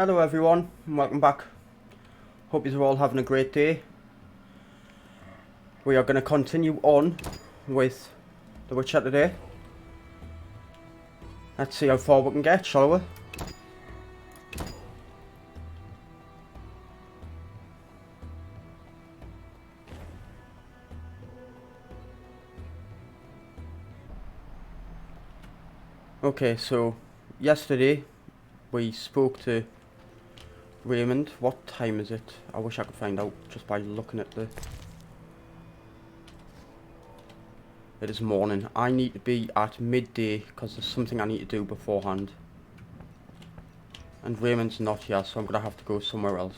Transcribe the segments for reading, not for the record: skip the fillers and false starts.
Hello everyone, and welcome back. Hope you're all having a great day. We are going to continue on with The Witcher today. Let's see how far we can get, shall we? Okay, so yesterday we spoke to Raymond. What time is it? I wish I could find out just by looking at the... It is morning. I need to be at midday because there's something I need to do beforehand. And Raymond's not here, so I'm going to have to go somewhere else.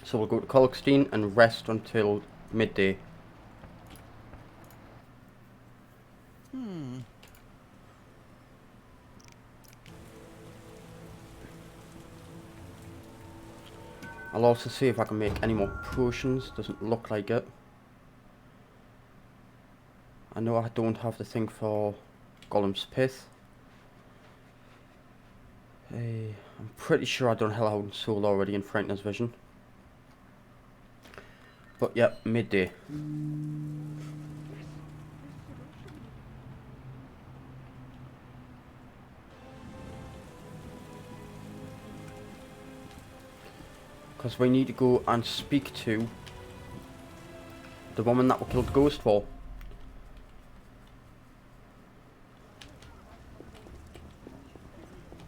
So we'll go to Kolkstein and rest until midday. I'll also see if I can make any more potions. Doesn't look like it. I know I don't have the thing for Golem's Pith. I'm pretty sure I done Hellhound Soul already in Frightener's Vision. But yeah, midday. Because we need to go and speak to the woman that we killed Ghost for.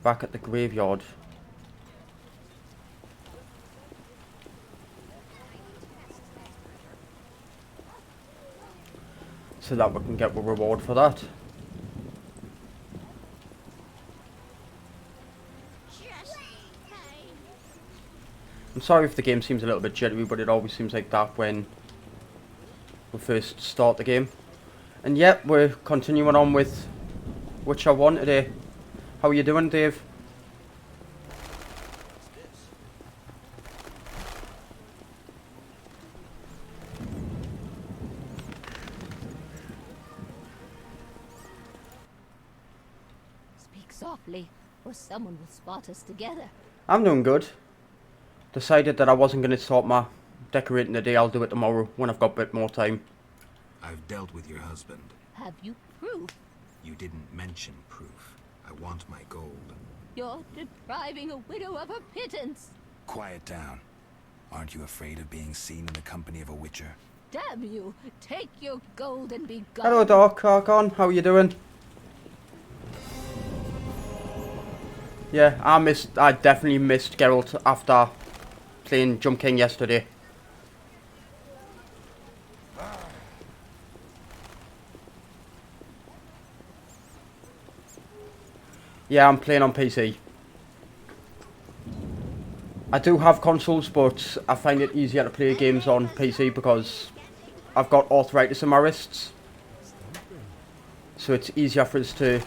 Back at the graveyard. So that we can get a reward for that. I'm sorry if the game seems a little bit jittery, but it always seems like that when we first start the game. And yep, we're continuing on with Witcher 1 today. How are you doing, Dave? Speak softly, or someone will spot us together. I'm doing good. Decided that I wasn't going to start my decorating today. I'll do it tomorrow when I've got a bit more time. I've dealt with your husband. Have you proof? You didn't mention proof. I want my gold. You're depriving a widow of her pittance. Quiet down. Aren't you afraid of being seen in the company of a witcher? Damn you! Take your gold and be gone. Hello, Doc Archon. How are you doing? Yeah, I definitely missed Geralt after playing Jump King yesterday. Yeah, I'm playing on PC. I do have consoles, but I find it easier to play games on PC because I've got arthritis in my wrists. So it's easier for us to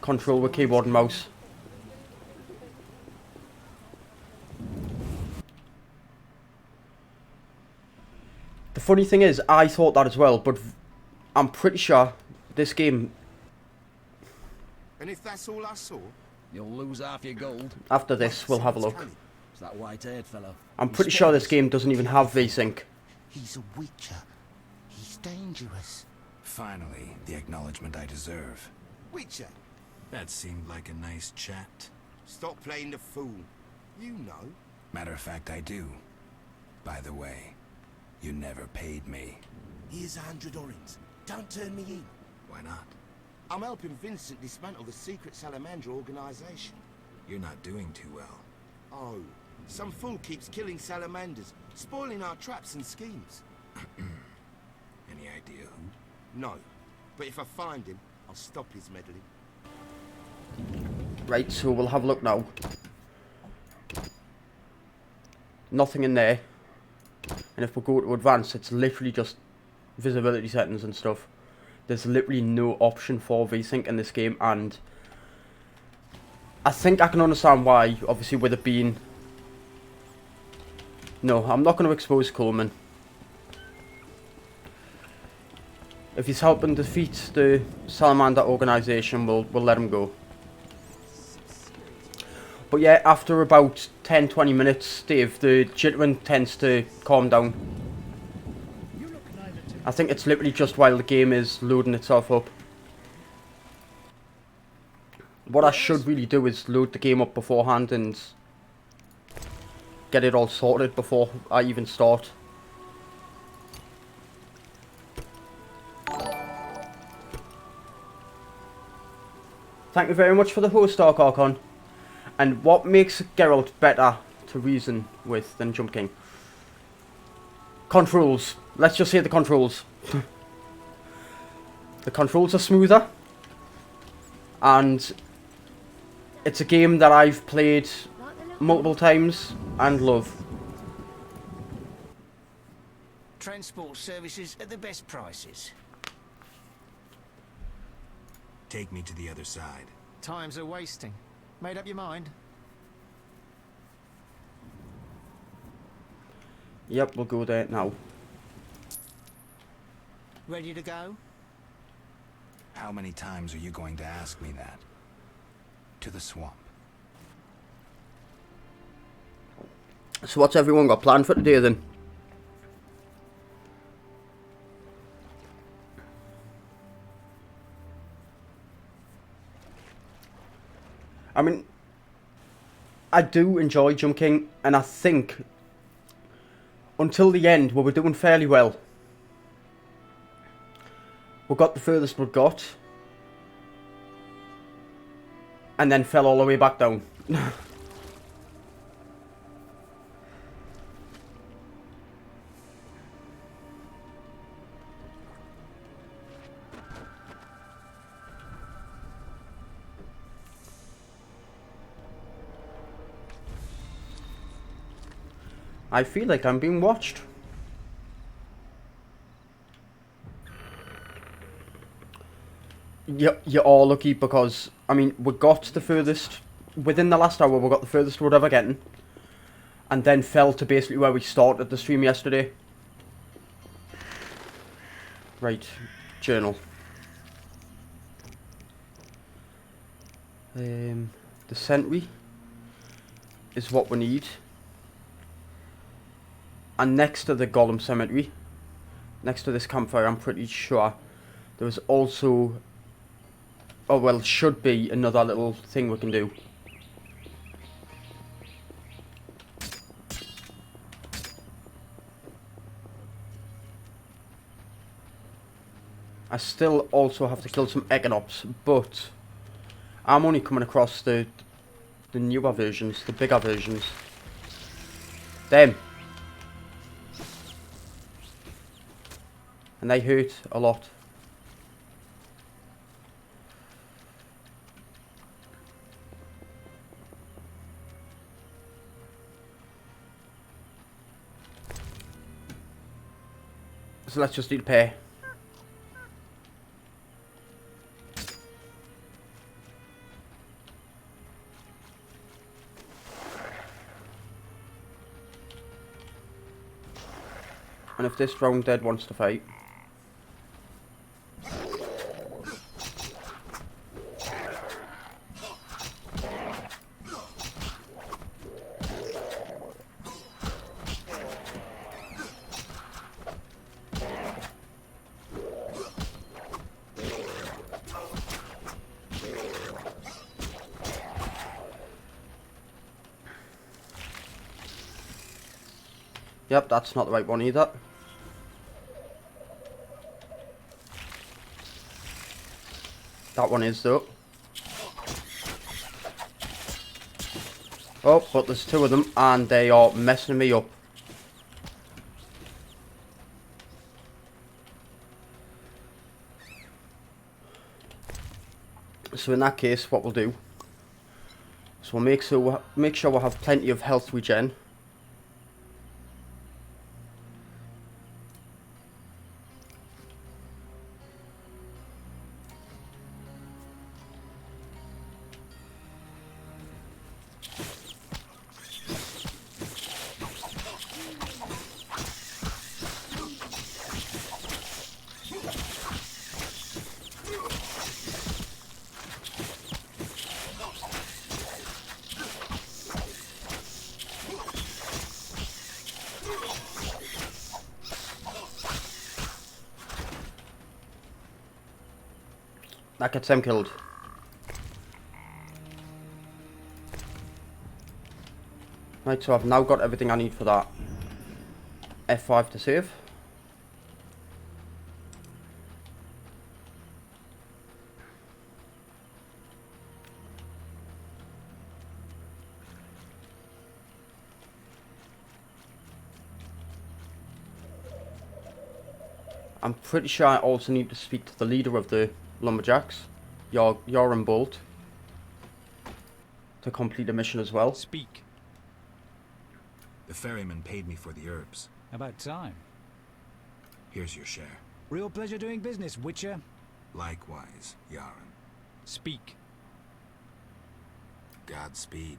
control with keyboard and mouse. The funny thing is, I thought that as well, but I'm pretty sure this game... And if that's all I saw, you'll lose half your gold. After this, we'll have a look. It's that white-haired fellow. I'm pretty sure this game doesn't even have VSync. he's a witcher. He's dangerous. Finally, the acknowledgement I deserve. Witcher, That seemed like a nice chat. stop playing the fool. You know. Matter of fact, I do. By the way, you never paid me. Here's 100 orens. Don't turn me in. Why not? I'm helping Vincent dismantle the secret salamander organization. You're not doing too well. Oh, some fool keeps killing salamanders, spoiling our traps and schemes. Any idea who? No, but if I find him, I'll stop his meddling. Right, so we'll have a look now. nothing in there. And if we go to advanced, it's literally just visibility settings and stuff. There's literally no option for VSync in this game, and I think I can understand why, obviously with it being... No, I'm not going to expose Coleman. If he's helping defeat the Salamander organisation, we'll let him go. But yeah, after about 10-20 minutes, Dave, the jittering tends to calm down. I think it's literally just while the game is loading itself up. What I should really do is load the game up beforehand and get it all sorted before I even start. Thank you very much for the host, Dark Archon. And what makes Geralt better to reason with than Jump King? Controls. Let's just say the controls. The controls are smoother. And it's a game that I've played multiple times and love. Transport services at the best prices. Take me to the other side. Times are wasting. Made up your mind? Yep, we'll go there now. Ready to go? How many times are you going to ask me that? To the swamp. So what's everyone got planned for today then? I mean, I do enjoy Jump King, and I think until the end we were doing fairly well. We got the furthest we got, and then fell all the way back down. I feel like I'm being watched. You're all lucky because, I mean, we got the furthest, within the last hour we got the furthest we'd ever gotten. And then fell to basically where we started the stream yesterday. Right, journal. The sentry is what we need. And next to the Golem Cemetery, next to this campfire, I'm pretty sure there was also, oh well, should be another little thing we can do. I still also have to kill some Econops, but I'm only coming across the newer versions, the bigger versions. Them. And they hurt a lot. So let's just eat a pear. And if this round dead wants to fight, yep, that's not the right one either. That one is though. Oh, but there's two of them and they are messing me up. So in that case, what we'll do is we'll make sure we'll have plenty of health regen. That gets them killed. Right, so I've now got everything I need for that. F5 to save. I'm pretty sure I also need to speak to the leader of the Lumberjacks, Yoram Bolt, to complete a mission as well. Speak. The ferryman paid me for the herbs. About time. Here's your share. Real pleasure doing business, Witcher. Likewise, Yaron. Speak. Godspeed.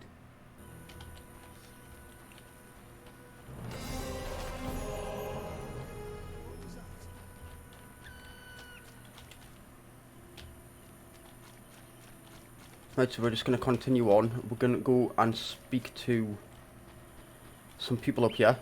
Right, so we're just going to continue on. We're going to go and speak to some people up here.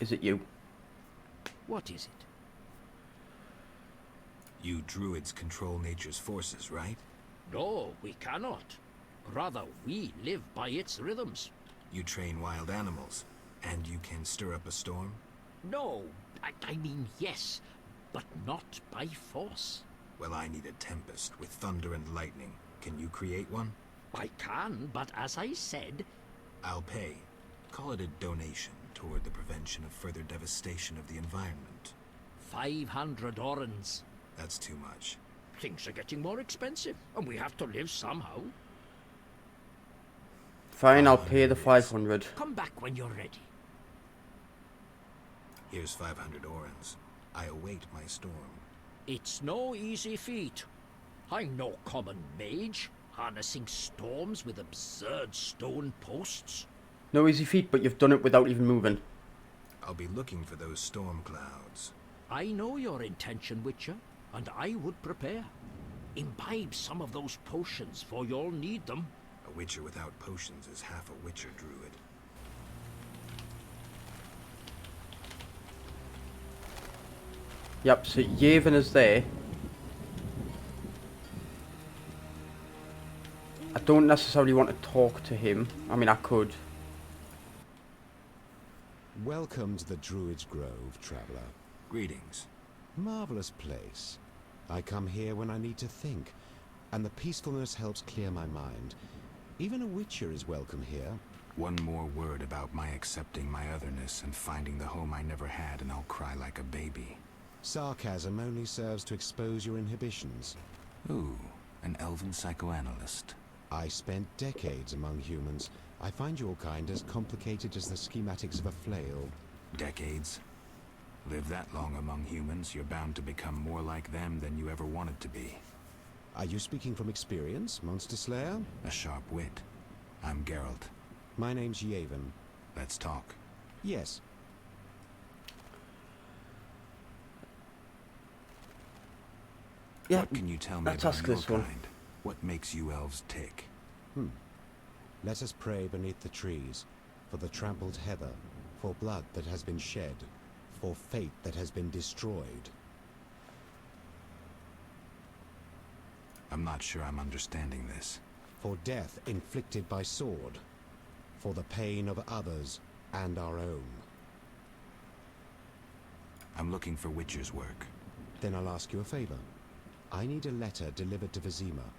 Is it you? What is it? You druids control nature's forces, right? No, we cannot. Rather, we live by its rhythms. You train wild animals, and you can stir up a storm? No, I mean yes, but not by force. Well, I need a tempest with thunder and lightning. Can you create one? I can, but as I said... I'll pay. Call it a donation toward the prevention of further devastation of the environment. 500 orens. That's too much. Things are getting more expensive, and we have to live somehow. Fine, I'll pay the 500. Come back when you're ready. Here's 500 orens. I await my storm. It's no easy feat. I'm no common mage, harnessing storms with absurd stone posts. No easy feat, but you've done it without even moving. I'll be looking for those storm clouds. I know your intention, Witcher, and I would prepare. Imbibe some of those potions, for you'll need them. A witcher without potions is half a witcher druid. Yep, so Yavin is there. I don't necessarily want to talk to him. I mean, I could. Welcome to the Druid's Grove, traveler. Greetings. Marvelous place. I come here when I need to think, and the peacefulness helps clear my mind. Even a witcher is welcome here. One more word about my accepting my otherness and finding the home I never had, and I'll cry like a baby. Sarcasm only serves to expose your inhibitions. Ooh, an elven psychoanalyst. I spent decades among humans. I find your kind as complicated as the schematics of a flail. Decades? Live that long among humans, you're bound to become more like them than you ever wanted to be. Are you speaking from experience, Monster Slayer? A sharp wit. I'm Geralt. My name's Yavin. Let's talk. Yes. Yeah, What can you tell me let's about ask your this one. kind? What makes you elves tick? Let us pray beneath the trees, for the trampled heather, for blood that has been shed, for fate that has been destroyed. I'm not sure I'm understanding this. For death inflicted by sword, for the pain of others and our own. I'm looking for witcher's work. Then I'll ask you a favor. I need a letter delivered to Vizima,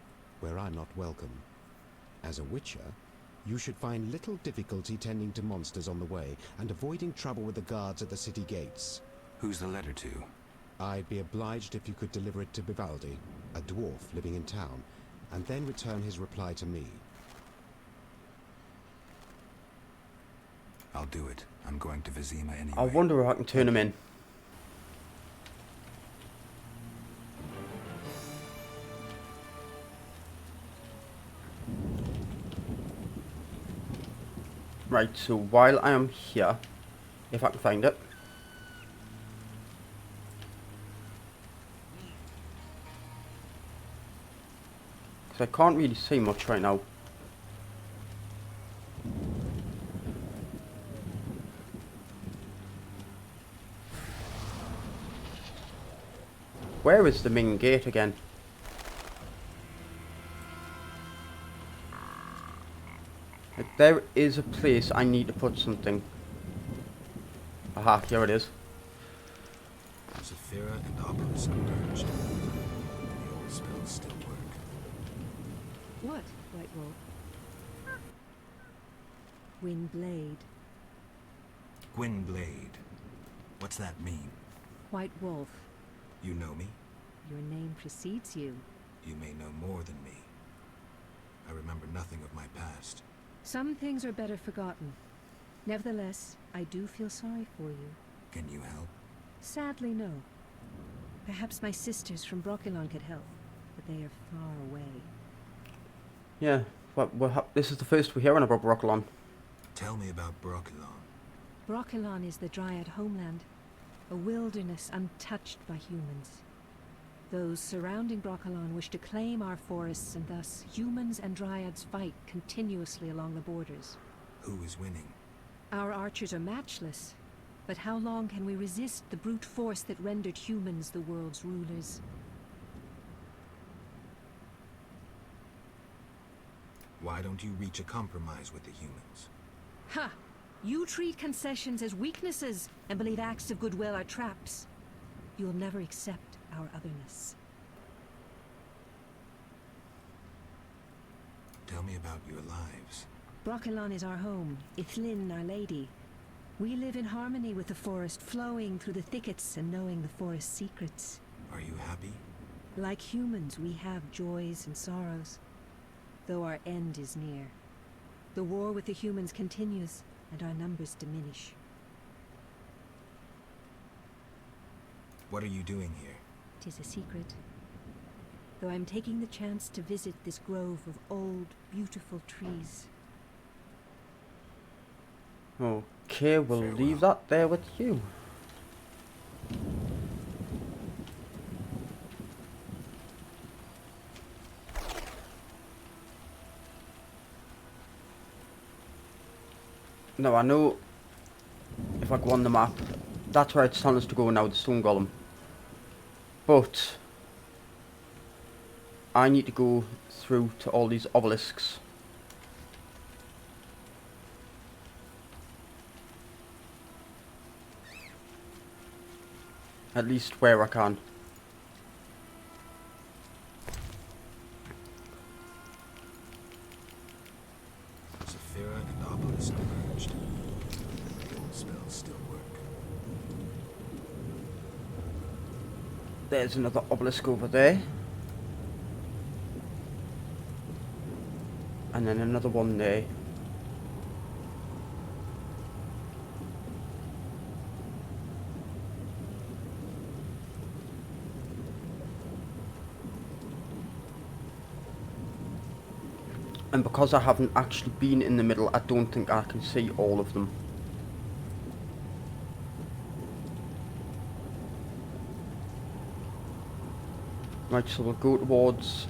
where I'm not welcome. As a witcher, you should find little difficulty tending to monsters on the way and avoiding trouble with the guards at the city gates. Who's the letter to? I'd be obliged if you could deliver it to Vivaldi, a dwarf living in town, and then return his reply to me. I'll do it. I'm going to Vizima anyway. I wonder if I can turn him in. Right, so while I am here, if I can find it. Because I can't really see much right now. Where is the main gate again? Like, there is a place I need to put something. Aha, here it is. Zephyra and Obelisk merged. The old spells still work. What, White Wolf? Windblade. Gwynblade. What's that mean? White Wolf. You know me? Your name precedes you. You may know more than me. I remember nothing of my past. Some things are better forgotten. Nevertheless, I do feel sorry for you. Can you help? Sadly, no. Perhaps my sisters from Brokilon could help, but they are far away. Yeah, this is the first we're hearing about Brokilon. Tell me about Brokilon. Brokilon is the Dryad homeland, a wilderness untouched by humans. Those surrounding Brokilon wish to claim our forests, and thus humans and Dryads fight continuously along the borders. Who is winning? Our archers are matchless, but how long can we resist the brute force that rendered humans the world's rulers? Why don't you reach a compromise with the humans? Ha! You treat concessions as weaknesses and believe acts of goodwill are traps. You'll never accept our otherness. Tell me about your lives. Brokilon is our home, Ithlin our lady. We live in harmony with the forest, flowing through the thickets and knowing the forest's secrets. Are you happy? Like humans, we have joys and sorrows, though our end is near. The war with the humans continues, and our numbers diminish. What are you doing here? 'Tis a secret. Though I'm taking the chance to visit this grove of old, beautiful trees. Okay, we'll leave that there with you. Now I know if I go on the map, that's where it's telling us to go now, the stone golem. But I need to go through to all these obelisks. At least where I can. Zephyra and Obelisk merged. The old spells still work. There's another obelisk over there. And then another one there. And because I haven't actually been in the middle, I don't think I can see all of them. Right, so we'll go towards...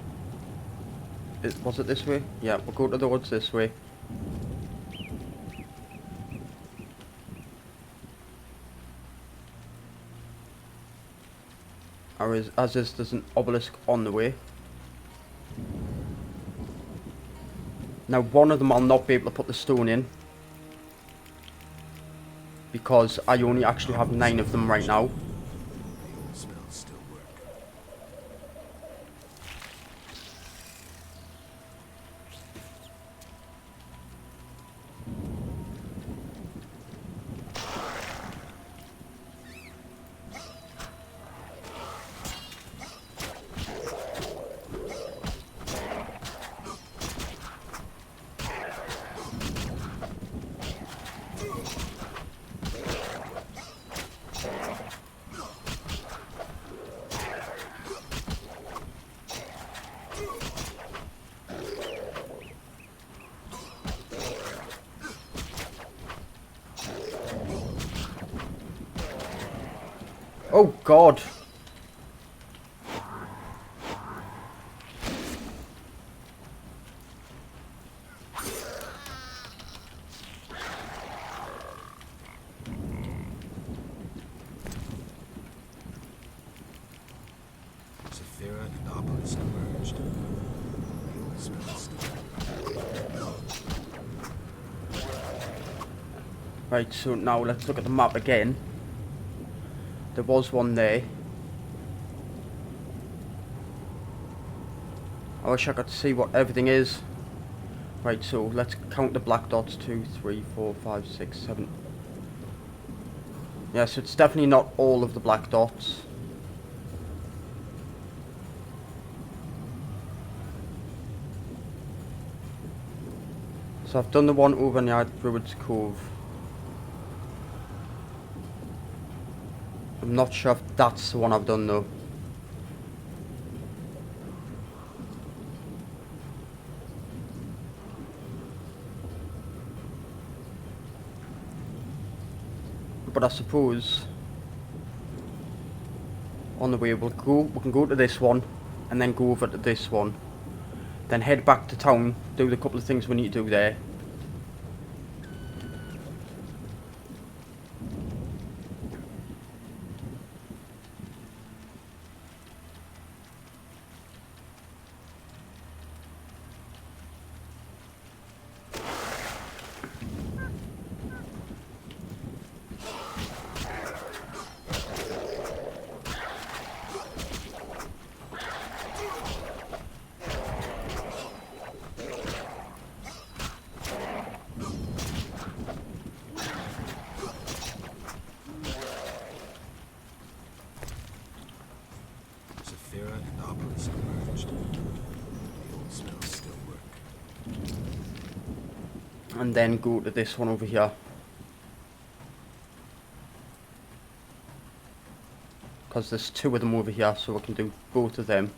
Was it this way? Yeah, we'll go towards this way. As is, there's an obelisk on the way. Now, one of them I'll not be able to put the stone in, because I only actually have 9 of them right now. The old spells still work. Oh God. Saphira and Obelisk emerged. The old spell still. Right, so now let's look at the map again. There was one there. I wish I could see what everything is. Right, so let's count the black dots. 2, 3, 4, 5, 6, 7. Yeah, so it's definitely not all of the black dots. So I've done the one over near Druid's Cove. I'm not sure if that's the one I've done though. But I suppose on the way we can go to this one and then go over to this one. Then head back to town, do the couple of things we need to do there. Saphira and Obelisk emerged. The old spells still work. And then go to this one over here. Because there's two of them over here, so we can do both of them.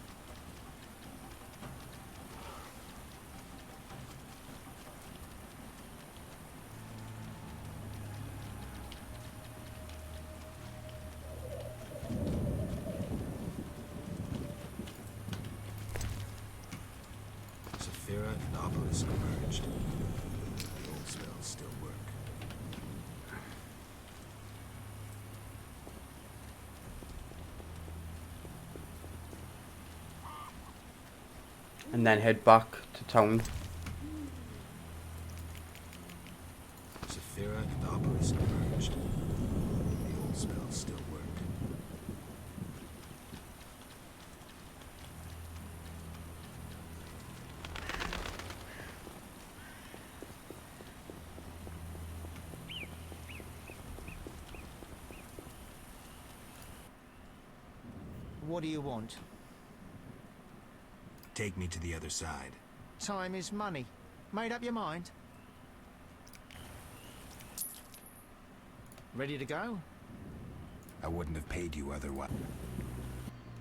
Saphira and Obelisk emerged. The old spells still work. And then head back to town. Saphira and Obelisk emerged. The old spells still work. What do you want? Take me to the other side. Time is money. Made up your mind? Ready to go? I wouldn't have paid you otherwise.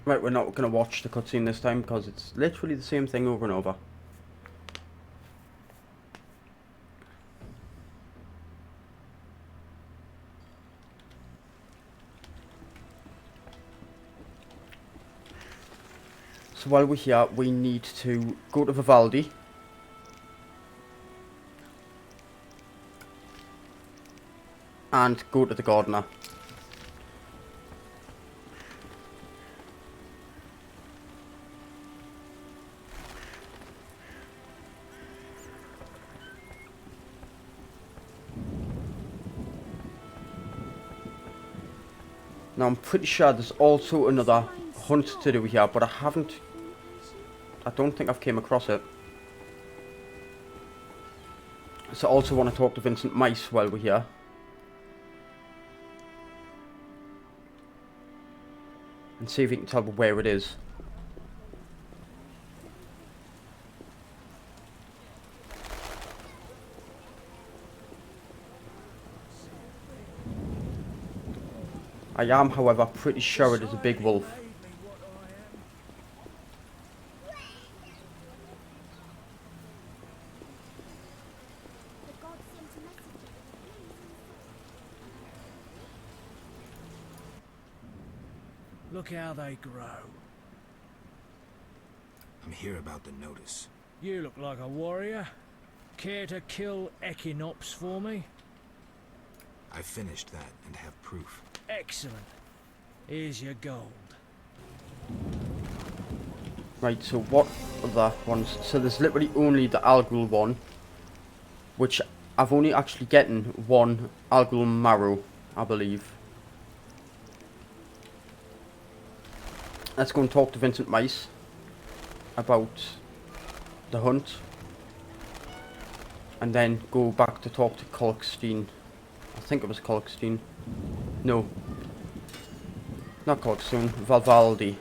Right, we're not going to watch the cutscene this time because it's literally the same thing over and over. So while we're here, we need to go to Vivaldi. And go to the gardener. Now I'm pretty sure there's also another hunt to do here, but I don't think I've came across it. So I also want to talk to Vincent Mice while we're here. And see if he can tell me where it is. I am, however, pretty sure it is a big wolf. Look how they grow. I'm here about the notice. You look like a warrior. Care to kill Echinops for me? I finished that and have proof. Excellent. Here's your gold. Right, so what other ones? So there's literally only the Algul one, which I've only actually gotten one Algul marrow, I believe. Let's go and talk to Vincent Mice about the hunt, and then go back to talk to Kolkstein. I think it was Kolkstein. No, not Kolkstein, Valvaldi.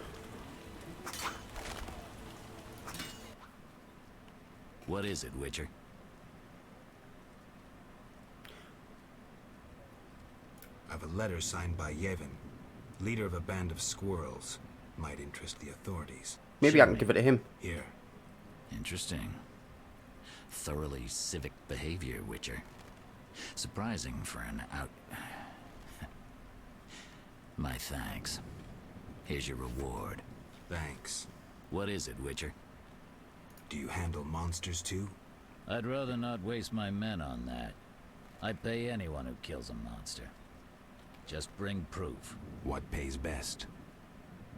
What is it, Witcher? I've a letter signed by Yevon, leader of a band of squirrels. Might interest the authorities. Maybe I can give it to him. Here. Interesting. Thoroughly civic behavior, Witcher. Surprising for an out... My thanks. Here's your reward. Thanks. What is it, Witcher? Do you handle monsters too? I'd rather not waste my men on that. I'd pay anyone who kills a monster. Just bring proof. What pays best?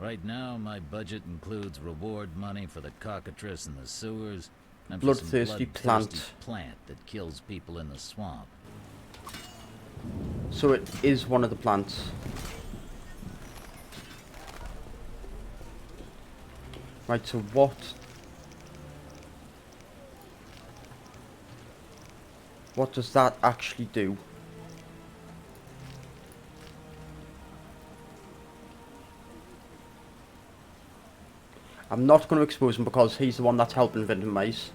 Right now, my budget includes reward money for the cockatrice in the sewers, and for some Bloodthirsty plant that kills people in the swamp. So it is one of the plants. Right, so what... What does that actually do? I'm not going to expose him because he's the one that's helping Vincent Mice.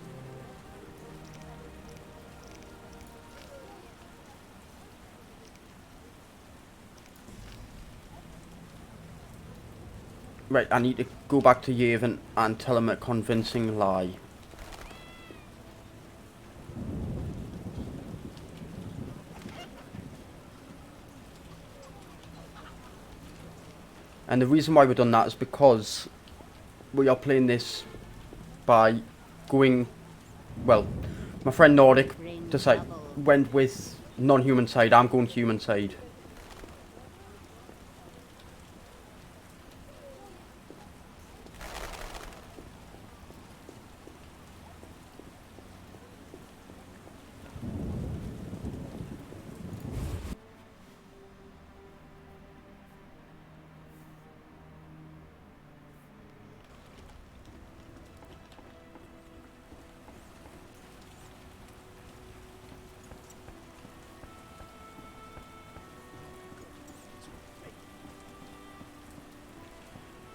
Right, I need to go back to Yevon and tell him a convincing lie. And the reason why we've done that is because we are playing this by going, well, my friend Nordic went with non-human side, I'm going human side.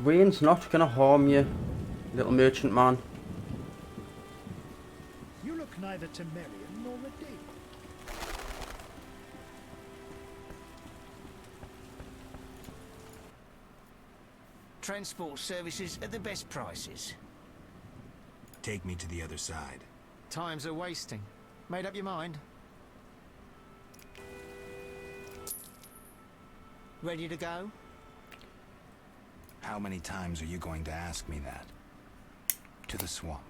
Rain's not gonna harm you, little merchant man. You look neither Temerian nor redeemed. Transport services at the best prices. Take me to the other side. Times are wasting. Made up your mind? Ready to go? How many times are you going to ask me that? To the swamp.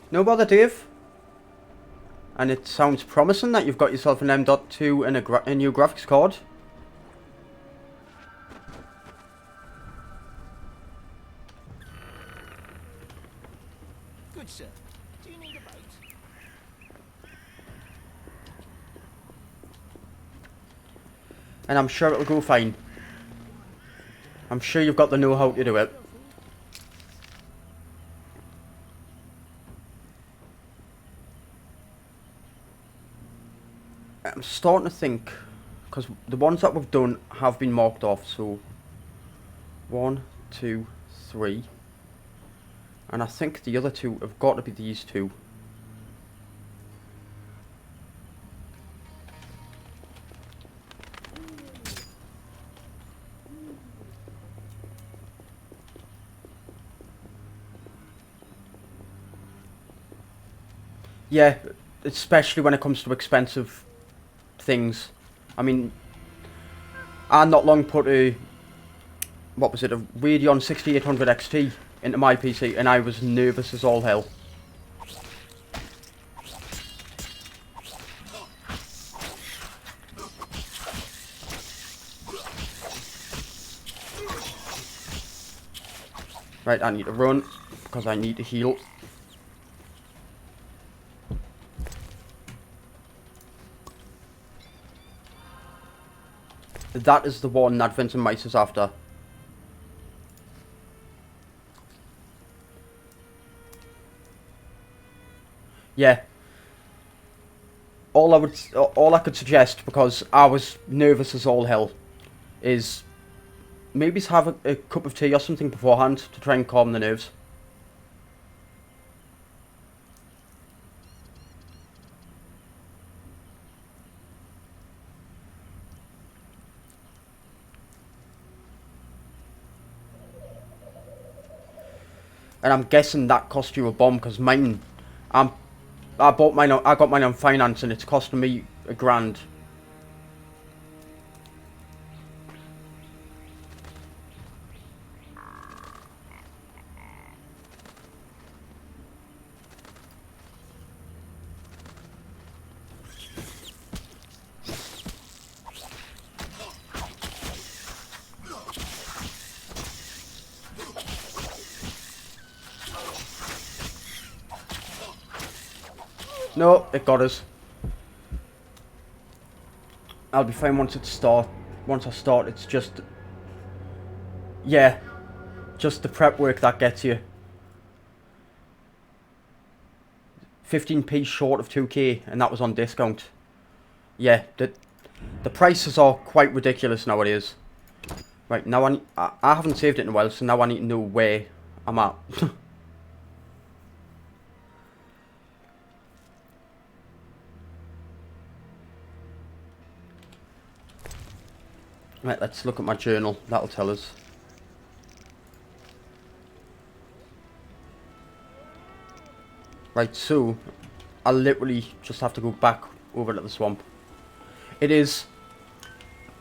No bother, Dave. And it sounds promising that you've got yourself an M.2 and a new graphics card. Good, sir. Do you need a boat? And I'm sure it'll go fine. I'm sure you've got the know-how to do it. I'm starting to think, because the ones that we've done have been marked off, so 1, 2, 3, and I think the other two have got to be these two. Yeah, especially when it comes to expensive things. I mean, I not long put a, what was it, a Radeon 6800 XT into my PC, and I was nervous as all hell. Right, I need to run, because I need to heal. That is the one that Vincent Mice is after. Yeah. All I could suggest, because I was nervous as all hell, is maybe have a cup of tea or something beforehand to try and calm the nerves. And I'm guessing that cost you a bomb, because mine, I bought mine. I got mine on finance, and it's costing me £1,000. No, it got us. I'll be fine once I start, it's just... Yeah. Just the prep work that gets you. 15p short of 2k, and that was on discount. Yeah, the prices are quite ridiculous nowadays. Right, now I haven't saved it in a while, so now I need to know where I'm at. Right, let's look at my journal. That'll tell us. Right, so I literally just have to go back over to the swamp. It is,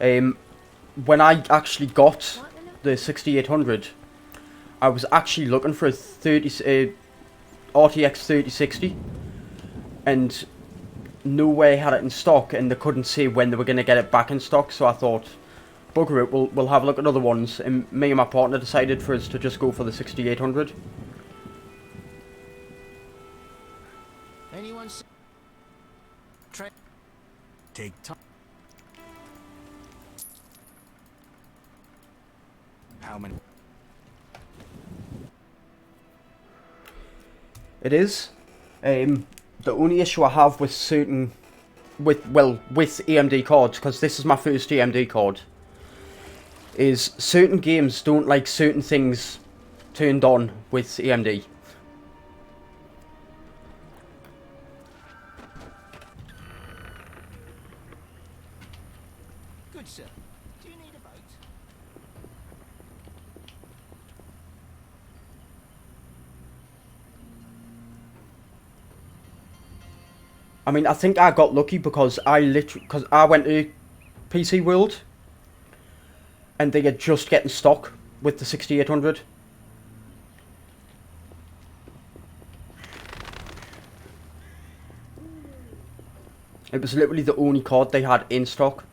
when I actually got the 6800, I was actually looking for a RTX 3060, and nowhere had it in stock, and they couldn't say when they were going to get it back in stock, so I thought, bugger it, we'll have a look at other ones, and me and my partner decided for us to just go for the 6800. Anyone Take time. How many? It is. The only issue I have with with AMD cards, because this is my first AMD card, is certain games don't like certain things turned on with AMD. Good, sir. Do you need a boat? I mean, I think I got lucky because I went to PC World, and they are just getting stock with the 6800. It was literally the only card they had in stock.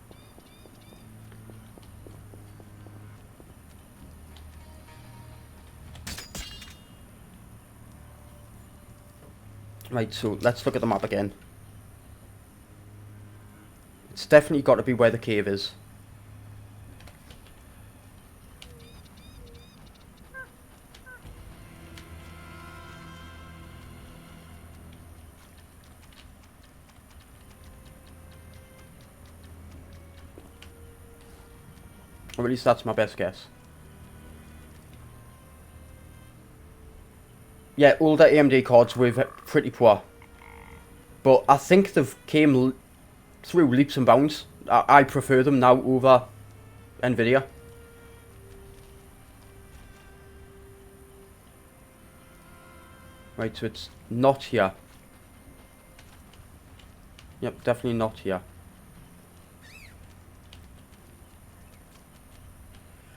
Right, so let's look at the map again. It's definitely got to be where the cave is. Or at least that's my best guess. Yeah, older AMD cards were pretty poor. But I think they've came through leaps and bounds. I prefer them now over Nvidia. Right, so it's not here. Yep, definitely not here.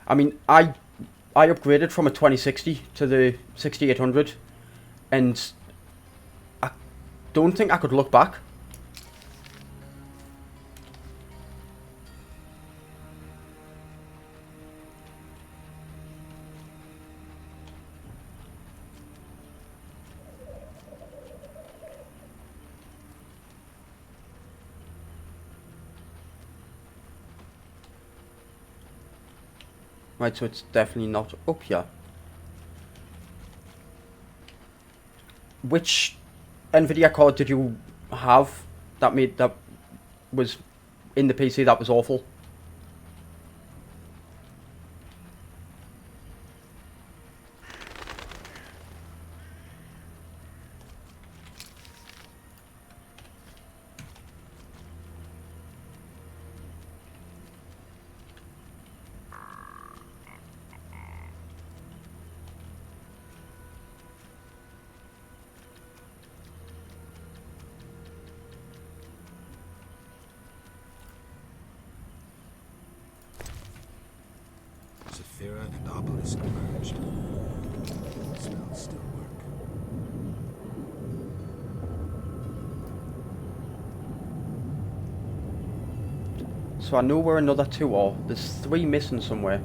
I mean, I upgraded from a 2060 to the 6800, and I don't think I could look back. Right, so it's definitely not up here. Which Nvidia card did you have that was in the PC that was awful? Saphira and obelisk merged. Spells still work. So I know where another 2 are. There's 3 missing somewhere.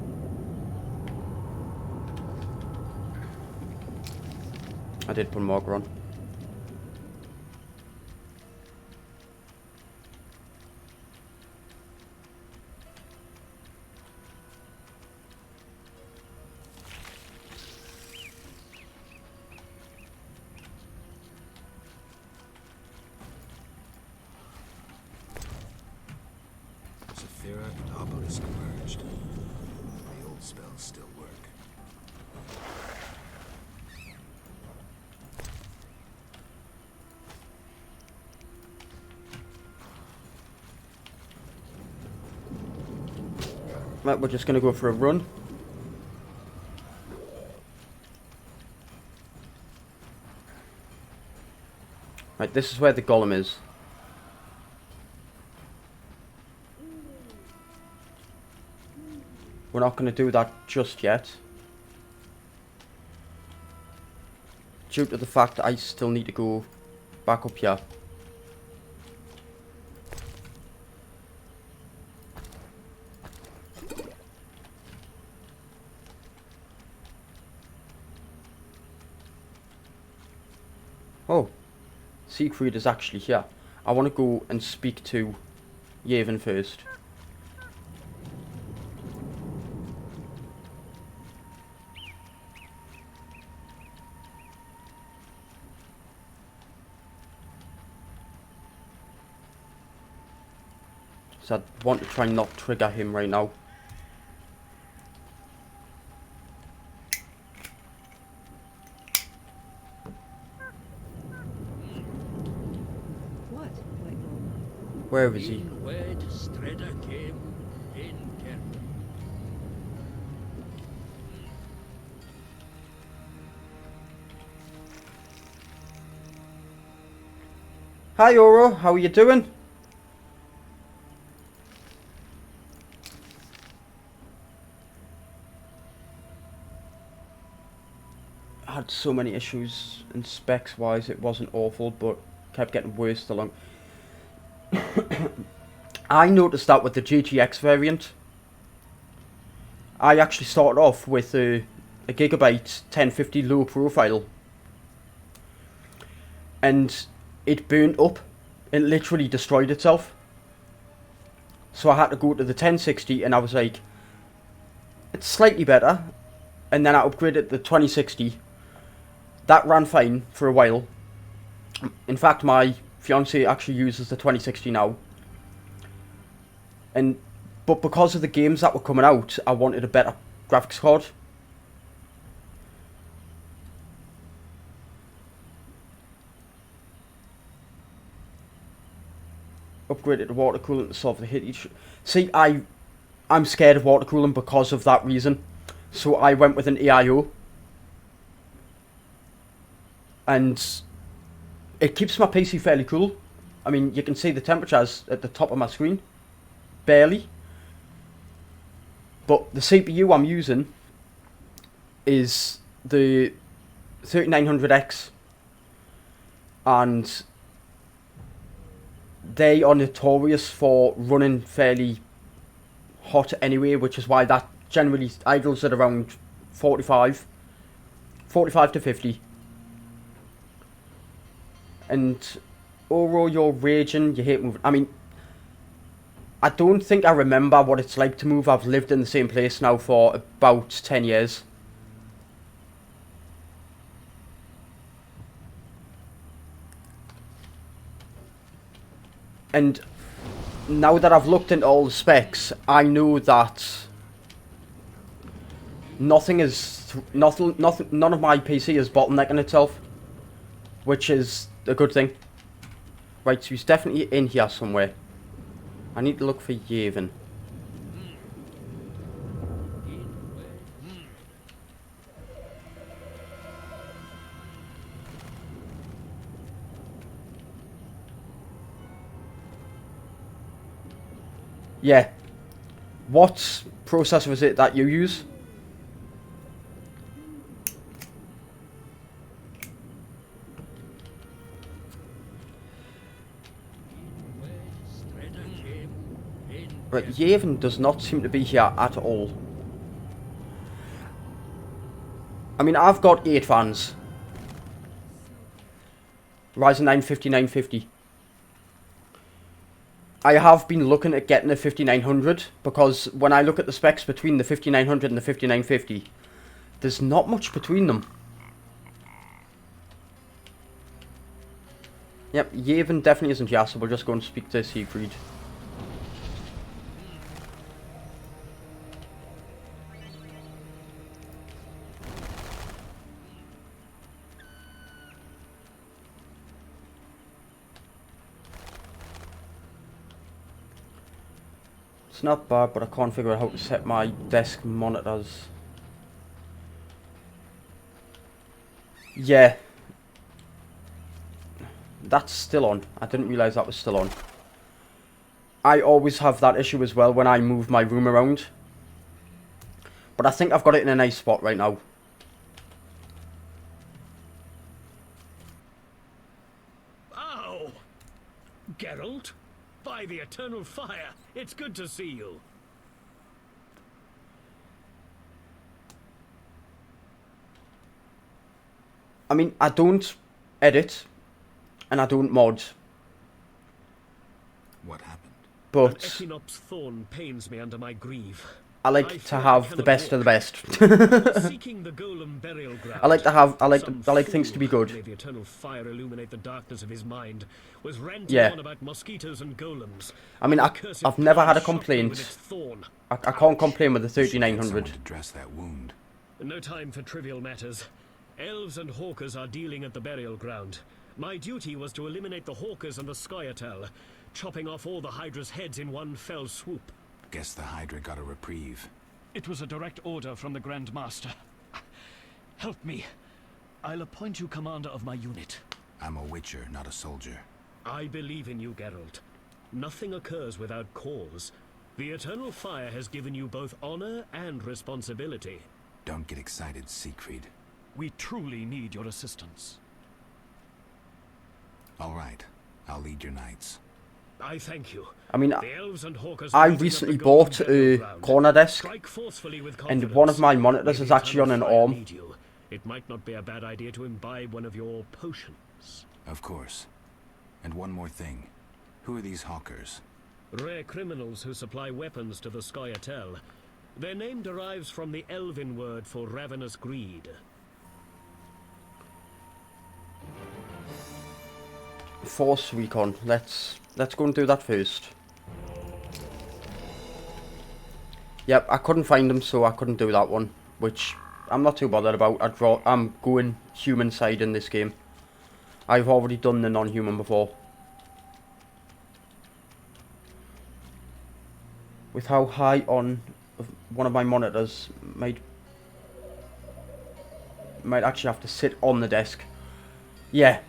I did put a marker on. Saphira and obelisk merged. The old spells still work. Right, we're just going to go for a run. Right, this is where the golem is. We're not going to do that just yet, due to the fact that I still need to go back up here. Oh, Siegfried is actually here. I want to go and speak to Yavin first. So I want to try and not trigger him right now. What? Wait, Where is he? Hi Oro, how are you doing? I had so many issues, and specs wise it wasn't awful, but kept getting worse along. I noticed that with the GTX variant. I actually started off with a Gigabyte 1050 low profile, and it burned up. It literally destroyed itself. So I had to go to the 1060, and I was like, it's slightly better. And then I upgraded the 2060. That ran fine for a while. In fact, my fiance actually uses the 2060 now. But because of the games that were coming out, I wanted a better graphics card. Upgraded to water cooling to solve the heat issue. See, I'm scared of water cooling because of that reason. So I went with an AIO. And it keeps my PC fairly cool. I mean, you can see the temperatures at the top of my screen. Barely. But the CPU I'm using is the 3900X. And they are notorious for running fairly hot anyway, which is why that generally idles at around 45 to 50. And overall, you're raging, you hate moving. I mean, I don't think I remember what it's like to move. I've lived in the same place now for about 10 years. And now that I've looked into all the specs, I know that none of my PC is bottlenecking itself, which is a good thing. Right, so he's definitely in here somewhere. I need to look for Yavin. Yeah. What processor is it that you use? Right, Yavin does not seem to be here at all. I mean, I've got 8 fans. Ryzen 9 5950. I have been looking at getting a 5900 because when I look at the specs between the 5900 and the 5950, there's not much between them. Yep, Yavin definitely isn't here, so we'll just go and speak to Siegfried. It's not bad, but I can't figure out how to set my desk monitors. Yeah. That's still on. I didn't realise that was still on. I always have that issue as well when I move my room around. But I think I've got it in a nice spot right now. Ow! Geralt? By the eternal fire, it's good to see you. I mean, I don't edit and I don't mod. What happened? But Echinop's thorn pains me under my grieve. I like to have the best of the best. Seeking the golem burial ground. I like things to be good. May the eternal fire illuminate the darkness of his mind. Was ranting Yeah. on about mosquitoes and golems. I mean, I've never had a complaint. I can't complain with the 3900. Someone to dress that wound. No time for trivial matters. Elves and hawkers are dealing at the burial ground. My duty was to eliminate the hawkers and the Scoia'tael, chopping off all the Hydra's heads in one fell swoop. Guess the Hydra got a reprieve. It was a direct order from the Grand Master. Help me. I'll appoint you commander of my unit. I'm a witcher, not a soldier. I believe in you, Geralt. Nothing occurs without cause. The eternal fire has given you both honor and responsibility. Don't get excited, Siegfried. We truly need your assistance. All right, I'll lead your knights. I thank you. I mean, The elves and hawkers I waiting at recently the golden bought a burial ground. corner desk, Strike forcefully with and confidence. one of my monitors May is the actually on an eternal fire arm. lead you. It might not be a bad idea to imbibe one of your potions. Of course. And one more thing. Who are these hawkers? Rare criminals who supply weapons to the Scoia'tael. Their name derives from the Elven word for ravenous greed. Force recon. Let's go and do that first. Yep, I couldn't find them, so I couldn't do that one, which I'm not too bothered about. I'm going human side in this game. I've already done the non-human before. With how high on one of my monitors, might actually have to sit on the desk. Yeah.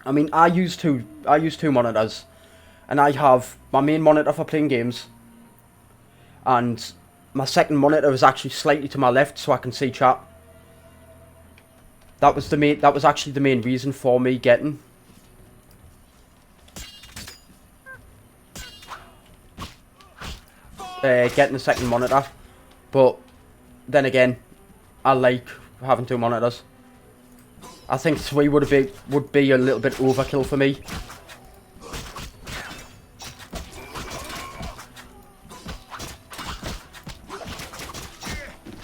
I mean, I use two monitors, and I have my main monitor for playing games, and my second monitor is actually slightly to my left, so I can see chat. That was actually the main reason for me getting the second monitor. But then again, I like having two monitors. I think three would be a little bit overkill for me.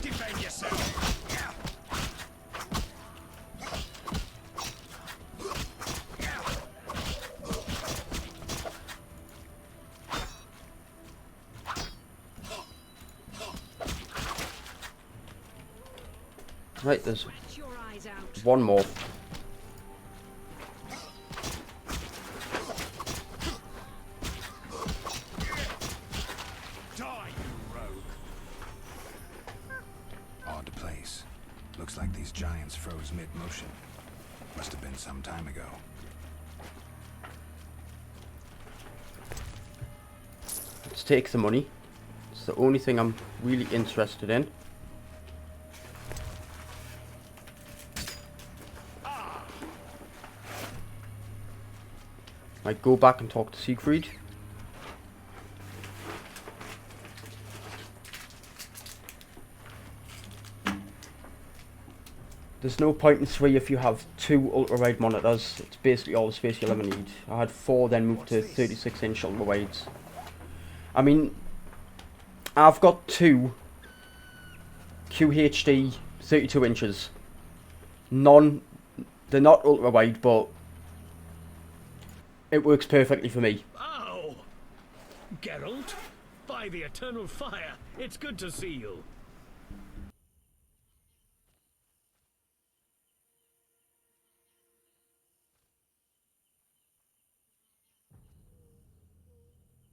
Defend yourself. Right, there's one more. Die, you rogue. Odd place. Looks like these giants froze mid-motion. Must have been some time ago. Let's take the money. It's the only thing I'm really interested in. I go back and talk to Siegfried. There's no point in 3 if you have 2 ultra-wide monitors. It's basically all the space you'll ever need. I had 4, then moved to 36-inch ultra-wides. I mean, I've got 2 QHD 32 inches. They're not ultra-wide, but it works perfectly for me. Ow! Geralt, by the eternal fire, it's good to see you.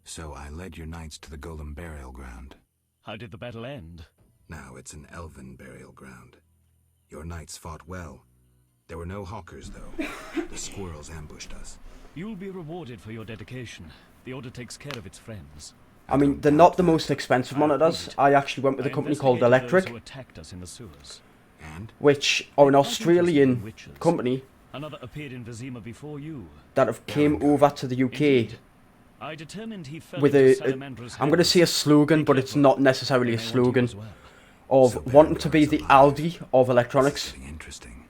So I led your knights to the Golem Burial Ground. How did the battle end? Now it's an elven burial ground. Your knights fought well. There were no hawkers, though. The squirrels ambushed us. You'll be rewarded for your dedication. The Order takes care of its friends. I mean, they're not the most expensive monitors. I actually went with a company called Electric, Who attacked us in the sewers. And? which are an Australian company Another appeared in Vizima before you. that have came over to the UK Indeed. I determined he fell with into a Salamandra's I'm going to hands. say a slogan, but it's not necessarily a They may want you slogan, as well. of wanting to be the Aldi of electronics. Getting interesting.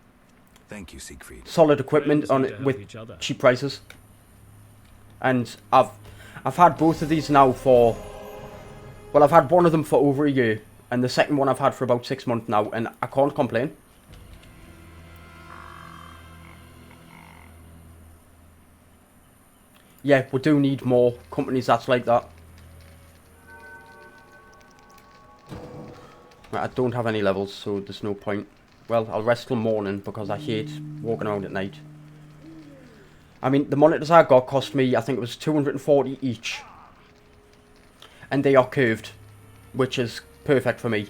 Thank you, Siegfried. Solid equipment Friends on need to it help with each other. cheap prices. And I've had both of these now for, well, I've had one of them for over a year, and the second one I've had for about 6 months now, and I can't complain. Yeah, we do need more companies that's like that. Right, I don't have any levels, so there's no point. Well, I'll rest till morning because I hate walking around at night. I mean, the monitors I got cost me, I think it was 240 each. And they are curved, which is perfect for me.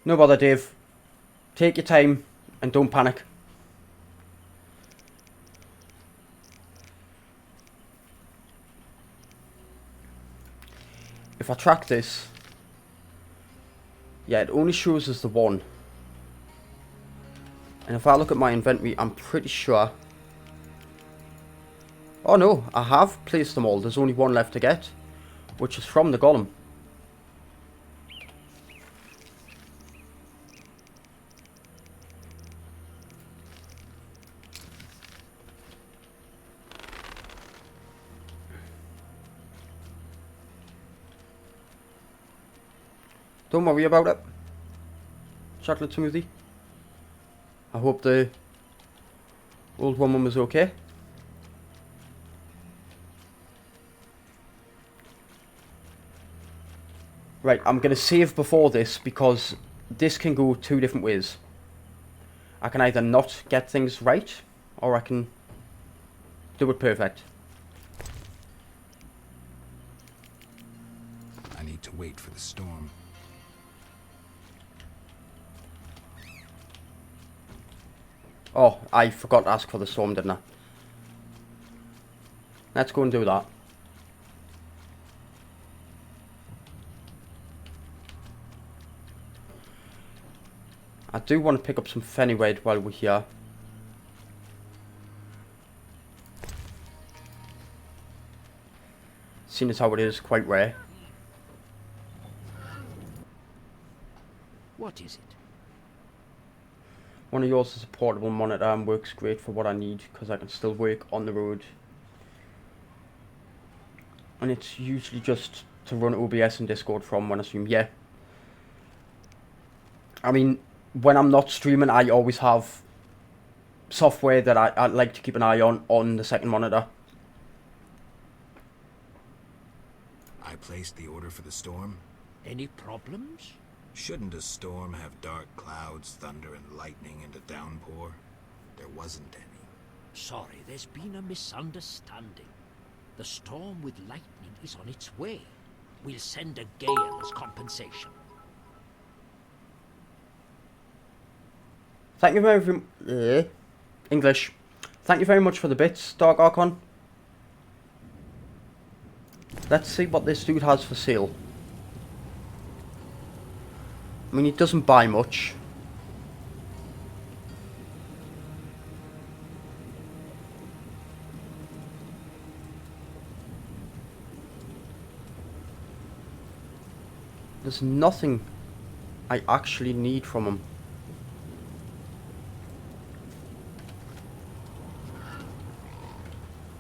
No bother, Dave. Take your time and don't panic. If I track this, yeah, it only shows us the one. And if I look at my inventory, I'm pretty sure... Oh no, I have placed them all. There's only one left to get, which is from the golem. Don't worry about it. Chocolate smoothie. I hope the old woman was okay. Right, I'm going to save before this because this can go 2 different ways. I can either not get things right, or I can do it perfect. I need to wait for the storm. Oh, I forgot to ask for the storm, didn't I? Let's go and do that. I do want to pick up some fennyweed while we're here. Seeing as how it is quite rare. What is it? One of yours is a portable monitor and works great for what I need because I can still work on the road. And it's usually just to run OBS and Discord from when I stream. Yeah. I mean, when I'm not streaming, I always have software that I like to keep an eye on the second monitor. I placed the order for the storm. Any problems? Shouldn't a storm have dark clouds, thunder and lightning and a downpour? There wasn't any. Sorry, there's been a misunderstanding. The storm with lightning is on its way. We'll send a gale as compensation. Thank you very much. English. Thank you very much for the bits, Dark Archon. Let's see what this dude has for sale. I mean, he doesn't buy much. There's nothing I actually need from him.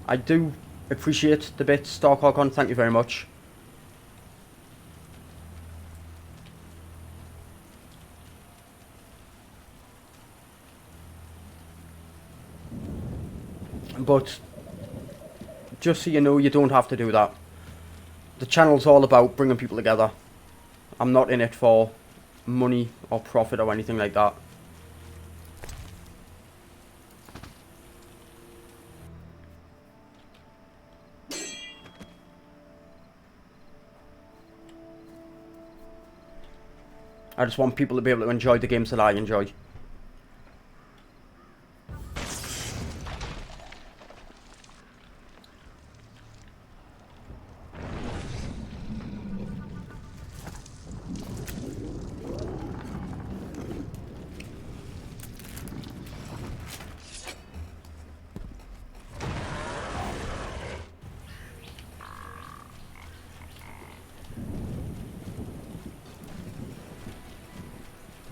I do appreciate the bits, Dark Archon. Thank you very much. But just so you know, you don't have to do that. The channel's all about bringing people together. I'm not in it for money or profit or anything like that. I just want people to be able to enjoy the games that I enjoy.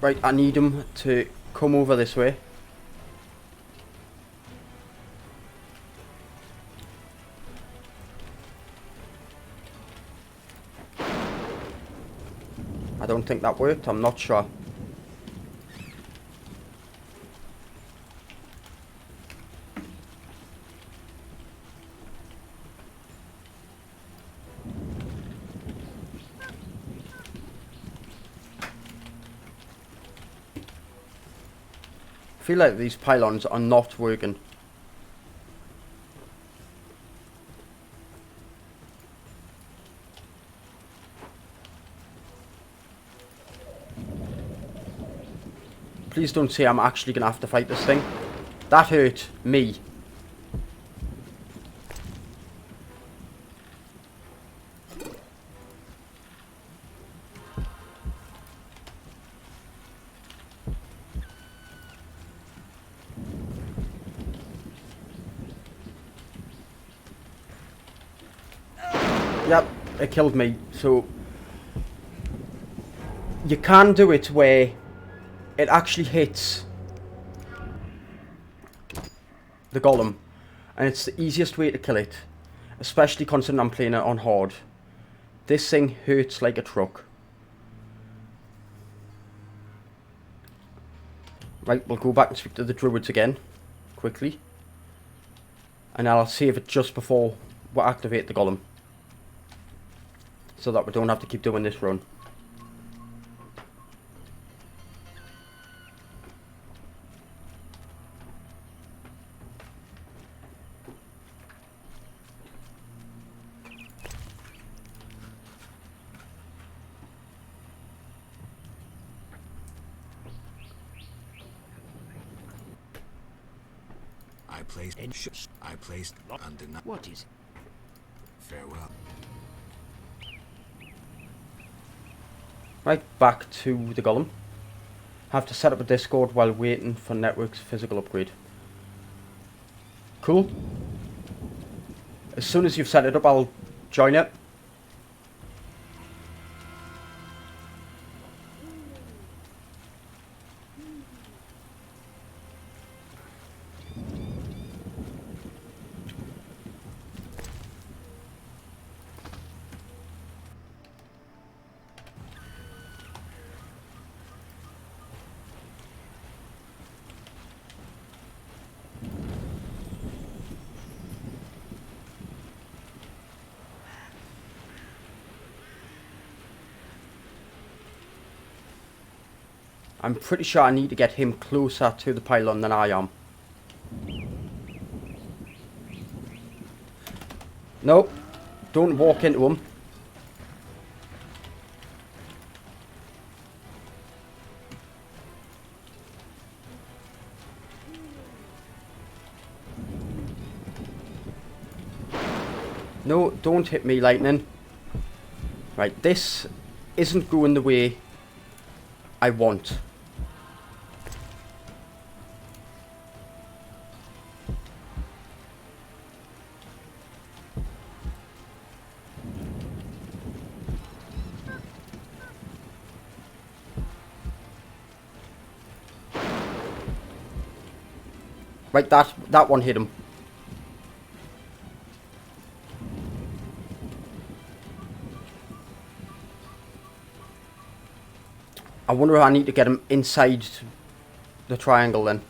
Right, I need him to come over this way. I don't think that worked, I'm not sure. I feel like these pylons are not working. Please don't say I'm actually going to have to fight this thing. That hurt me. Yep, it killed me. So you can do it where it actually hits the golem, and it's the easiest way to kill it, especially considering I'm playing it on hard. This thing hurts like a truck. Right, we'll go back and speak to the druids again quickly, and I'll save it just before we activate the golem, so that we don't have to keep doing this run. I placed undeniable. What is it? Farewell. Right, back to the golem. Have to set up a Discord while waiting for network's physical upgrade. Cool. As soon as you've set it up, I'll join it. I'm pretty sure I need to get him closer to the pylon than I am. No, don't walk into him. No, don't hit me, lightning. Right, this isn't going the way I want. Right, that one hit him. I wonder if I need to get him inside the triangle then.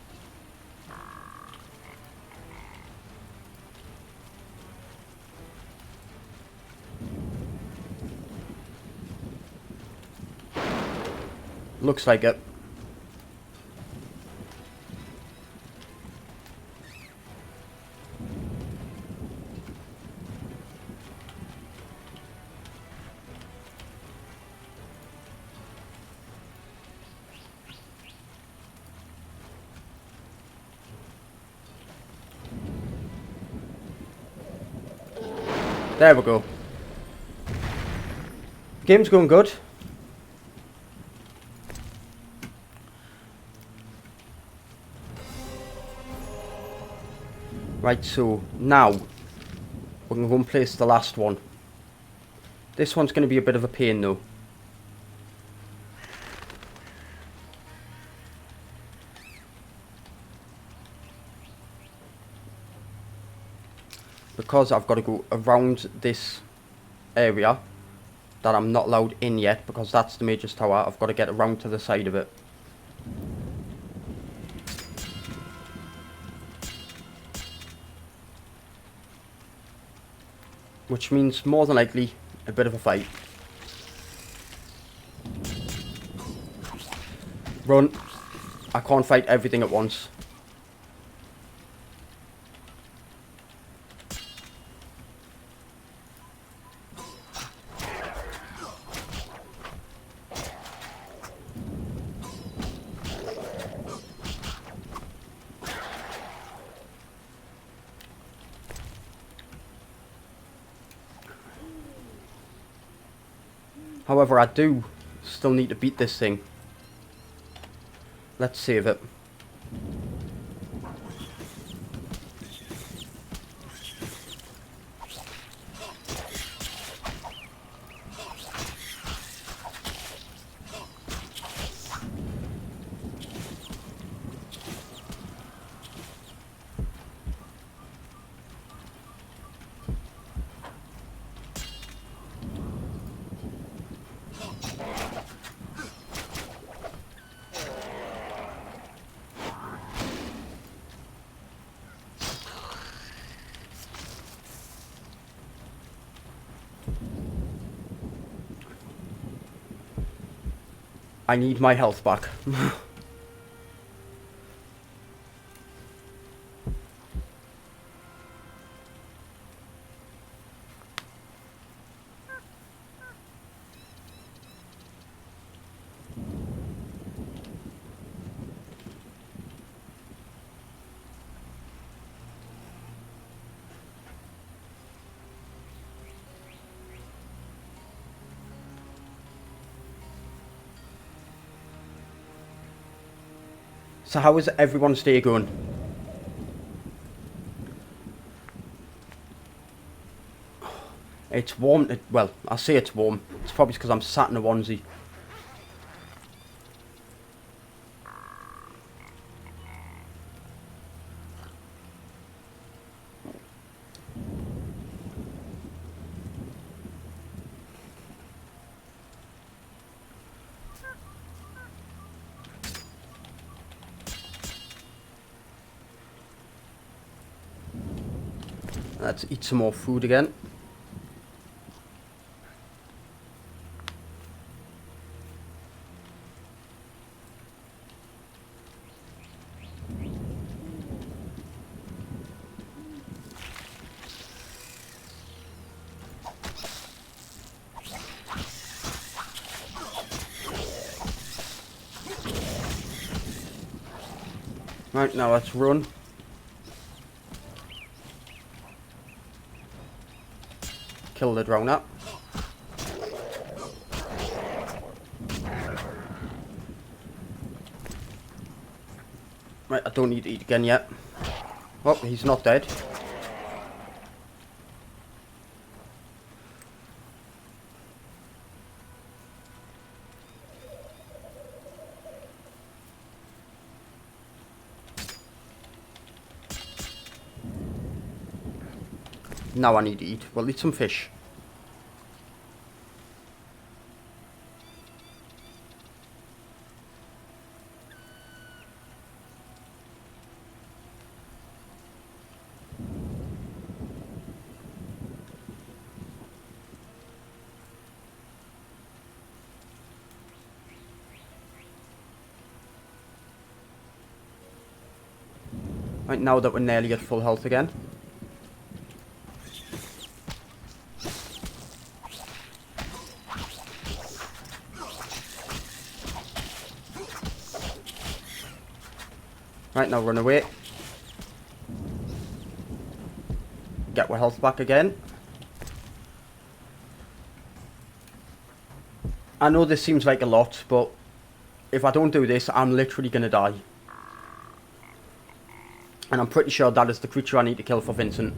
Looks like it. There we go. Game's going good. Right, so now we can go and place the last one. This one's going to be a bit of a pain though. Because I've got to go around this area that I'm not allowed in yet, because that's the Mage's Tower. I've got to get around to the side of it. Which means more than likely a bit of a fight. Run. I can't fight everything at once. However, I do still need to beat this thing. Let's save it. I need my health back. So how is everyone's day going? It's warm. Well, I say it's warm. It's probably because I'm sat in a onesie. Let's eat some more food again. Right, now let's run. Kill the droner. Right, I don't need to eat again yet. Oh, he's not dead. Now I need to eat. We'll eat some fish. Right, now that we're nearly at full health again. Right, now run away. Get our health back again. I know this seems like a lot, but if I don't do this, I'm literally gonna die. And I'm pretty sure that is the creature I need to kill for Vincent.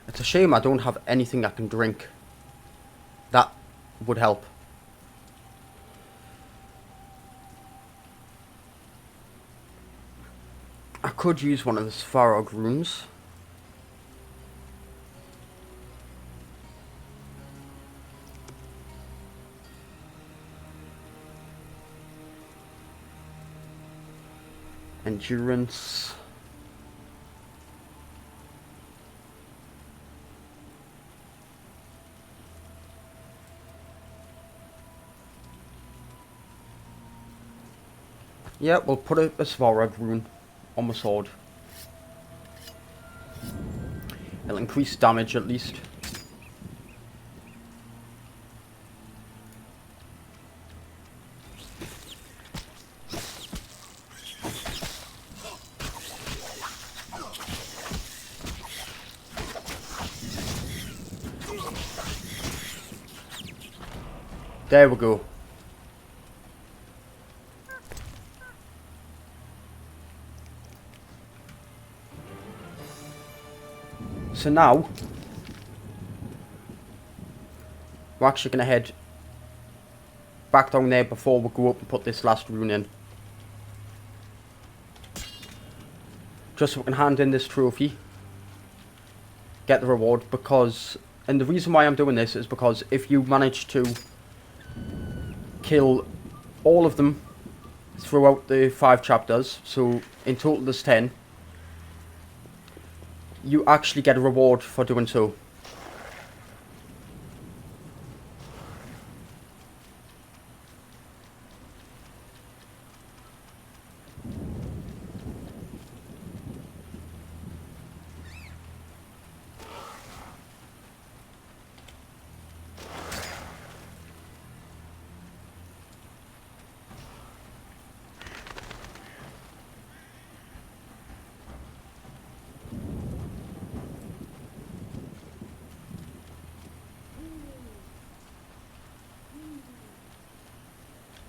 It's a shame I don't have anything I can drink. That would help. I could use one of the Svarog runes. Endurance. Yeah, we'll put a Svarog rune on my sword. It'll increase damage at least. There we go. So now, we're actually going to head back down there before we go up and put this last rune in. Just so we can hand in this trophy, get the reward, because, and the reason why I'm doing this is because if you manage to kill all of them throughout the 5 chapters. So in total there's 10. You actually get a reward for doing so.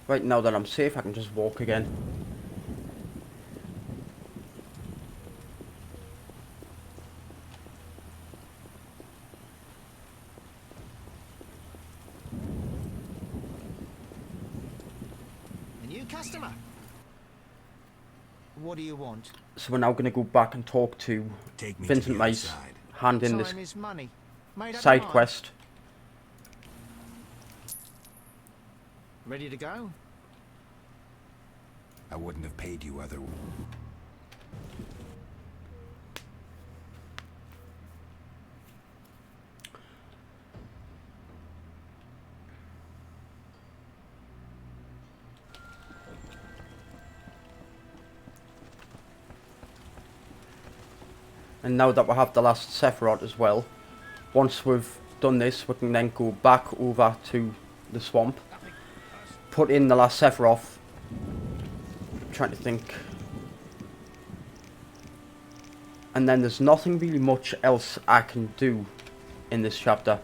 Right, now that I'm safe, I can just walk again. A new customer. What do you want? So we're now going to go back and talk to Vincent Mice, hand in this Time is money. Made up side your mind. quest. Ready to go? I wouldn't have paid you otherwise. And now that we have the last Sephiroth as well, once we've done this, we can then go back over to the swamp, put in the last Sephiroth. I'm trying to think. And then there's nothing really much else I can do in this chapter.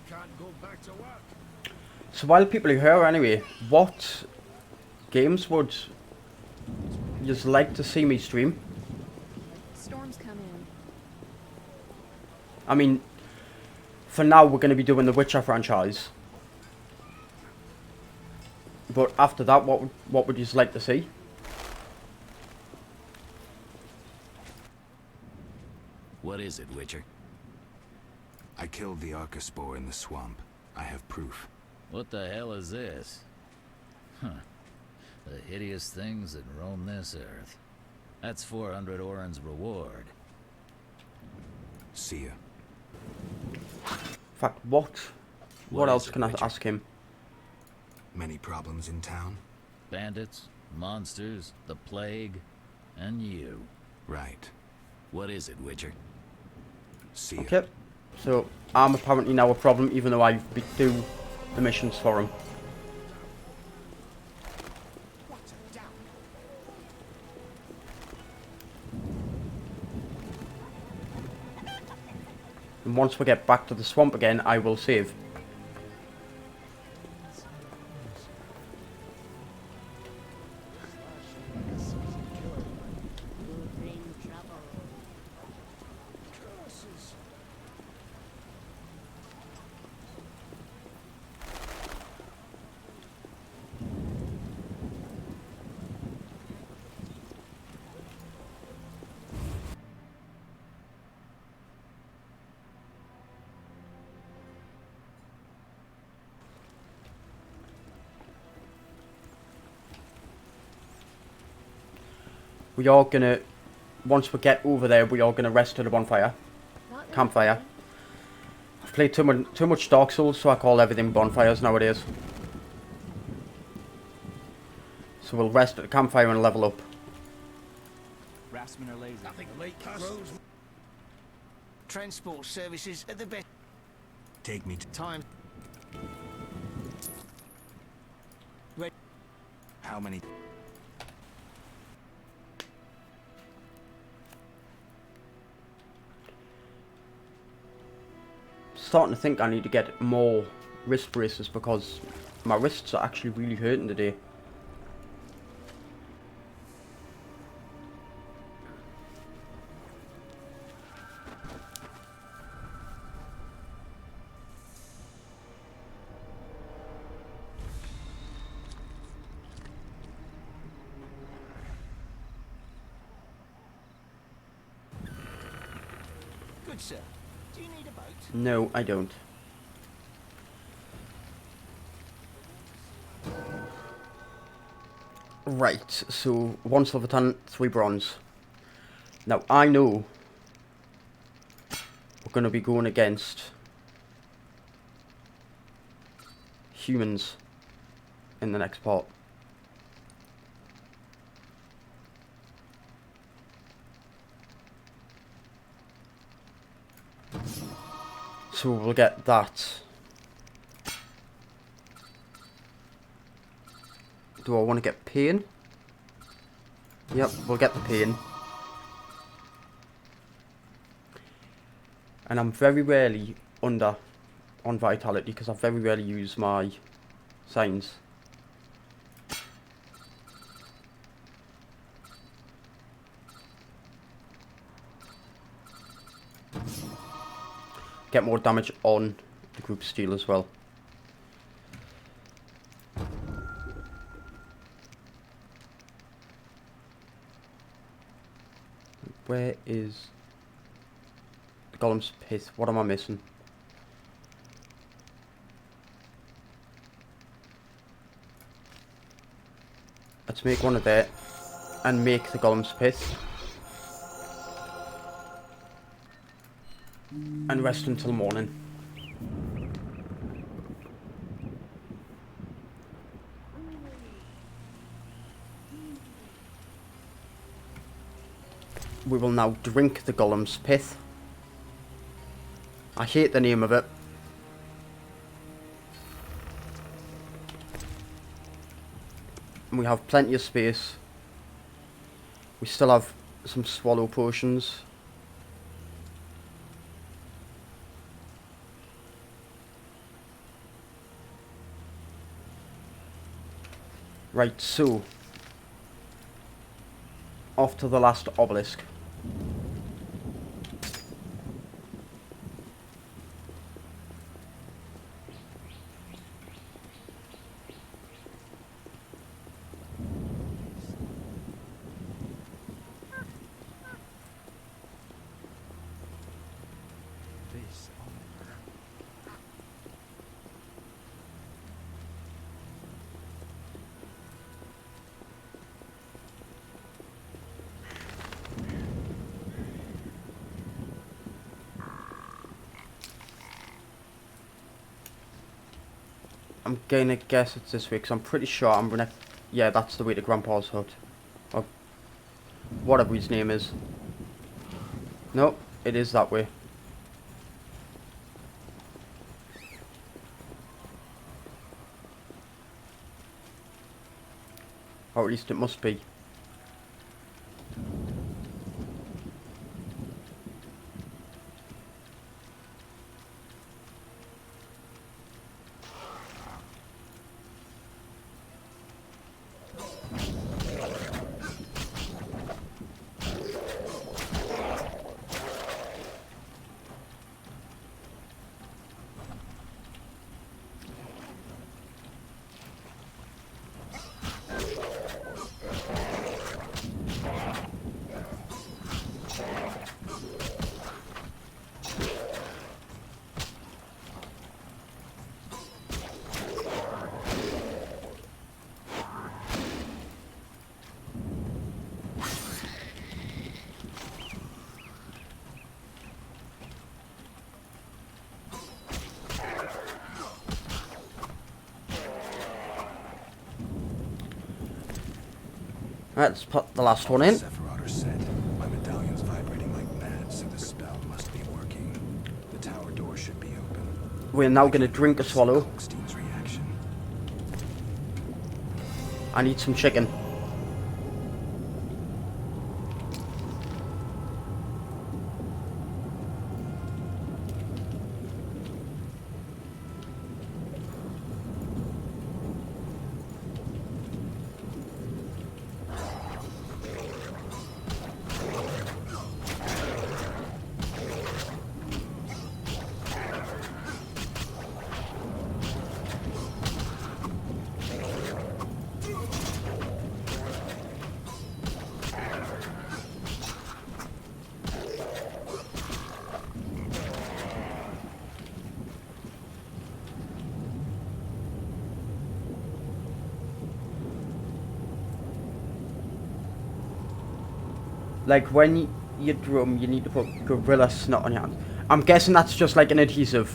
Can't go back to work. So while people are here anyway, what games would you like to see me stream? Storms come in. I mean, for now we're going to be doing the Witcher franchise. But after that, what would you like to see? What is it, Witcher? I killed the Arcaspore in the swamp. I have proof. What the hell is this? Huh. The hideous things that roam this earth. That's 400 Oren's reward. See ya. In fact, what What else is it, can I Witcher? ask him? Many problems in town? Bandits, monsters, the plague, and you. Right. What is it, Witcher? See ya. Okay. So, I'm apparently now a problem, even though I do the missions for him. And once we get back to the swamp again, I will save. We are gonna, once we get over there, we are gonna rest at a bonfire, campfire. I've played too much Dark Souls, so I call everything bonfires nowadays. So we'll rest at the campfire and level up. Rasmen are lazy. Nothing late grows. Transport services at the best. Take me to Time. how many? Starting to think I need to get more wrist braces because my wrists are actually really hurting today. Good sir. Do you need a boat? No, I don't. Right, so 1 silver tan, 3 bronze. Now, I know we're going to be going against humans in the next part. So we'll get that. Do I want to get pain? Yep, we'll get the pain. And I'm very rarely under on vitality because I very rarely use my signs. Get more damage on the group steel as well. Where is the Golem's Pit? What am I missing? Let's make one of that and make the Golem's Pit. And rest until morning. We will now drink the Golem's Pith. I hate the name of it. And we have plenty of space. We still have some swallow potions. Right, so off to the last obelisk. I'm gonna guess it's this way because I'm pretty sure I'm gonna... Yeah, that's the way to Grandpa's hut. Or whatever his name is. No, it is that way. Or at least it must be. Let's put the last one in. Sephiroth said, my medallion's vibrating like mad, so the spell must be working. The tower door should be open. We're now going to drink a swallow. Steam's reaction. I need some chicken. Like when you drum, you need to put gorilla snot on your hands. I'm guessing that's just like an adhesive.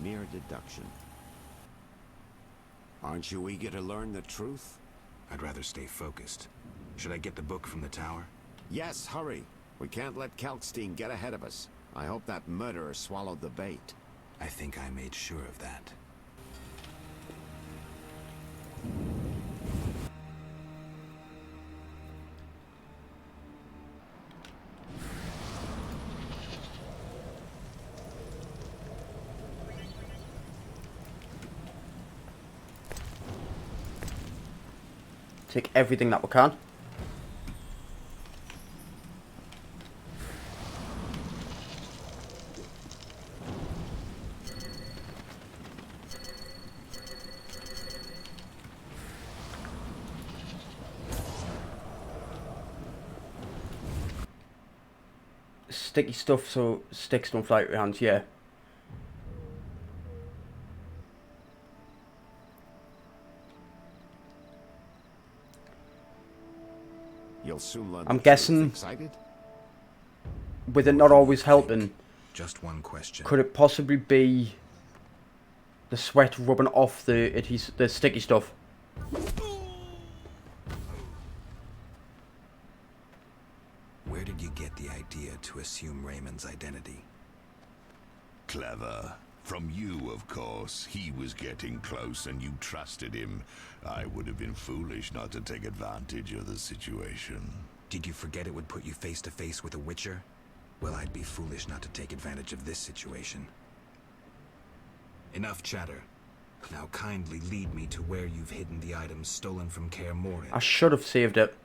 Mere deduction. Aren't you eager to learn the truth? I'd rather stay focused. Should I get the book from the tower? Yes, hurry. We can't let Kalkstein get ahead of us. I hope that murderer swallowed the bait. I think I made sure of that. Take everything that we can. Sticky stuff so sticks don't fly out your hands, yeah. You'll soon learn. I'm guessing Excited? with it not always helping, Just one question. could it possibly be the sweat rubbing off the sticky stuff? Where did you get the idea to assume Raymond's identity? Clever. From you, of course. He was getting close and you trusted him. I would have been foolish not to take advantage of the situation. Did you forget it would put you face to face with a Witcher? Well, I'd be foolish not to take advantage of this situation. Enough chatter. Now kindly lead me to where you've hidden the items stolen from Kaer Morhen. I should have saved it.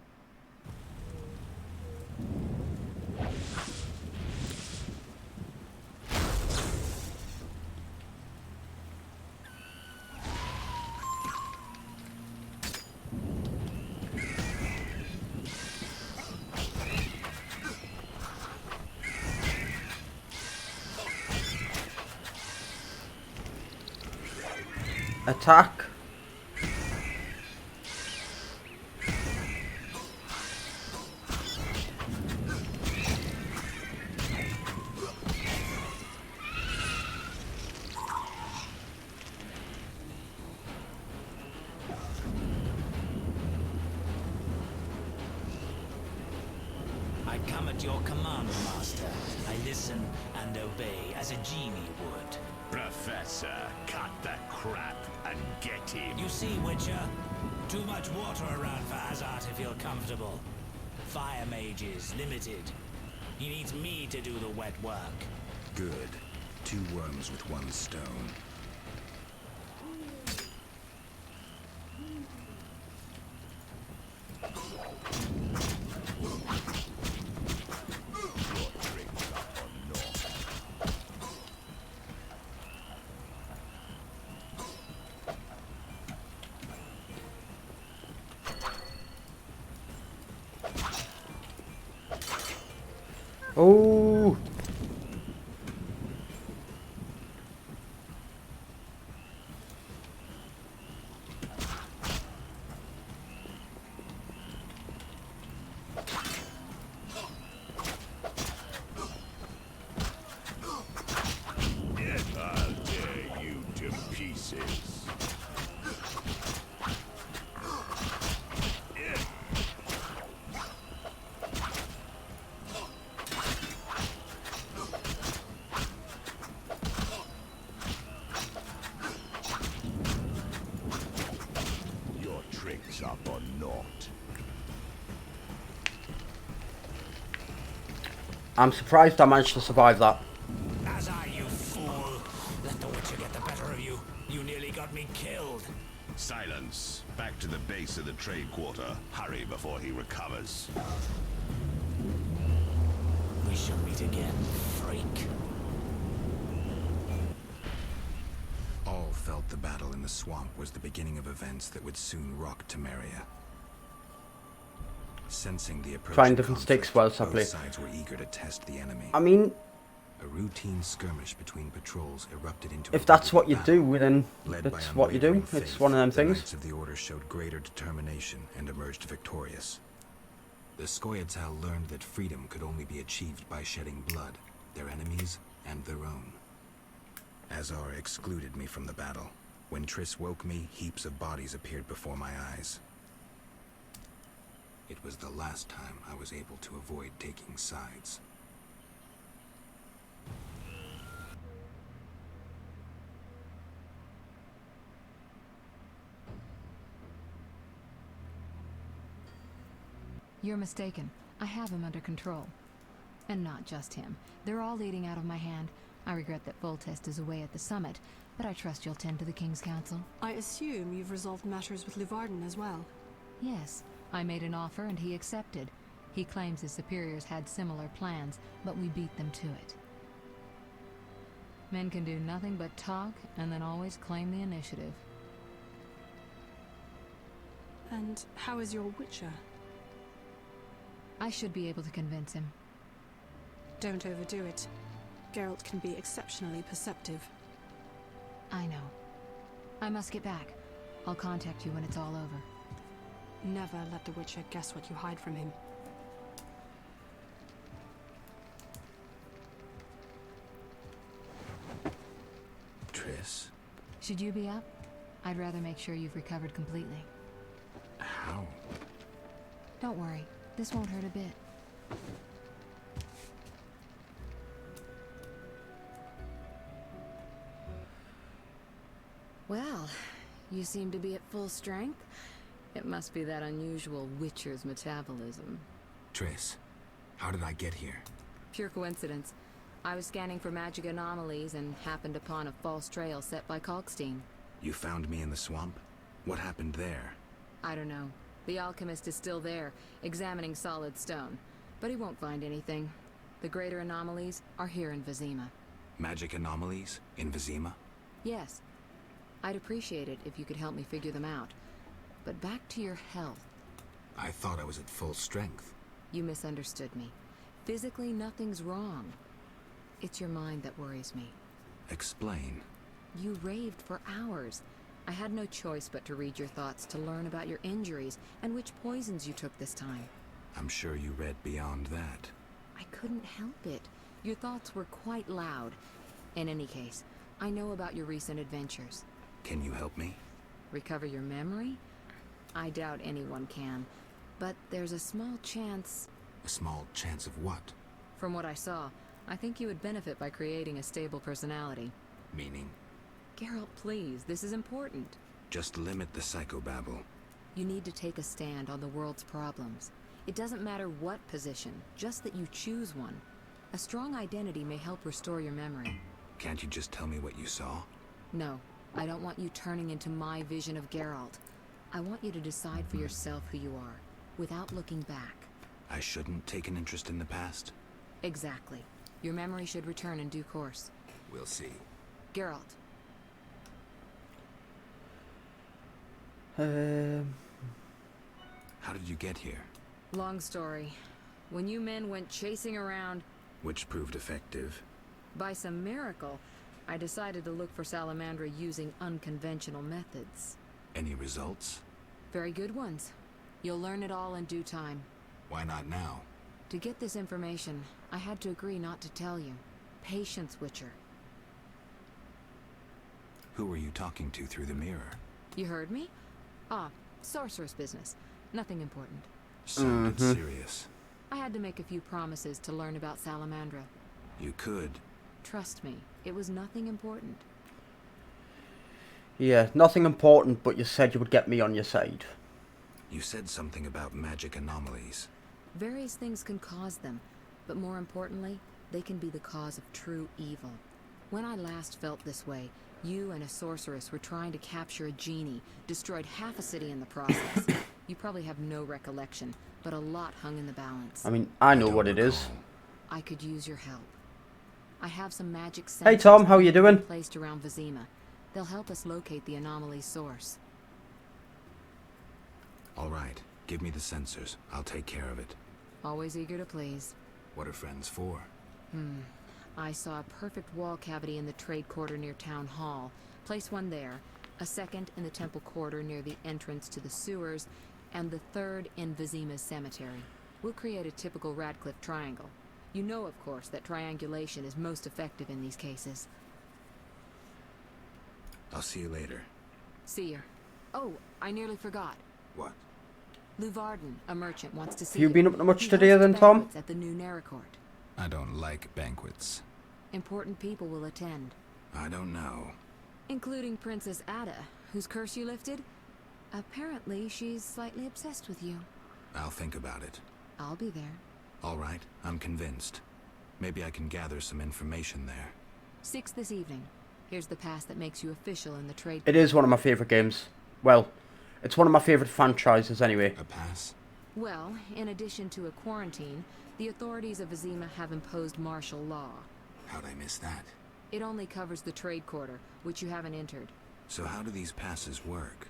Attack. I come at your command, Master. I listen and obey as a genie would. Professor, cut the crap and get him. You see, Witcher? Too much water around for Hazard to feel comfortable. Fire mage is limited. He needs me to do the wet work. Good. 2 worms with 1 stone. Oh. I'll tear you to pieces. Your tricks are for naught. I'm surprised I managed to survive that. As are you, fool. Let the Witcher get the better of you. You nearly got me killed. Silence. Back to the base of the trade quarter. Hurry before he recovers. We shall meet again, freak. felt the battle in the swamp was the beginning of events that would soon rock Temeria. Sensing the approach Trying of different conflict, sticks whilst I both play. sides were eager to test the enemy. I mean, a routine skirmish between patrols erupted into if a that's what you battle. do, then Led by that's what you do. unwavering It's faith, one of them the things. Knights of the Order showed greater determination and emerged victorious. The Scoia'tael learned that freedom could only be achieved by shedding blood, their enemies and their own. Azar excluded me from the battle. When Triss woke me, heaps of bodies appeared before my eyes. It was the last time I was able to avoid taking sides. You're mistaken. I have him under control. And not just him. They're all leading out of my hand. I regret that Foltest is away at the summit, but I trust you'll tend to the King's Council. I assume you've resolved matters with Livarden as well. Yes, I made an offer and he accepted. He claims his superiors had similar plans, but we beat them to it. Men can do nothing but talk and then always claim the initiative. And how is your Witcher? I should be able to convince him. Don't overdo it. Geralt can be exceptionally perceptive. I know. I must get back. I'll contact you when it's all over. Never let the Witcher guess what you hide from him. Triss? Should you be up? I'd rather make sure you've recovered completely. How? Don't worry. This won't hurt a bit. Well, you seem to be at full strength. It must be that unusual Witcher's metabolism. Triss, how did I get here? Pure coincidence. I was scanning for magic anomalies and happened upon a false trail set by Kalkstein. You found me in the swamp? What happened there? I don't know. The alchemist is still there, examining solid stone. But he won't find anything. The greater anomalies are here in Vizima. Magic anomalies? In Vizima? Yes. I'd appreciate it if you could help me figure them out. But back to your health. I thought I was at full strength. You misunderstood me. Physically, nothing's wrong. It's your mind that worries me. Explain. You raved for hours. I had no choice but to read your thoughts to learn about your injuries and which poisons you took this time. I'm sure you read beyond that. I couldn't help it. Your thoughts were quite loud. In any case, I know about your recent adventures. Can you help me? Recover your memory? I doubt anyone can. But there's a small chance... A small chance of what? From what I saw, I think you would benefit by creating a stable personality. Meaning? Geralt, please, this is important. Just limit the psychobabble. You need to take a stand on the world's problems. It doesn't matter what position, just that you choose one. A strong identity may help restore your memory. Can't you just tell me what you saw? No, I don't want you turning into my vision of Geralt. I want you to decide for yourself who you are, without looking back. I shouldn't take an interest in the past? Exactly. Your memory should return in due course. We'll see. Geralt. How did you get here? Long story. When you men went chasing around... Which proved effective. By some miracle, I decided to look for Salamandra using unconventional methods. Any results? Very good ones. You'll learn it all in due time. Why not now? To get this information, I had to agree not to tell you. Patience, Witcher. Who were you talking to through the mirror? You heard me? Ah, sorceress business. Nothing important. Sounded serious. I had to make a few promises to learn about Salamandra. You could. Trust me, it was nothing important. Yeah, nothing important, but you said you would get me on your side. You said something about magic anomalies. Various things can cause them, but more importantly, they can be the cause of true evil. When I last felt this way, you and a sorceress were trying to capture a genie, destroyed half a city in the process. You probably have no recollection, but a lot hung in the balance. I mean, I know what it is. I could use your help. I have some magic Hey Tom, how you doing? placed around Vizima. They'll help us locate the anomaly's source. All right, give me the sensors. I'll take care of it. Always eager to please. What are friends for? I saw a perfect wall cavity in the trade quarter near Town Hall. Place one there, a second in the temple quarter near the entrance to the sewers, and the third in Vizima's cemetery. We'll create a typical Radcliffe triangle. You know, of course, that triangulation is most effective in these cases. I'll see you later. See you. Oh, I nearly forgot. What? Luvarden, a merchant, wants to see You been up to much He today hosts then, Tom? banquets at the new Naracourt. I don't like banquets. Important people will attend. I don't know. Including Princess Ada, whose curse you lifted. Apparently, she's slightly obsessed with you. I'll think about it. I'll be there. All right, I'm convinced. Maybe I can gather some information there. 6 this evening. Here's the pass that makes you official in the trade. It is one of my favourite games. Well, it's one of my favourite franchises anyway. A pass? Well, in addition to a quarantine, the authorities of Vizima have imposed martial law. How'd I miss that? It only covers the trade quarter, which you haven't entered. So how do these passes work?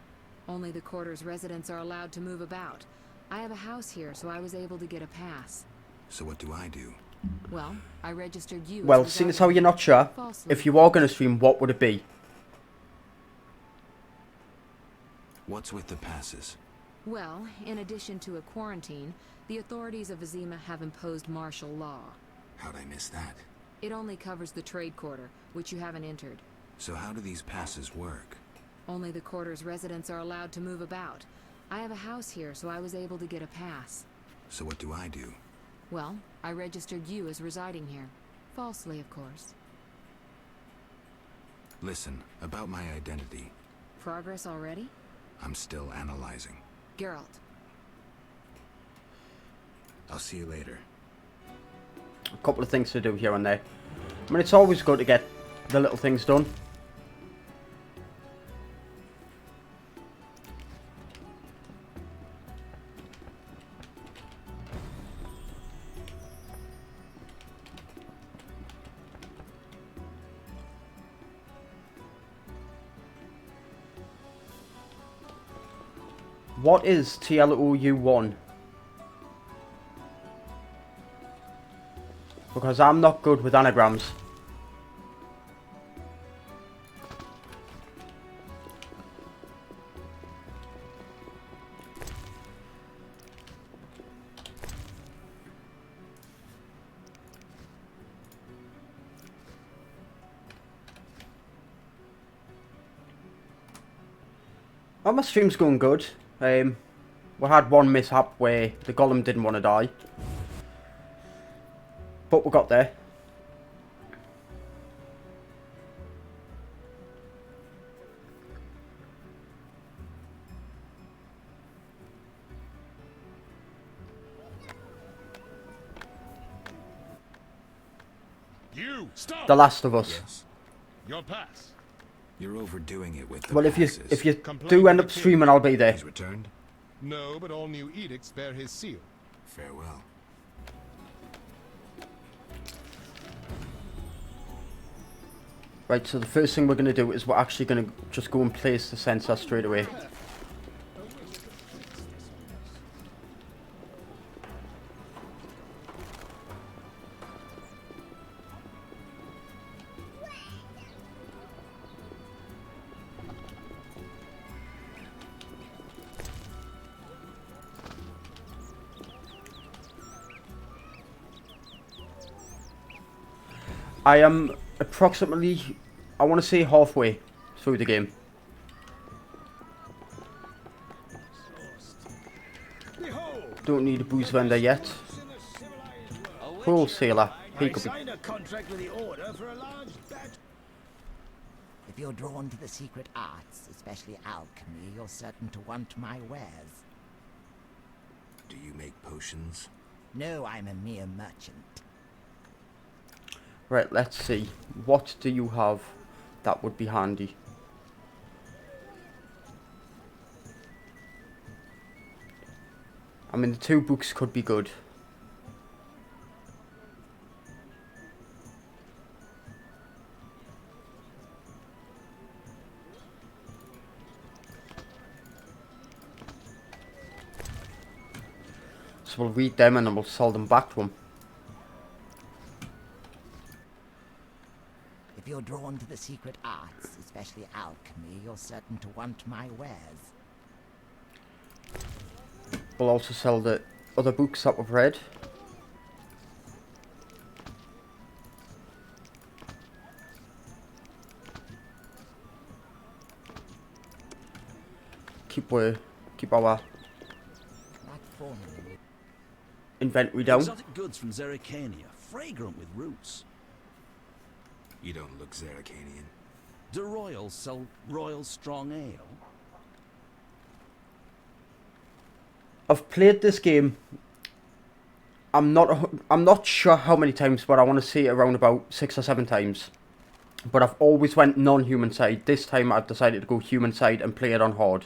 Only the quarter's residents are allowed to move about. I have a house here, so I was able to get a pass. So what do I do? Well, I registered you. Well, seeing as how you're not sure, if you are going to stream, what would it be? What's with the passes? Well, in addition to a quarantine, the authorities of Vizima have imposed martial law. How'd I miss that? It only covers the trade quarter, which you haven't entered. So how do these passes work? Only the quarter's residents are allowed to move about. I have a house here, so I was able to get a pass. So what do I do? Well, I registered you as residing here. Falsely, of course. Listen, about my identity. Progress already? I'm still analyzing. Geralt. I'll see you later. A couple of things to do here and there. I mean, it's always good to get the little things done. What is TLOU1? Because I'm not good with anagrams. Oh, my stream's going good. We had one mishap where the golem didn't want to die. But we got there. You stop. The Last of Us. Yes. Your pass. You're overdoing it with the Well, passes. if you Complain do to end the up king. streaming, I'll be there. He's returned? No, but all new edicts bear his seal. Farewell. Right, so the first thing we're going to do is we're actually going to just go and place the sensor straight away. I am approximately, I want to say halfway through the game. Don't need a booze vendor yet. Wholesaler. He could be. Signed a contract with the Order for a large batch. If you're drawn to the secret arts, especially alchemy, you're certain to want my wares. Do you make potions? No, I'm a mere merchant. Right, let's see. What do you have that would be handy? I mean, the 2 books could be good. books, we'll read them and then we'll sell them back to him. If you're drawn to the secret arts, especially alchemy, you're certain to want my wares. We'll also sell the other books that we've read. Keep our inventory down. Exotic goods from Zerrikania, fragrant with roots. You don't look Zerrikanian. Do royals sell royal strong ale? I've played this game. I'm not sure how many times, but I want to say around about 6 or 7 times. But I've always went non-human side. This time I've decided to go human side and play it on hard.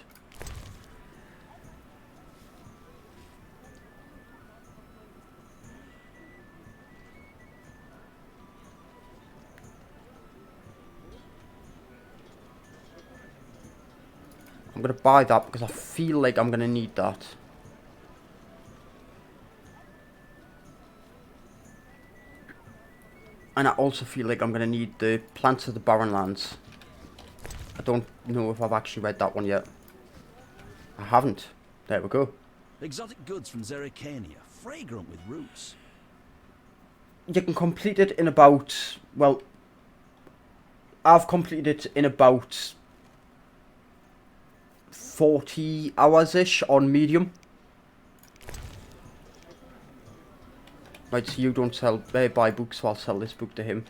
I'm going to buy that because I feel like I'm going to need that. And I also feel like I'm going to need the Plants of the Barren Lands. I don't know if I've actually read that one yet. I haven't. There we go. Exotic goods from Zerrikania, fragrant with roots. You can complete it in about, well, I've completed it in about 40 hours-ish on medium. Right, so you don't buy books, so I'll sell this book to him.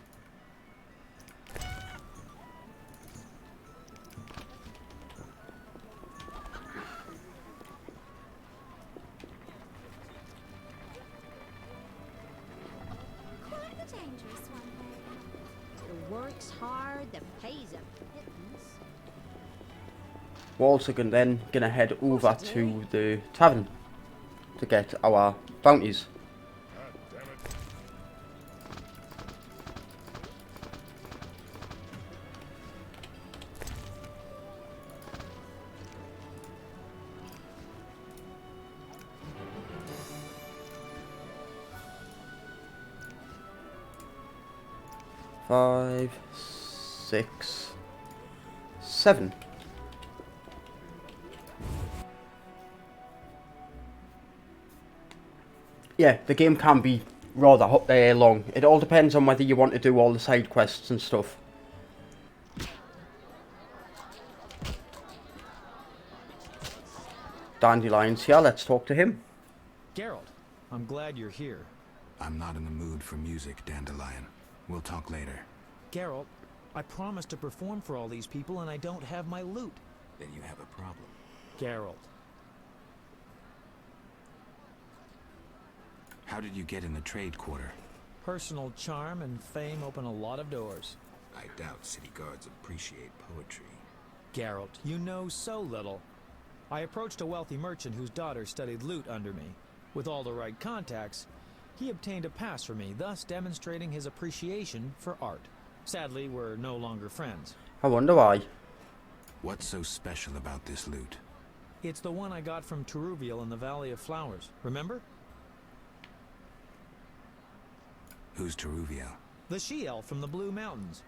Quite the dangerous one, the work's hard, the pay's a pittance. We're also gonna head over to the tavern to get our bounties. Five, 6, 7. Yeah, the game can be rather long. It all depends on whether you want to do all the side quests and stuff. Dandelion's here, let's talk to him. Geralt, I'm glad you're here. I'm not in the mood for music, Dandelion. We'll talk later. Geralt, I promised to perform for all these people and I don't have my loot. Then you have a problem. Geralt. How did you get in the trade quarter? Personal charm and fame open a lot of doors. I doubt city guards appreciate poetry. Geralt, you know so little. I approached a wealthy merchant whose daughter studied lute under me. With all the right contacts, he obtained a pass for me, thus demonstrating his appreciation for art. Sadly, we're no longer friends. I wonder why. What's so special about this loot? It's the one I got from Teruviel in the Valley of Flowers. Remember? Who's Teruviel? The she-elf from the Blue Mountains.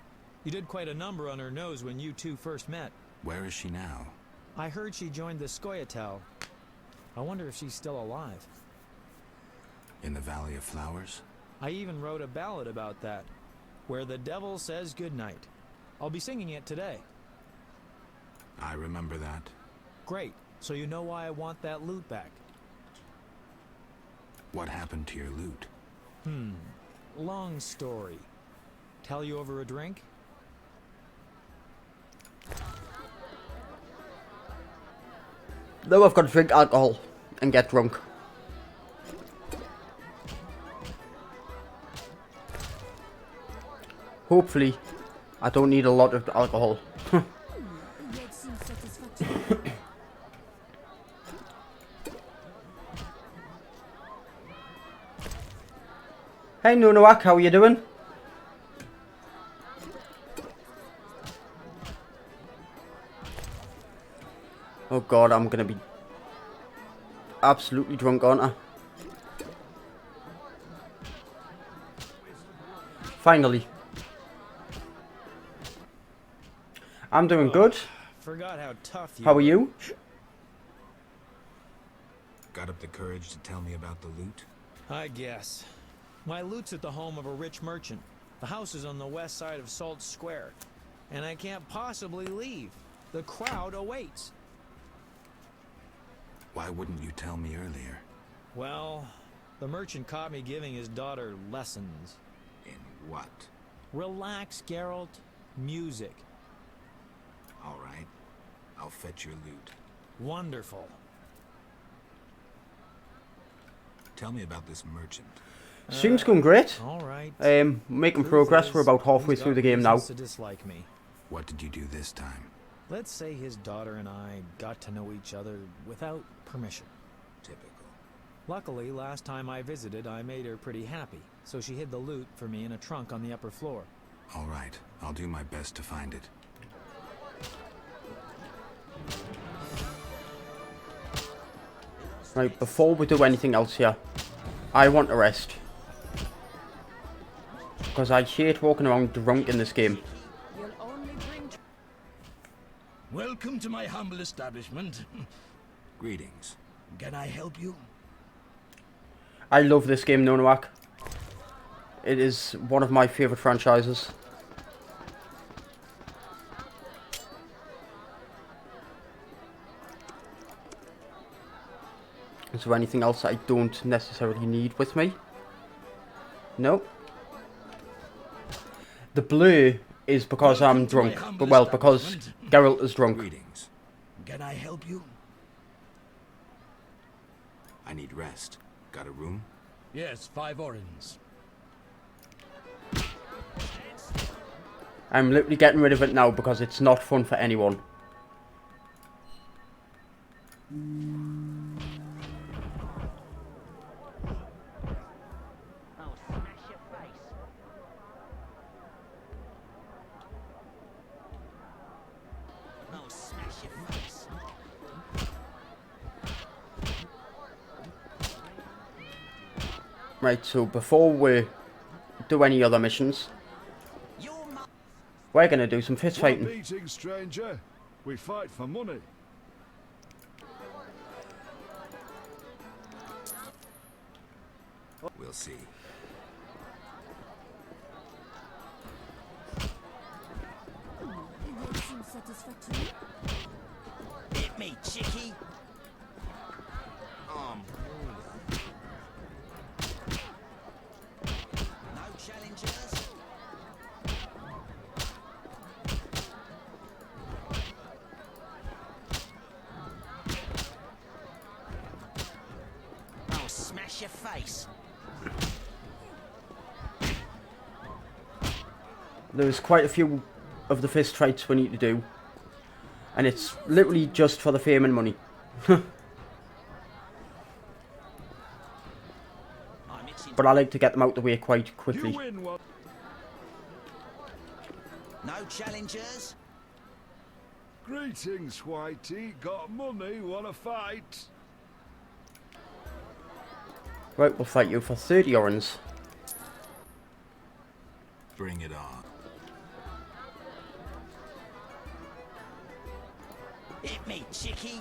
You did quite a number on her nose when you two first met. Where is she now? I heard she joined the Scoia'tael. I wonder if she's still alive. In the Valley of Flowers? I even wrote a ballad about that, where the devil says goodnight. I'll be singing it today. I remember that. Great, so you know why I want that loot back. What happened to your loot? Long story. Tell you over a drink? Now I've got to drink alcohol and get drunk. Hopefully, I don't need a lot of alcohol. Hey Nunawak, how are you doing? Oh god, I'm gonna be absolutely drunk, aren't I? Finally. I'm doing good. Forgot how tough you How are were. you? Got up the courage to tell me about the loot? I guess. My loot's at the home of a rich merchant. The house is on the west side of Salt Square. And I can't possibly leave. The crowd awaits. Why wouldn't you tell me earlier? Well, the merchant caught me giving his daughter lessons. In what? Relax, Geralt. Music. All right. I'll fetch your loot. Wonderful. Tell me about this merchant. Stream's going great. All right. Making progress. We're about halfway through the game now. To dislike me. What did you do this time? Let's say his daughter and I got to know each other without permission. Typical. Luckily, last time I visited, I made her pretty happy, so she hid the loot for me in a trunk on the upper floor. All right. I'll do my best to find it. Right, before we do anything else here, I want to rest. Because I hate walking around drunk in this game. Welcome to my humble establishment. Greetings. Can I help you? I love this game, Nonowak. It is one of my favourite franchises. Is there anything else I don't necessarily need with me? No. The blue is because I'm drunk, but well, because Geralt is drunk. Greetings. Can I help you? I need rest. Got a room? Yes, 5 orens. I'm literally getting rid of it now because it's not fun for anyone. Right, so before we do any other missions, we're gonna do some fist fighting. Beating, stranger. We fight for money. We'll see. Hit me, chickie. No challengers. I'll smash your face. There's quite a few of the fist fights we need to do, and it's literally just for the fame and money. But I like to get them out the way quite quickly. No challengers. Greetings, Whitey. Got money? Wanna fight? Right, we'll fight you for 30 orens. Bring it on. Hit me, chickie.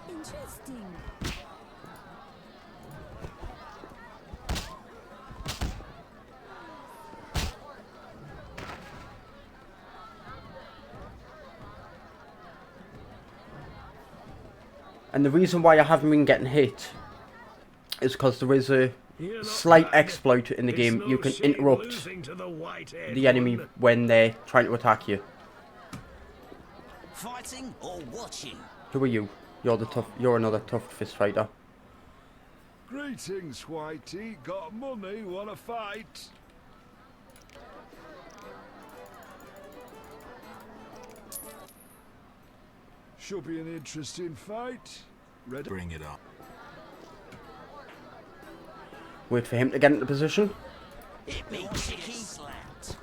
Interesting. And the reason why I haven't been getting hit is because there is a slight exploit in the game. You can interrupt the enemy when they're trying to attack you. Fighting or watching? Who are you? You're another tough fist fighter. Greetings, Whitey. Got money? Wanna fight? Should be an interesting fight. Ready? Bring it on. Wait for him to get into position. Hit me, chickie. Slapped.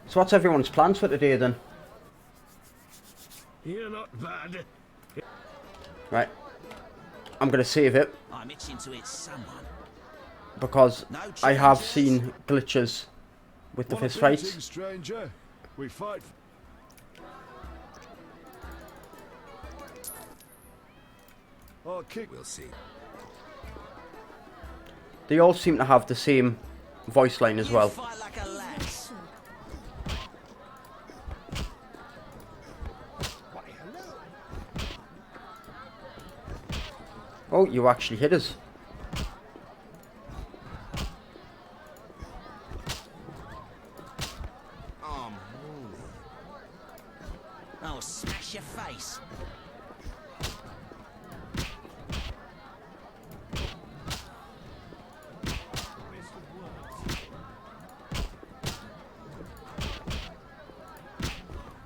So what's everyone's plans for today then? You're not bad. Right. I'm going to save it. I'm itching to hit someone. Because No I have changes. seen glitches with the Want a fist fights. greeting, stranger? We fight. I'll kick. We'll see. They all seem to have the same voice line as well. Fight like a lass. Oh, you actually hit us. Oh, I'll smash your face.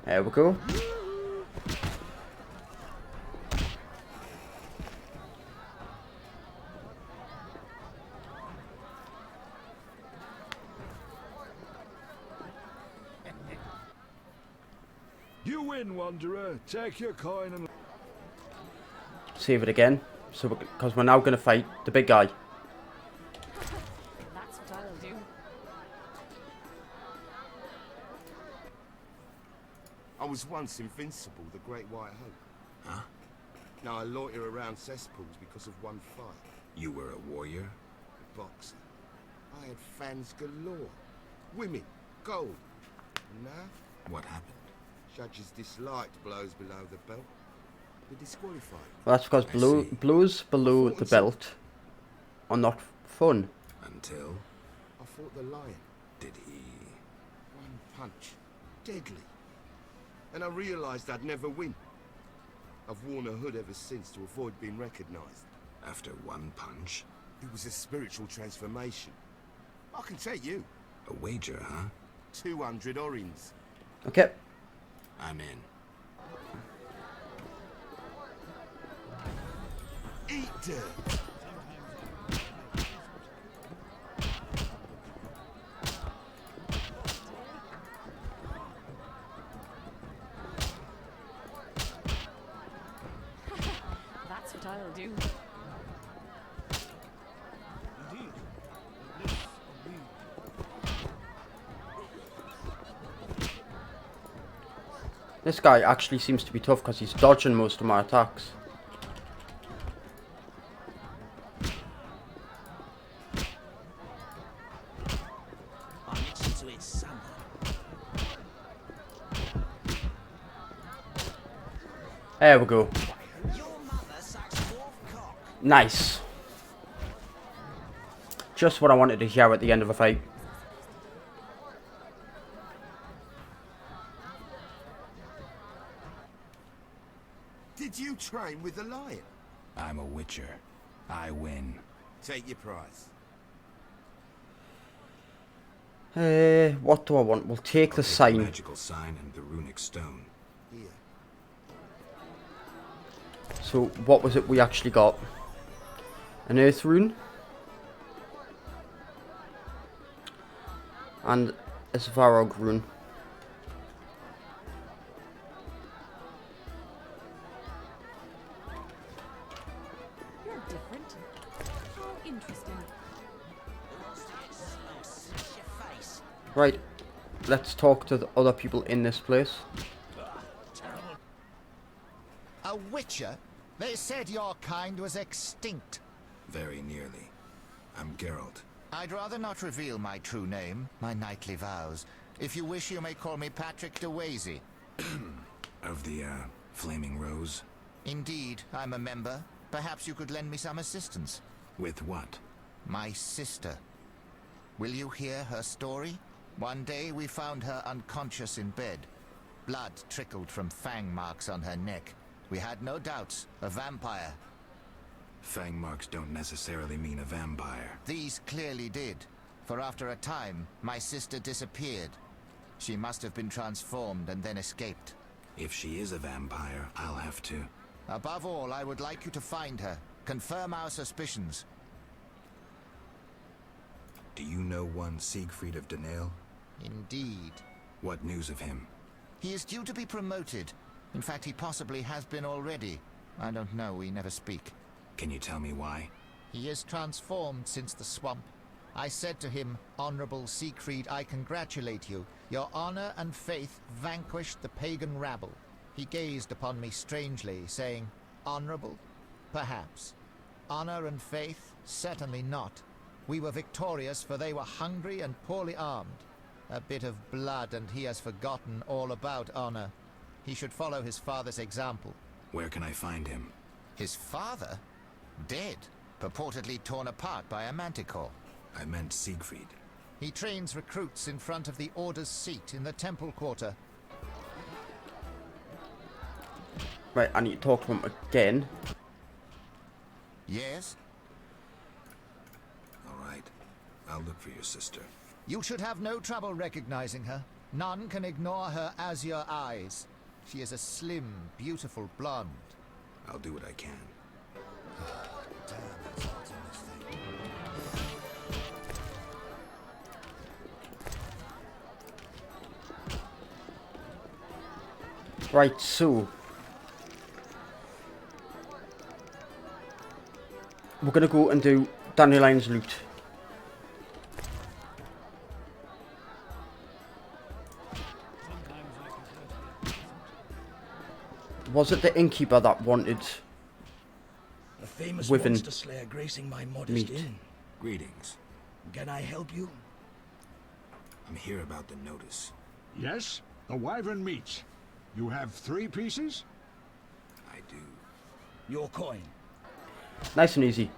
There we go. You win, Wanderer. Take your coin and... Save it again. So because we're now going to fight the big guy. That's what I'll do. I was once invincible, the Great White Hope. Huh? Now I loiter around cesspools because of one fight. You were a warrior? A boxer. I had fans galore. Women, gold. And now, What happened? judges disliked blows below the belt. We're disqualified. Well, that's because blows below the belt are not fun. Until? I fought the lion. Did he? One punch. Deadly. And I realised I'd never win. I've worn a hood ever since to avoid being recognised. After one punch? It was a spiritual transformation. I can take you. A wager, huh? 200 orins. Okay. I'm in. Eat dirt. That's what I'll do. This guy actually seems to be tough because he's dodging most of my attacks. I'm itching to hit someone. There we go. Your mother sucks wolf cock. Nice. Just what I wanted to hear at the end of a fight. Did you train with the lion? I'm a witcher. I win. Take your prize. What do I want? We'll take the sign. The magical sign and the runic stone. Here. So what was it we actually got? An earth rune. And a Svarog rune. You're different. How interesting. I'll smash your face. Right. Let's talk to the other people in this place. A witcher? They said your kind was extinct. Very nearly. I'm Geralt. I'd rather not reveal my true name, my knightly vows. If you wish, you may call me Patrick de Wazy. Of the, Flaming Rose? Indeed, I'm a member. Perhaps you could lend me some assistance. With what? My sister. Will you hear her story? One day we found her unconscious in bed. Blood trickled from fang marks on her neck. We had no doubts. A vampire. Fang marks don't necessarily mean a vampire. These clearly did. For after a time, my sister disappeared. She must have been transformed and then escaped. If she is a vampire, I'll have to... Above all, I would like you to find her. Confirm our suspicions. Do you know one Siegfried of Danale? Indeed. What news of him? He is due to be promoted. In fact, he possibly has been already. I don't know, we never speak. Can you tell me why? He is transformed since the swamp. I said to him, Honorable Siegfried, I congratulate you. Your honor and faith vanquished the pagan rabble. He gazed upon me strangely, saying, Honorable? Perhaps. Honor and faith? Certainly not. We were victorious, for they were hungry and poorly armed. A bit of blood, and he has forgotten all about honor. He should follow his father's example. Where can I find him? His father? Dead. Purportedly torn apart by a manticore. I meant Siegfried. He trains recruits in front of the Order's seat in the Temple Quarter. Right, I need to talk to him again. Yes? All right. I'll look for your sister. You should have no trouble recognizing her. None can ignore her azure eyes. She is a slim, beautiful blonde. I'll do what I can. Right, so we're gonna go and do Dandelion's loot. Was it the innkeeper that wanted A famous Wyvern monster slayer gracing my modest meat? inn. Greetings. Can I help you? I'm here about the notice. Yes, the wyvern meat. You have 3 pieces? I do. Your coin. Nice and easy.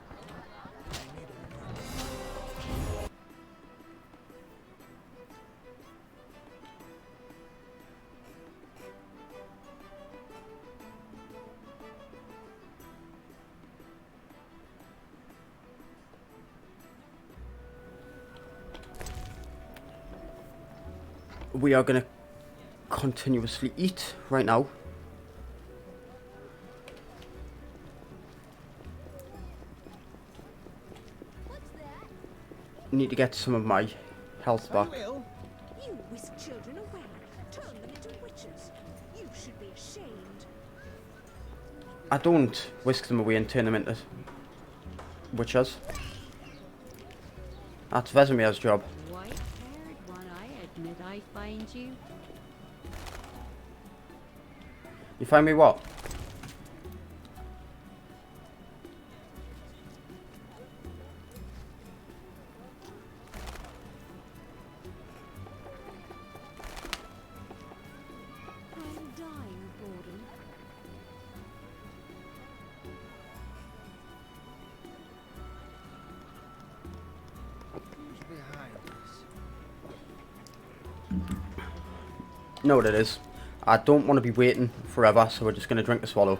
We are going to continuously eat right now. Need to get some of my health back. You whisk children away, turn them into witches. You should be ashamed. I don't whisk them away and turn them into witches. That's Vesemir's job. White-haired one, I admit I find you. You find me what? I'm dying of boredom. Who's behind this? Know what it is. I don't want to be waiting forever, so we're just going to drink the swallow.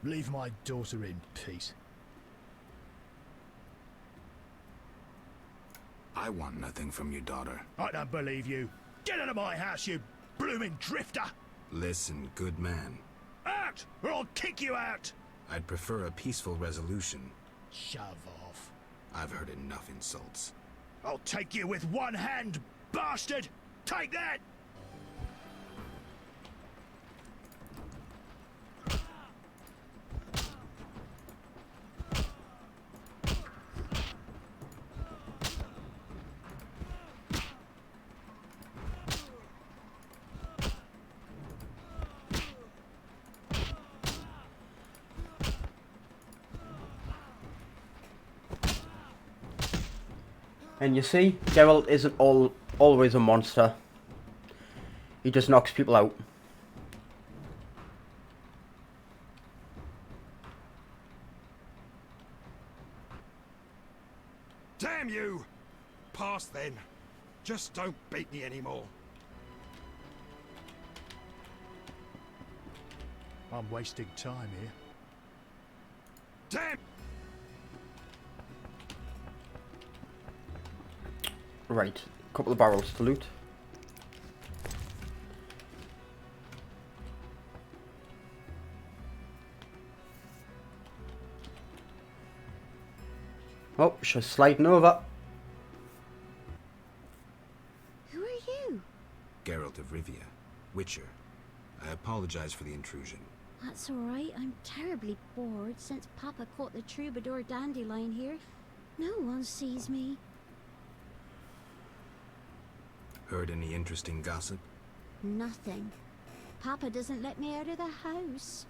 Leave my daughter in peace. I want nothing from your daughter. I don't believe you. Get out of my house, you blooming drifter! Listen, good man. Out, or I'll kick you out! I'd prefer a peaceful resolution. Shove off. I've heard enough insults. I'll take you with one hand, bastard! Take that! And you see, Geralt isn't always a monster. He just knocks people out. Damn you! Pass then. Just don't beat me anymore. I'm wasting time here. Damn! Right, a couple of barrels to loot. Oh, she's sliding over. Who are you? Geralt of Rivia, Witcher. I apologize for the intrusion. That's alright. I'm terribly bored since Papa caught the troubadour Dandelion here. No one sees me. Heard any interesting gossip? Nothing. Papa doesn't let me out of the house.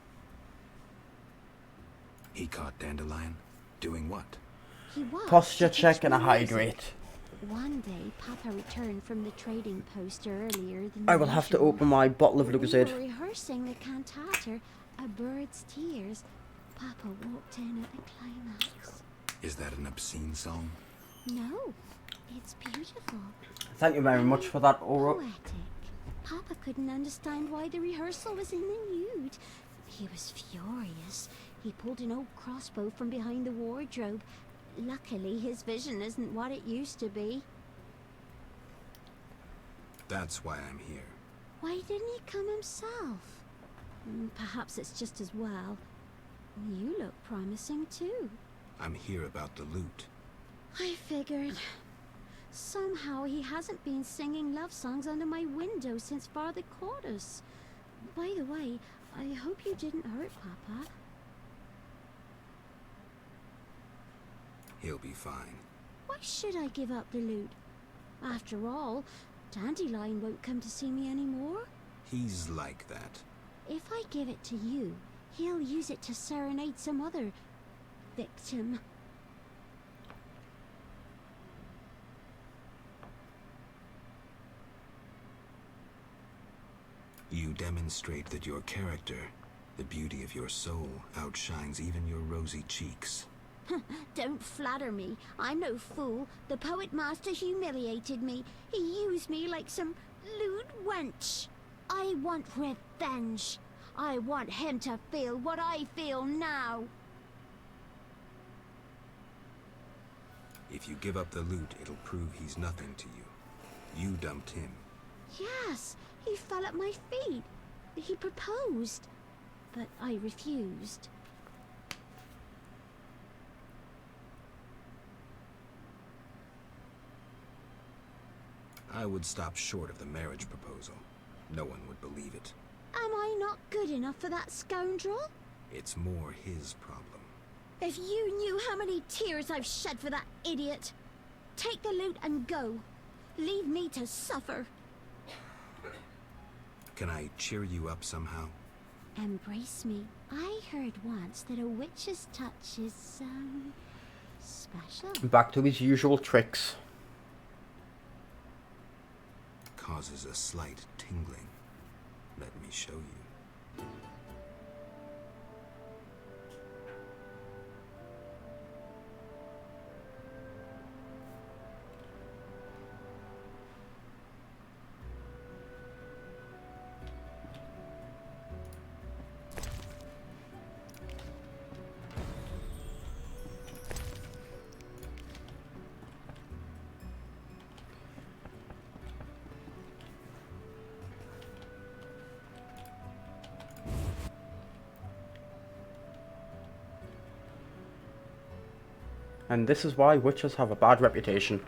He caught Dandelion? Doing what? He was. Posture to check teach and a me hydrate. music. One day, Papa returned from the trading post earlier than I will have to usual. open my bottle of We Lucozade. were rehearsing the cantata, A Bird's Tears. Papa walked in at the climax. Is that an obscene song? No, it's beautiful. Thank you very much for that, Aura. Poetic. Papa couldn't understand why the rehearsal was in the nude. He was furious. He pulled an old crossbow from behind the wardrobe. Luckily, his vision isn't what it used to be. That's why I'm here. Why didn't he come himself? Perhaps it's just as well. You look promising too. I'm here about the loot. I figured. Somehow he hasn't been singing love songs under my window since Father caught us. By the way, I hope you didn't hurt Papa. He'll be fine. Why should I give up the loot? After all, Dandelion won't come to see me anymore. He's like that. If I give it to you, he'll use it to serenade some other victim. You demonstrate that your character, the beauty of your soul, outshines even your rosy cheeks. Don't flatter me. I'm no fool. The poet master humiliated me. He used me like some lewd wench. I want revenge. I want him to feel what I feel now. If you give up the loot, it'll prove he's nothing to you. You dumped him. Yes, he fell at my feet. He proposed, but I refused. I would stop short of the marriage proposal. No one would believe it. Am I not good enough for that scoundrel? It's more his problem. If you knew how many tears I've shed for that idiot. Take the loot and go. Leave me to suffer. Can I cheer you up somehow? Embrace me. I heard once that a witch's touch is, special. Back to his usual tricks. Causes a slight tingling. Let me show you. And this is why witches have a bad reputation.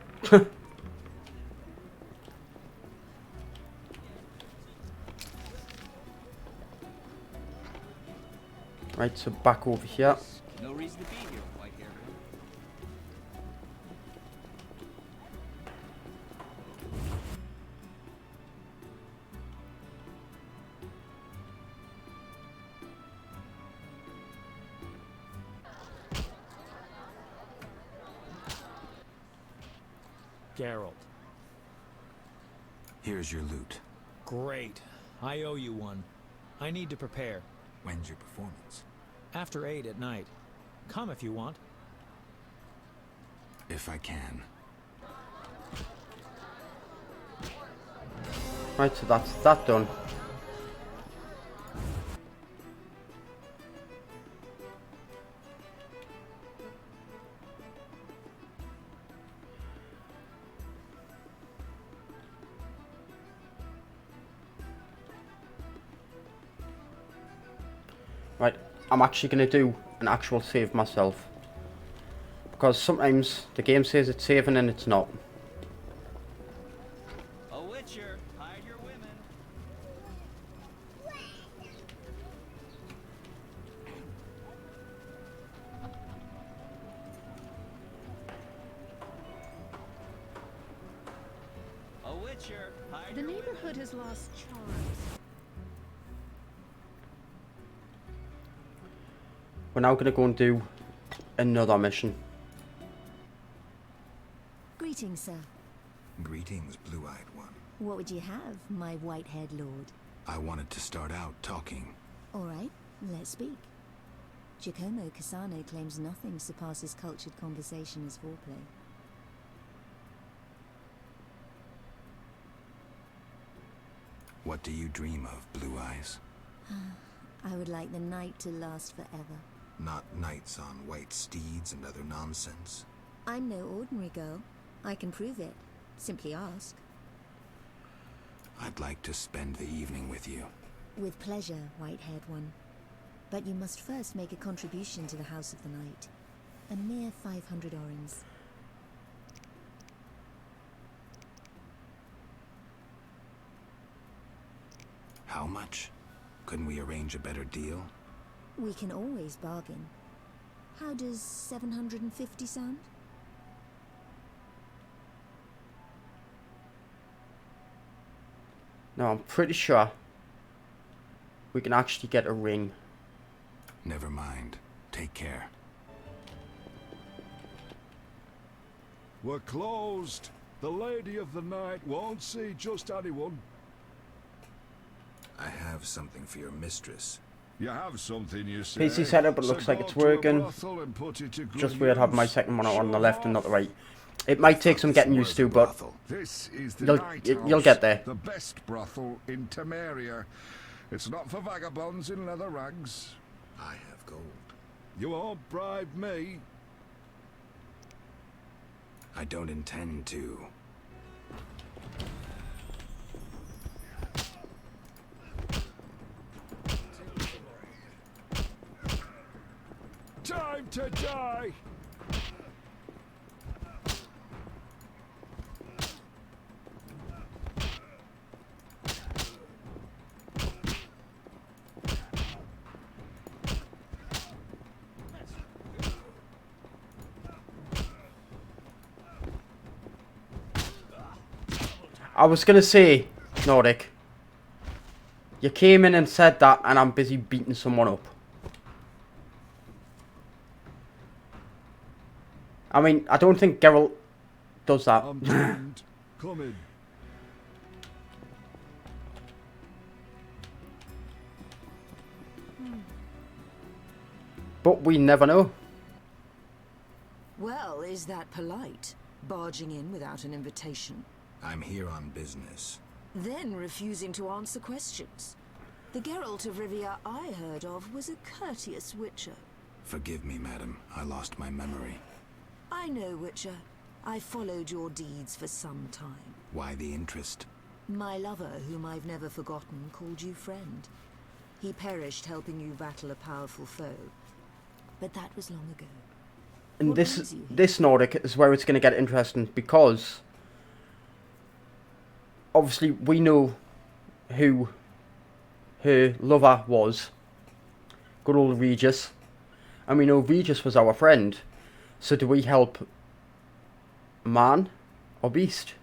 Right, so back over here. No reason to be here, white-haired girl. Geralt. Here's your loot. Great. I owe you one. I need to prepare. When's your performance? After 8 at night. Come if you want. If I can. Right, so that's that done. Right, I'm actually going to do an actual save myself. Because sometimes the game says it's saving and it's not. A witcher, hide your women. A witcher, hide The your neighborhood has lost charms. We're now going to go and do another mission. Greetings, sir. Greetings, blue-eyed one. What would you have, my white-haired lord? I wanted to start out talking. All right, let's speak. Giacomo Cassano claims nothing surpasses cultured conversation as foreplay. What do you dream of, Blue Eyes? I would like the night to last forever. Not knights on white steeds and other nonsense. I'm no ordinary girl. I can prove it. Simply ask. I'd like to spend the evening with you. With pleasure, white-haired one. But you must first make a contribution to the House of the Night. A mere 500 orens. How much? Couldn't we arrange a better deal? We can always bargain. How does 750 sound? Now I'm pretty sure we can actually get a ring. Never mind. Take care. We're closed. The Lady of the Night won't see just anyone. I have something for your mistress. You have something, you say? PC setup, but it looks like it's working. Just weird having my second monitor on the left and not the right. It might take some getting used to, but This is the you'll get there. The best brothel in Temeria. It's not for vagabonds in leather rags. I have gold. You won't bribe me. I don't intend to. Time to die! I was gonna say, Nordic, you came in and said that and I'm busy beating someone up. I mean, I don't think Geralt does that. I'm doomed. Come in. But we never know. Well, is that polite? Barging in without an invitation. I'm here on business. Then refusing to answer questions. The Geralt of Rivia I heard of was a courteous witcher. Forgive me, madam. I lost my memory. I know, Witcher. I followed your deeds for some time. Why the interest? My lover, whom I've never forgotten, called you friend. He perished helping you battle a powerful foe. But that was long ago. And this Nordic is where it's going to get interesting, because obviously we know who her lover was. Good old Regis. And we know Regis was our friend. So do we help man or beast?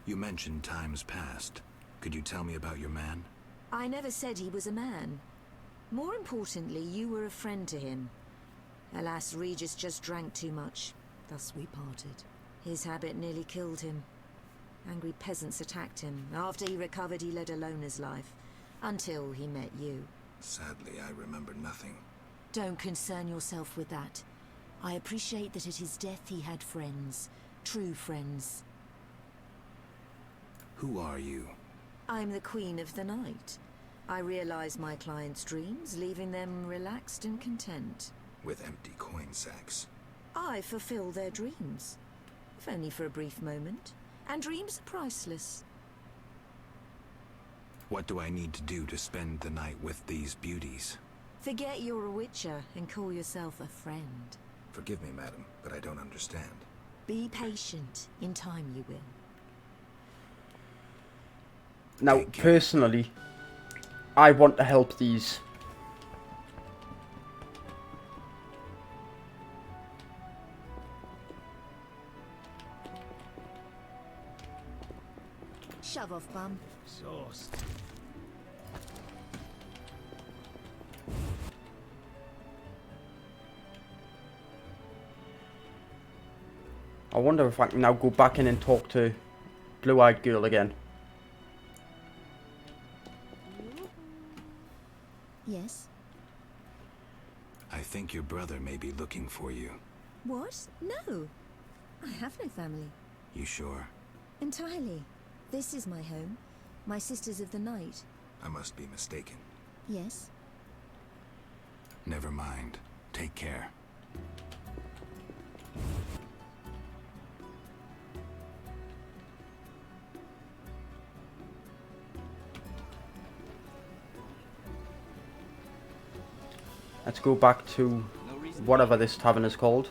You mentioned times past. Could you tell me about your man? I never said he was a man. More importantly, you were a friend to him. Alas, Regis just drank too much. Thus we parted. His habit nearly killed him. Angry peasants attacked him. After he recovered, he led a loner's life. Until he met you. Sadly, I remember nothing. Don't concern yourself with that. I appreciate that at his death he had friends. True friends. Who are you? I'm the Queen of the Night. I realize my clients' dreams, leaving them relaxed and content. With empty coin sacks. I fulfill their dreams. If only for a brief moment. And dreams are priceless. What do I need to do to spend the night with these beauties? Forget you're a witcher and call yourself a friend. Forgive me, madam, but I don't understand. Be patient. In time you will. Now, personally, I want to help these. Shove off, bum. Sauce. I wonder if I can now go back in and talk to Blue-Eyed Girl again. Yes? I think your brother may be looking for you. What? No. I have no family. You sure? Entirely. This is my home. My Sisters of the Night. I must be mistaken. Yes? Never mind. Take care. Let's go back to whatever this tavern is called.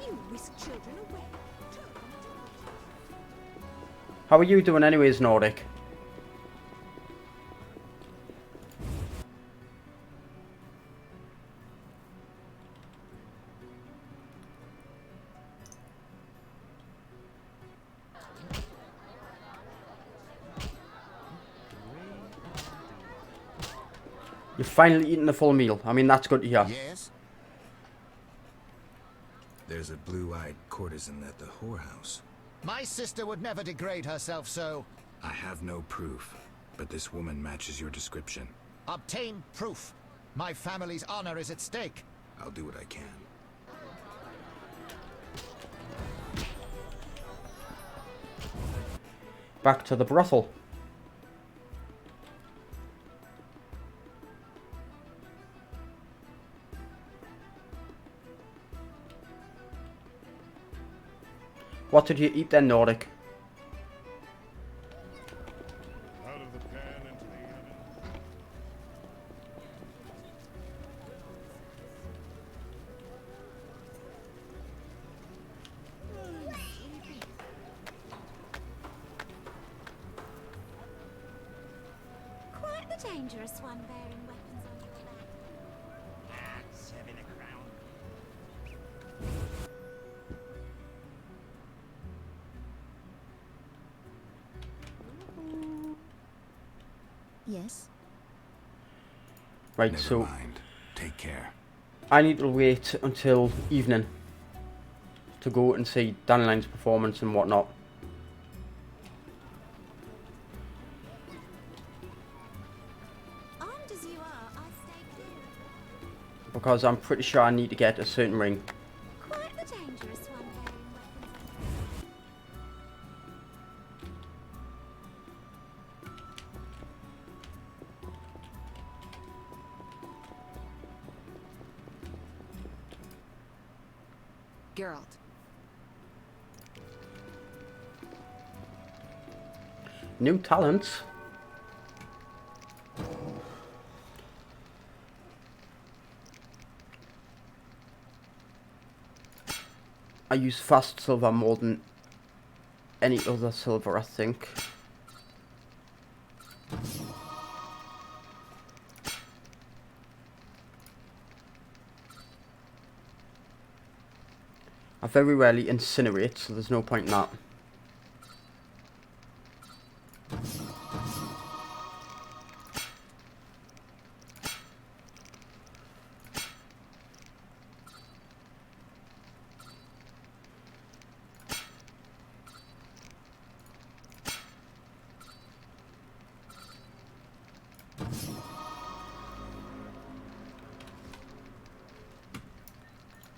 You whisk children away. How are you doing anyways, Nordic? You're finally eating a full meal. I mean, that's good to hear. Yes? There's a blue-eyed courtesan at the whorehouse. My sister would never degrade herself so. I have no proof, but this woman matches your description. Obtain proof. My family's honor is at stake. I'll do what I can. Back to the brothel. What did you eat then, Nordic? Out of the pan into the oven. Quite the dangerous one bearing weapons on your back. Ah, 7 a crown. Yes? Right, Never so mind. Take care. I need to wait until evening to go and see Dandeline's performance and whatnot. Armed as you are, I stay clear. Because I'm pretty sure I need to get a certain ring. Quite the dangerous one bearing weapons on your Geralt. New talents. I use fast silver more than any other silver, I think. I very rarely incinerate, so there's no point in that.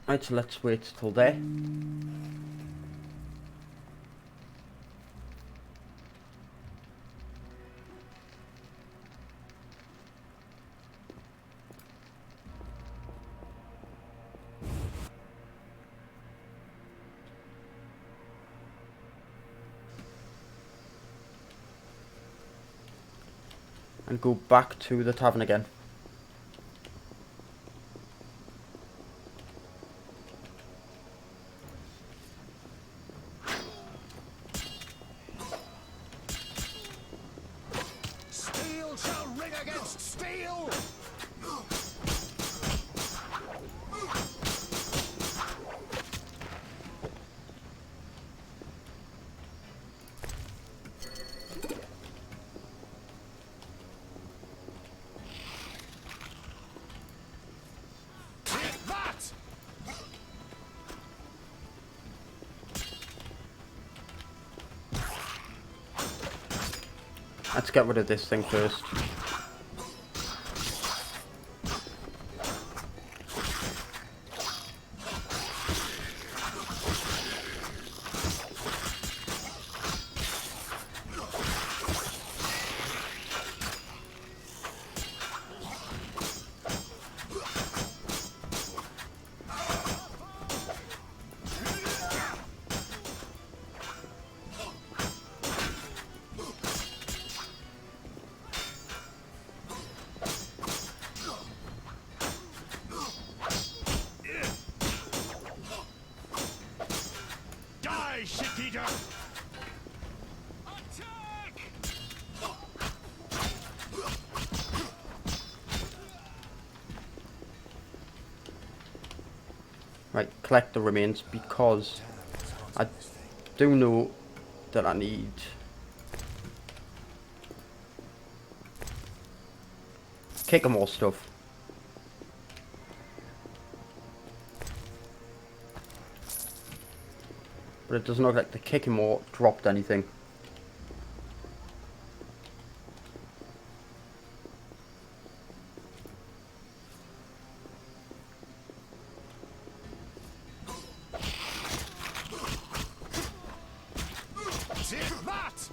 Right, so let's wait till there. and go back to the tavern again. Steel shall ring against steel! Take that! Let's get rid of this thing first. Die, shit-eater! Right, collect the remains because I do know that I need kick 'em all stuff. But it doesn't look like the kick 'em all dropped anything. Take that!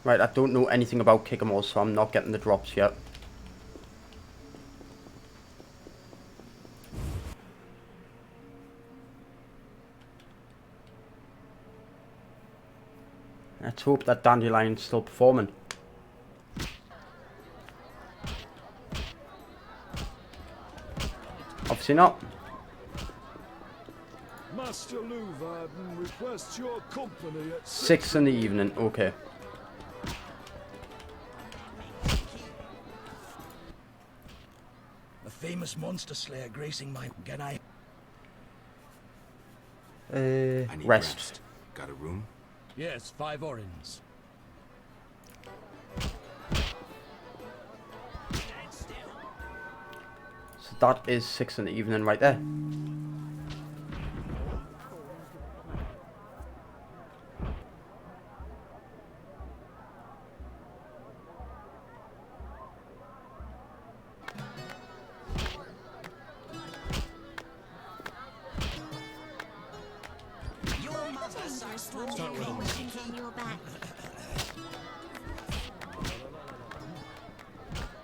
Right, I don't know anything about kick 'em all, so I'm not getting the drops yet. Let's hope that Dandelion's still performing. Obviously not. Master Luvarden requests your company at 6 in the evening, okay. A famous monster slayer gracing my... Can I... I need Rest. Got a room? Yes, 5 orins. So that is 6 in the evening right there. Start with on your back.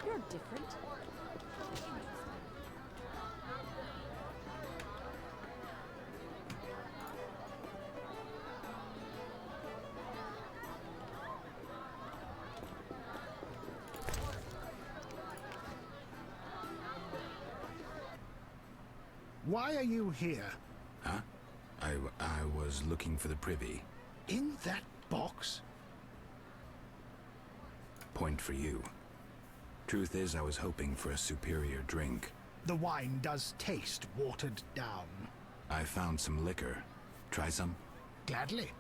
You're different. Why are you here? Huh? I was looking for the privy. In that box? Point for you. Truth is, I was hoping for a superior drink. The wine does taste watered down. I found some liquor. Try some? Gladly.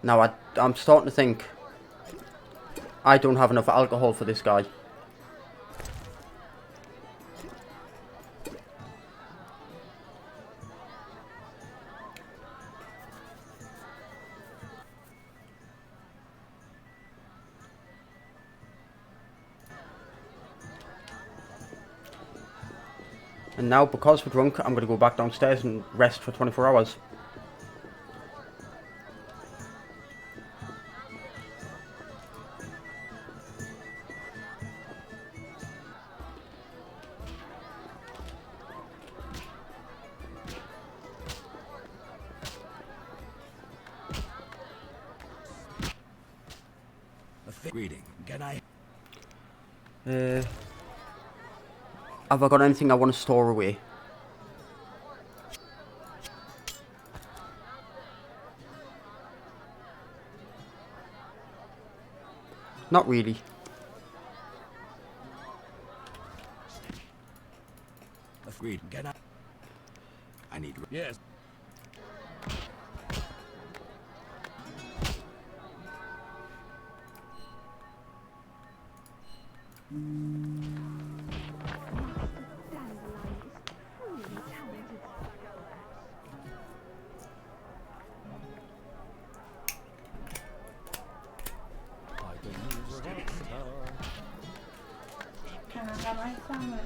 Now, I'm starting to think I don't have enough alcohol for this guy. And now, because we're drunk, I'm going to go back downstairs and rest for 24 hours. Greeting. Can I? Have I got anything I want to store away? Not really. Agreed. Can I need... Yes. Can I have my summer?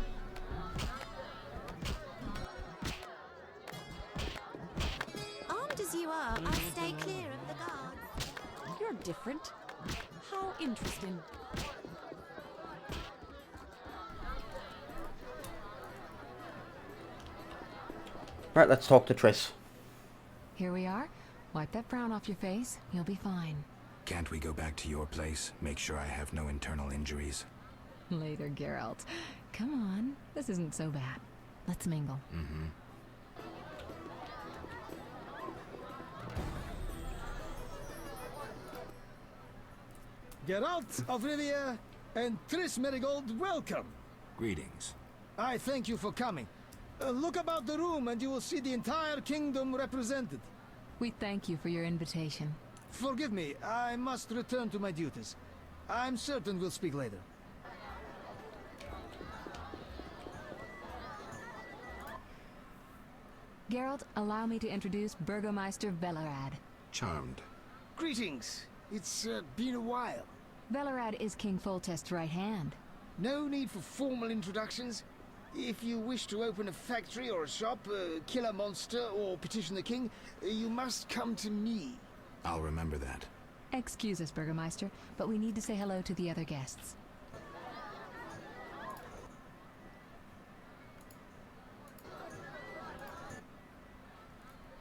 Armed as you are, I'll stay clear of the guards. You're different. How interesting. Right, let's talk to Triss. Here we are. Wipe that frown off your face. You'll be fine. Can't we go back to your place? Make sure I have no internal injuries. Later, Geralt. Come on. This isn't so bad. Let's mingle. Mm-hmm. Geralt of Rivia and Triss Merigold, welcome. Greetings. I thank you for coming. Look about the room and you will see the entire kingdom represented. We thank you for your invitation. Forgive me, I must return to my duties. I'm certain we'll speak later. Geralt, allow me to introduce Burgomeister Velerad. Charmed. Greetings. It's been a while. Velerad is King Foltest's right hand. No need for formal introductions. If you wish to open a factory or a shop, kill a monster, or petition the king, you must come to me. I'll remember that. Excuse us, Burgomeister, but we need to say hello to the other guests.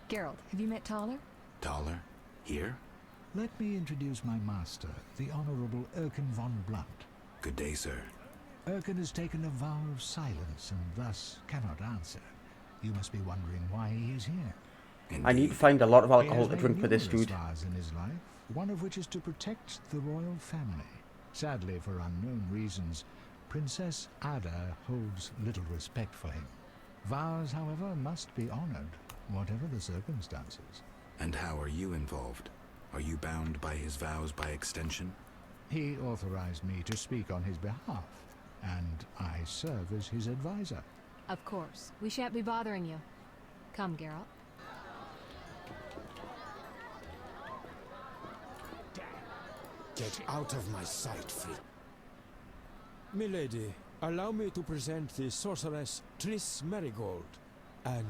Geralt, have you met Taller? Taller? Here? Let me introduce my master, the Honorable Erkin von Blunt. Good day, sir. Erkin has taken a vow of silence and thus cannot answer. You must be wondering why he is here. Indeed. I need to find a lot of alcohol to He has drink made for this numerous dude. vows in his life, one of which is to protect the royal family. Sadly, for unknown reasons, Princess Ada holds little respect for him. Vows, however, must be honored, whatever the circumstances. And how are you involved? Are you bound by his vows by extension? He authorized me to speak on his behalf, and I serve as his advisor. Of course. We shan't be bothering you. Come, Geralt. Get out of my sight, freak. Milady, allow me to present the sorceress Triss Merigold, and...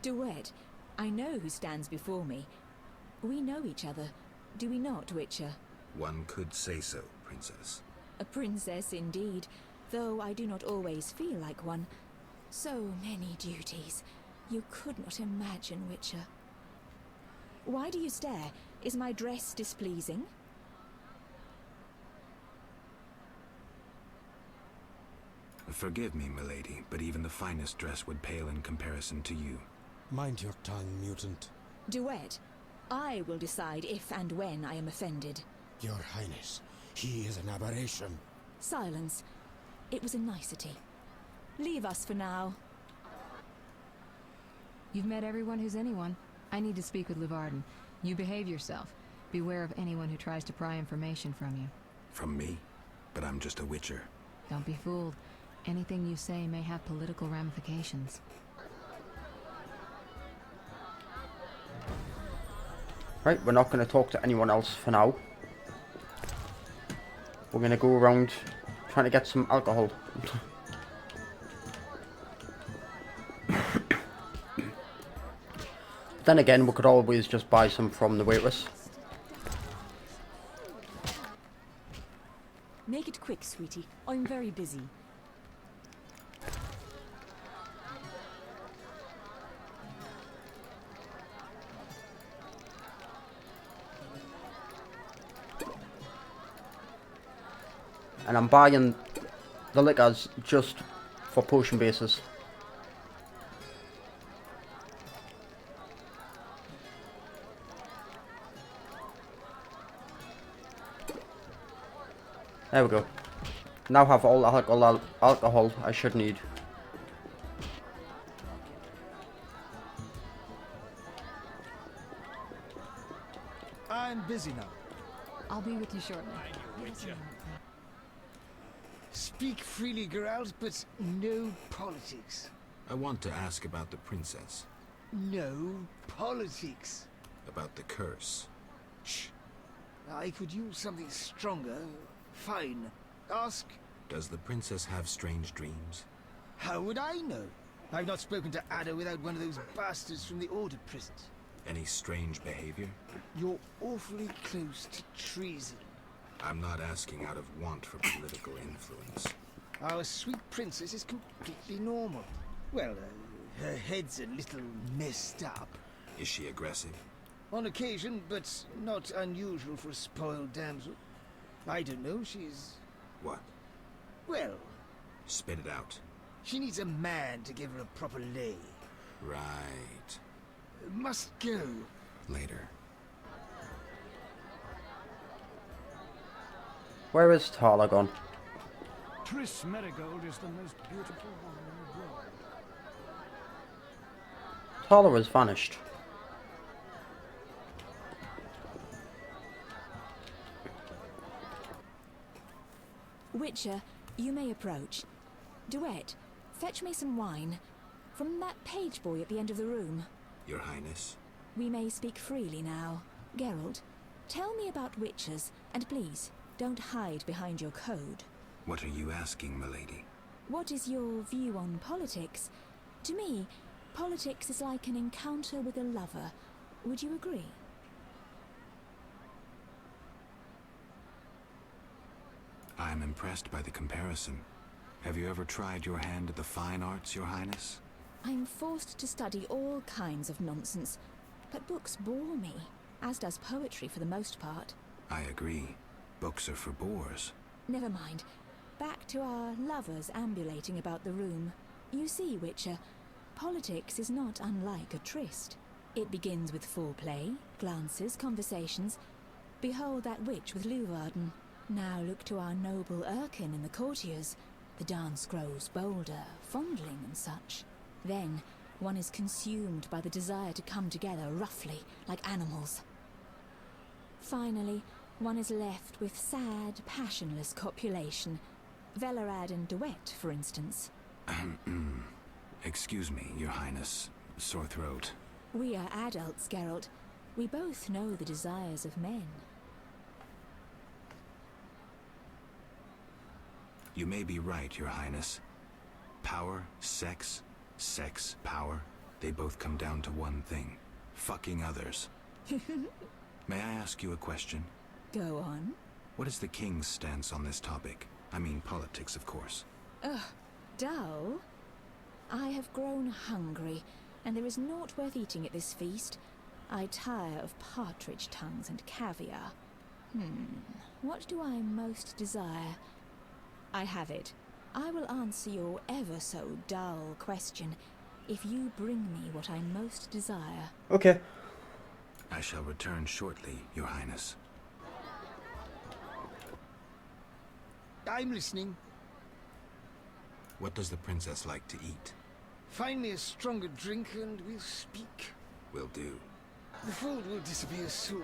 Duet, I know who stands before me. We know each other, do we not, Witcher? One could say so, Princess. A princess indeed, though I do not always feel like one. So many duties. You could not imagine, Witcher. Why do you stare? Is my dress displeasing? Forgive me, milady, but even the finest dress would pale in comparison to you. Mind your tongue, mutant. Duet, I will decide if and when I am offended. Your Highness, he is an aberration. Silence. It was a nicety. Leave us for now. You've met everyone who's anyone. I need to speak with Levarden. You behave yourself. Beware of anyone who tries to pry information from you. From me? But I'm just a witcher. Don't be fooled. Anything you say may have political ramifications. Right, we're not going to talk to anyone else for now. We're going to go around trying to get some alcohol. Then again, we could always just buy some from the waitress. Make it quick, sweetie. I'm very busy. And I'm buying the liquors just for potion bases. There we go. Now have all the alcohol I should need. I'm busy now. I'll be with you shortly. Speak freely, Geralt, but no politics. I want to ask about the princess. No politics. About the curse. Shh. I could use something stronger. Fine. Ask. Does the princess have strange dreams? How would I know? I've not spoken to Ada without one of those bastards from the Order prisons. Any strange behavior? You're awfully close to treason. I'm not asking out of want for political influence. Our sweet princess is completely normal. Well, her head's a little messed up. Is she aggressive? On occasion, but not unusual for a spoiled damsel. I don't know, she's... What? Well... Spit it out. She needs a man to give her a proper lay. Right. Must go. Later. Where is Tala gone? Triss Merigold is the most beautiful woman in the world. Tala has vanished. Witcher, you may approach. Duet, fetch me some wine. From that page boy at the end of the room. Your Highness? We may speak freely now. Geralt, tell me about witchers, and please, don't hide behind your code. What are you asking, milady? What is your view on politics? To me, politics is like an encounter with a lover. Would you agree? I'm impressed by the comparison. Have you ever tried your hand at the fine arts, Your Highness? I'm forced to study all kinds of nonsense, but books bore me, as does poetry for the most part. I agree. Books are for bores. Never mind. Back to our lovers ambulating about the room. You see, Witcher, politics is not unlike a tryst. It begins with foreplay, glances, conversations. Behold that witch with Leuwarden. Now look to our noble Erkin and the courtiers. The dance grows bolder, fondling and such. Then, one is consumed by the desire to come together roughly, like animals. Finally, one is left with sad, passionless copulation. Velarad and Duet, for instance. Excuse me, Your Highness. Sore throat. We are adults, Geralt. We both know the desires of men. You may be right, Your Highness. Power, sex, power, they both come down to one thing. Fucking others. May I ask you a question? Go on. What is the king's stance on this topic? I mean politics, of course. Ugh, dull? I have grown hungry, and there is naught worth eating at this feast. I tire of partridge tongues and caviar. What do I most desire? I have it. I will answer your ever so dull question if you bring me what I most desire. Okay. I shall return shortly, Your Highness. I'm listening. What does the princess like to eat? Find me a stronger drink and we'll speak. Will do. The food will disappear soon.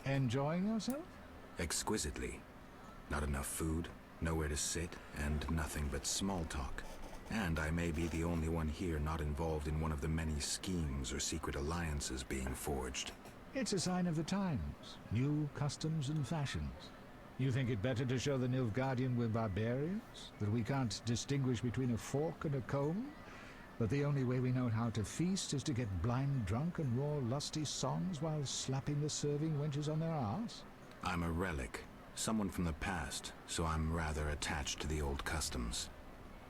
Enjoying yourself? Exquisitely. Not enough food, nowhere to sit, and nothing but small talk. And I may be the only one here not involved in one of the many schemes or secret alliances being forged. It's a sign of the times. New customs and fashions. You think it better to show the Nilfgaardian we're barbarians? That we can't distinguish between a fork and a comb? That the only way we know how to feast is to get blind drunk and roar lusty songs while slapping the serving wenches on their arse? I'm a relic. Someone from the past, so I'm rather attached to the old customs.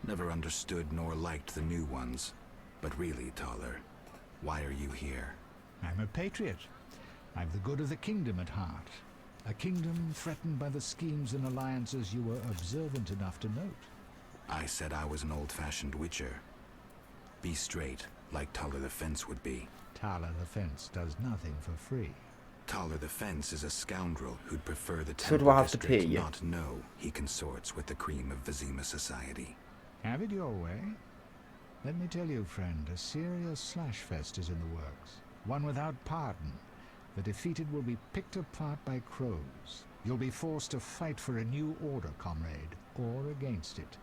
Never understood nor liked the new ones. But really, Taller, why are you here? I'm a patriot. I've the good of the kingdom at heart. A kingdom threatened by the schemes and alliances you were observant enough to note. I said I was an old-fashioned witcher. Be straight, like Taller the Fence would be. Taller the Fence does nothing for free. Taller the Fence is a scoundrel who'd prefer the So do Temple I have to District pay you? not know he consorts with the cream of Vizima society. Have it your way. Let me tell you, friend, a serious slashfest is in the works. One without pardon. The defeated will be picked apart by crows. You'll be forced to fight for a new order, comrade, or against it.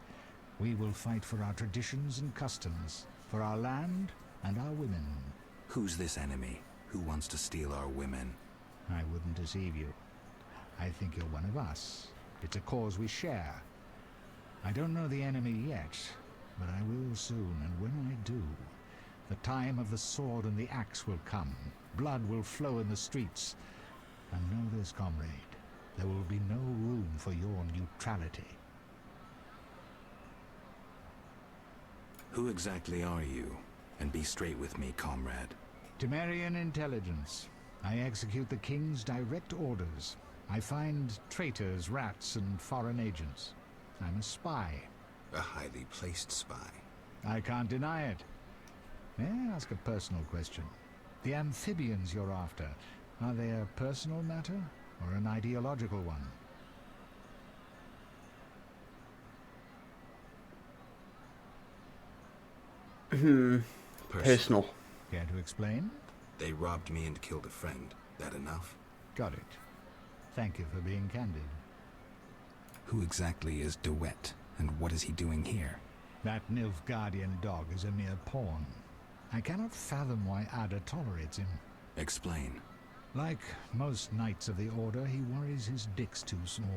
We will fight for our traditions and customs, for our land and our women. Who's this enemy? Who wants to steal our women? I wouldn't deceive you. I think you're one of us. It's a cause we share. I don't know the enemy yet, but I will soon, and when I do, the time of the sword and the axe will come. Blood will flow in the streets. And know this, comrade, there will be no room for your neutrality. Who exactly are you? And be straight with me, comrade. Temerian intelligence. I execute the king's direct orders. I find traitors, rats, and foreign agents. I'm a spy. A highly placed spy. I can't deny it. May I ask a personal question? The amphibians you're after, are they a personal matter or an ideological one? Personal. Care to explain? They robbed me and killed a friend. That enough? Got it. Thank you for being candid. Who exactly is DeWitt, and what is he doing here? That Nilfgaardian dog is a mere pawn. I cannot fathom why Ada tolerates him. Explain. Like most knights of the Order, he worries his dick's too small,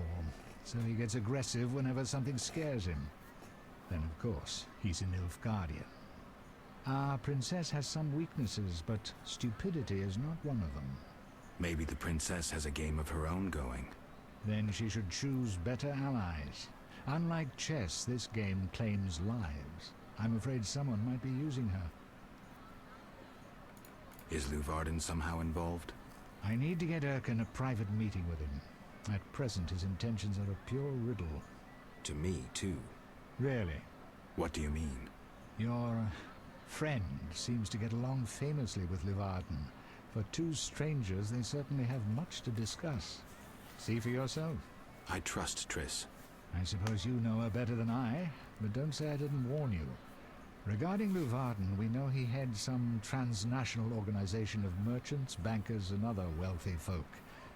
so he gets aggressive whenever something scares him. Then, of course, he's a Nilfgaardian. Our princess has some weaknesses, but stupidity is not one of them. Maybe the princess has a game of her own going. Then she should choose better allies. Unlike chess, this game claims lives. I'm afraid someone might be using her. Is Luvarden somehow involved? I need to get Erkin a private meeting with him. At present, his intentions are a pure riddle. To me, too. Really? What do you mean? Your friend seems to get along famously with Luvarden. For two strangers, they certainly have much to discuss. See for yourself. I trust Triss. I suppose you know her better than I, but don't say I didn't warn you. Regarding Luvarden, we know he heads some transnational organization of merchants, bankers, and other wealthy folk.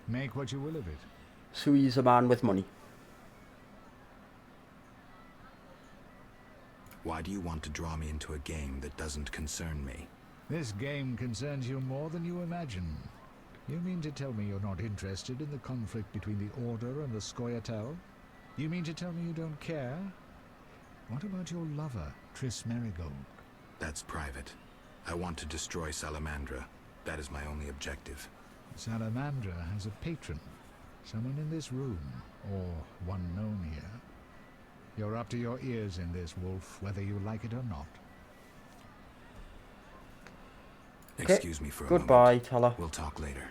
Make what you will of it. So he's a man with money. Why do you want to draw me into a game that doesn't concern me? This game concerns you more than you imagine. You mean to tell me you're not interested in the conflict between the Order and the Scoia'tael? You mean to tell me you don't care? What about your lover, Triss Merigold? That's private. I want to destroy Salamandra. That is my only objective. Salamandra has a patron. Someone in this room, or one known here. You're up to your ears in this, Wolf, whether you like it or not. Okay. Excuse me for a Goodbye, moment. Teller. We'll talk later.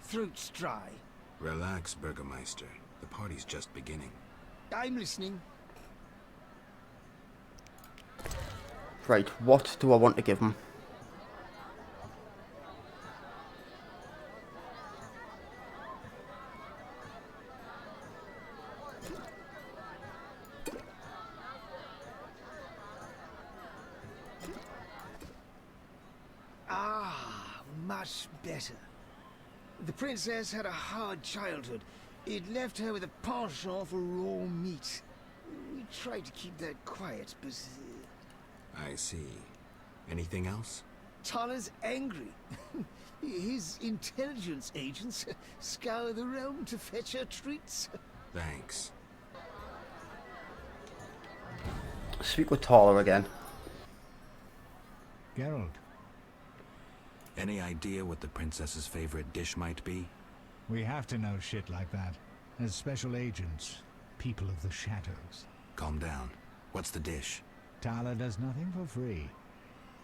Throat's dry. Relax, Burgermeister. The party's just beginning. I'm listening. Right, what do I want to give him? letter. The princess had a hard childhood. It left her with a penchant for raw meat. We tried to keep that quiet, but... I see. Anything else? Tala's angry. His intelligence agents scour the realm to fetch her treats. Thanks. Speak with Tala again. Geralt. Any idea what the princess's favorite dish might be? We have to know shit like that. As special agents, people of the shadows. Calm down. What's the dish? Tala does nothing for free.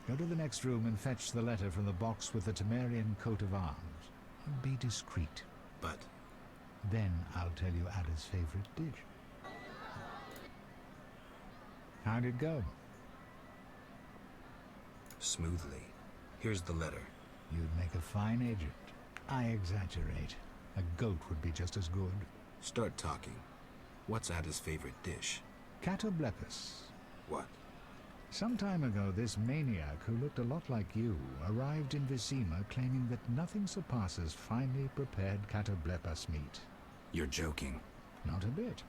Go to the next room and fetch the letter from the box with the Temerian coat of arms. And be discreet. But... Then I'll tell you Ada's favorite dish. How'd it go? Smoothly. Here's the letter. You'd make a fine agent. I exaggerate. A goat would be just as good. Start talking. What's Ada's favorite dish? Catoblepis. What? Some time ago, this maniac who looked a lot like you arrived in Vizima claiming that nothing surpasses finely prepared catoblepas meat. You're joking. Not a bit.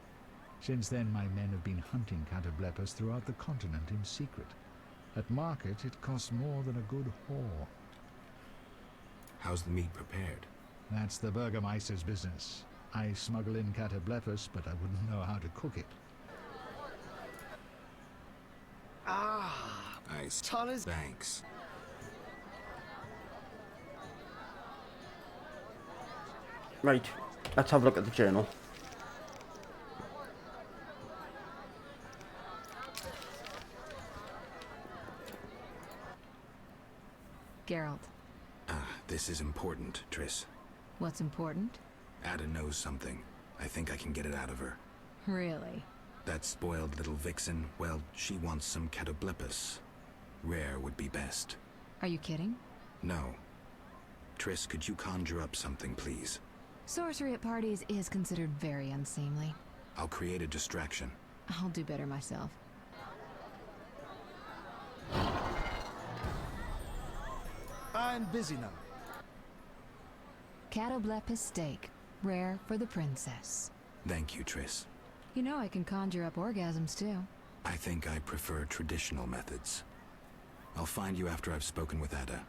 Since then, my men have been hunting catoblepas throughout the continent in secret. At market, it costs more than a good whore. How's the meat prepared? That's the Burgermeister's business. I smuggle in catoblepas, but I wouldn't know how to cook it. Ah, Tala's... Thanks. Right, let's have a look at the journal. Geralt. This is important, Triss. What's important? Ada knows something. I think I can get it out of her. Really? That spoiled little vixen, well, she wants some catoblepis. Rare would be best. Are you kidding? No. Triss, could you conjure up something, please? Sorcery at parties is considered very unseemly. I'll create a distraction. I'll do better myself. I'm busy now. Catoblepis steak. Rare for the princess. Thank you, Triss. You know I can conjure up orgasms too. I think I prefer traditional methods. I'll find you after I've spoken with Ada.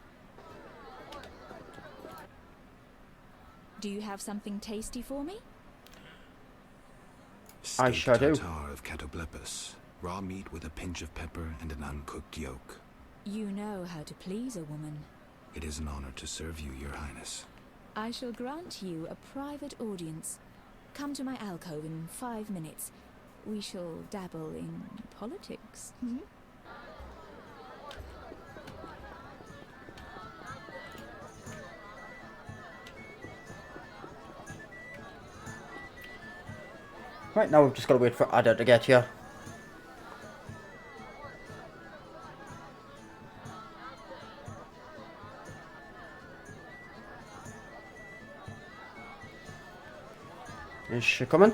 Do you have something tasty for me? I sure do. Tartare of catoblepis. Raw meat with a pinch of pepper and an uncooked yolk. You know how to please a woman. It is an honor to serve you, Your Highness. I shall grant you a private audience. Come to my alcove in 5 minutes. We shall dabble in politics. Right, now we've just got to wait for Ada to get here. Is she coming?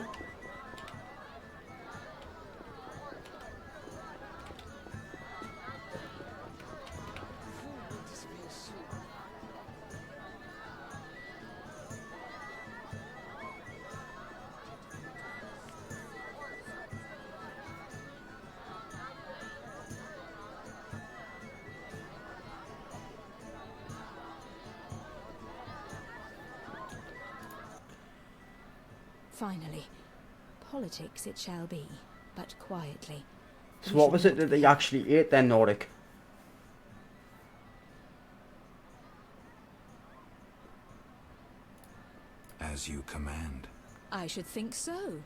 Finally. Politics it shall be, but quietly. So what was it that they actually ate then, Nordic? As you command. I should think so.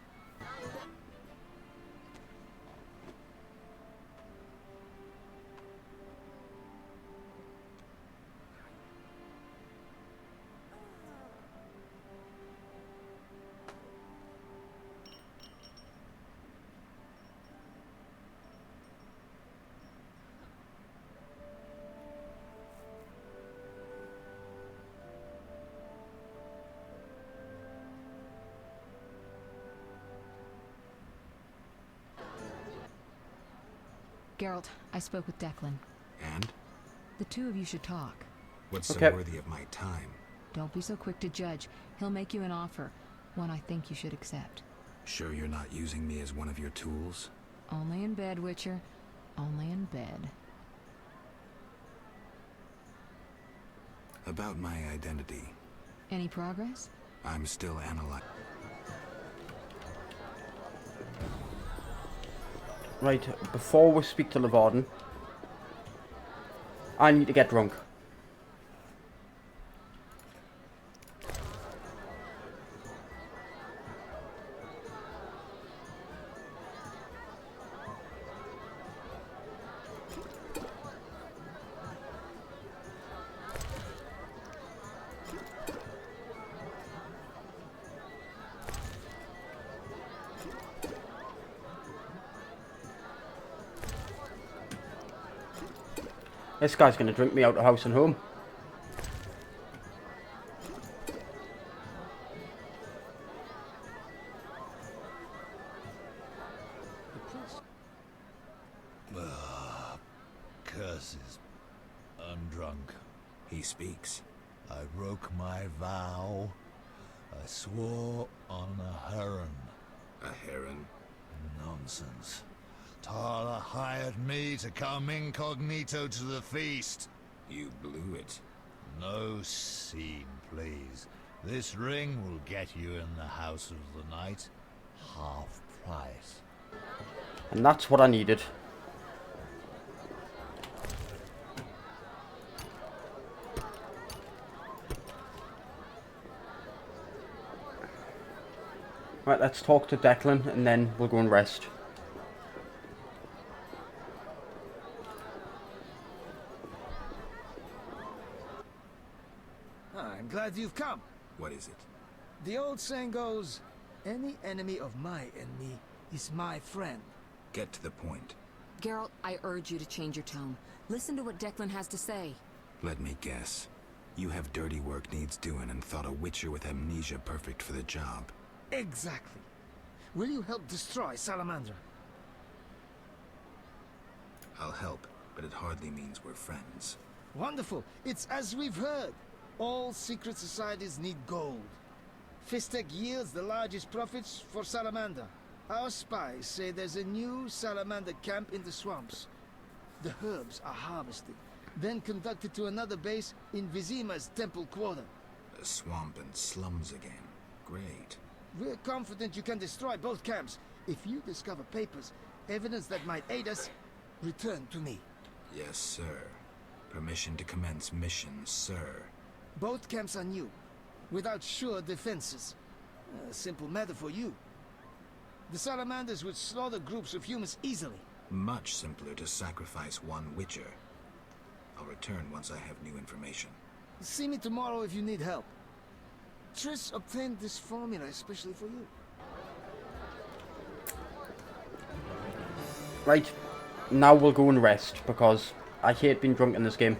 Geralt, I spoke with Declan. And? The two of you should talk. What's Okay. so worthy of my time? Don't be so quick to judge. He'll make you an offer, one I think you should accept. Sure you're not using me as one of your tools? Only in bed, Witcher. Only in bed. About my identity. Any progress? I'm still analyzing. Right, before we speak to Levarden, I need to get drunk. This guy's gonna drink me out of house and home. Curses. I'm drunk. He speaks. I broke my vow. I swore on a heron. A heron? Nonsense. Tala hired me to come incognito to the feast. You blew it. No scene, please. This ring will get you in the House of the Night. Half price. And that's what I needed. Right, let's talk to Declan and then we'll go and rest. I'm glad you've come. What is it? The old saying goes, any enemy of my enemy is my friend. Get to the point. Geralt, I urge you to change your tone. Listen to what Declan has to say. Let me guess. You have dirty work needs doing and thought a witcher with amnesia perfect for the job. Exactly. Will you help destroy Salamandra? I'll help, but it hardly means we're friends. Wonderful. It's as we've heard. All secret societies need gold. Fistek yields the largest profits for Salamander. Our spies say there's a new Salamander camp in the swamps. The herbs are harvested, then conducted to another base in Vizima's temple quarter. A swamp and slums again. Great. We're confident you can destroy both camps. If you discover papers, evidence that might aid us, return to me. Yes, sir. Permission to commence mission, sir. Both camps are new, without sure defenses. A simple matter for you. The Salamanders would slaughter groups of humans easily. Much simpler to sacrifice one witcher. I'll return once I have new information. See me tomorrow if you need help. Triss obtained this formula especially for you. Right, now we'll go and rest because I hate being drunk in this game.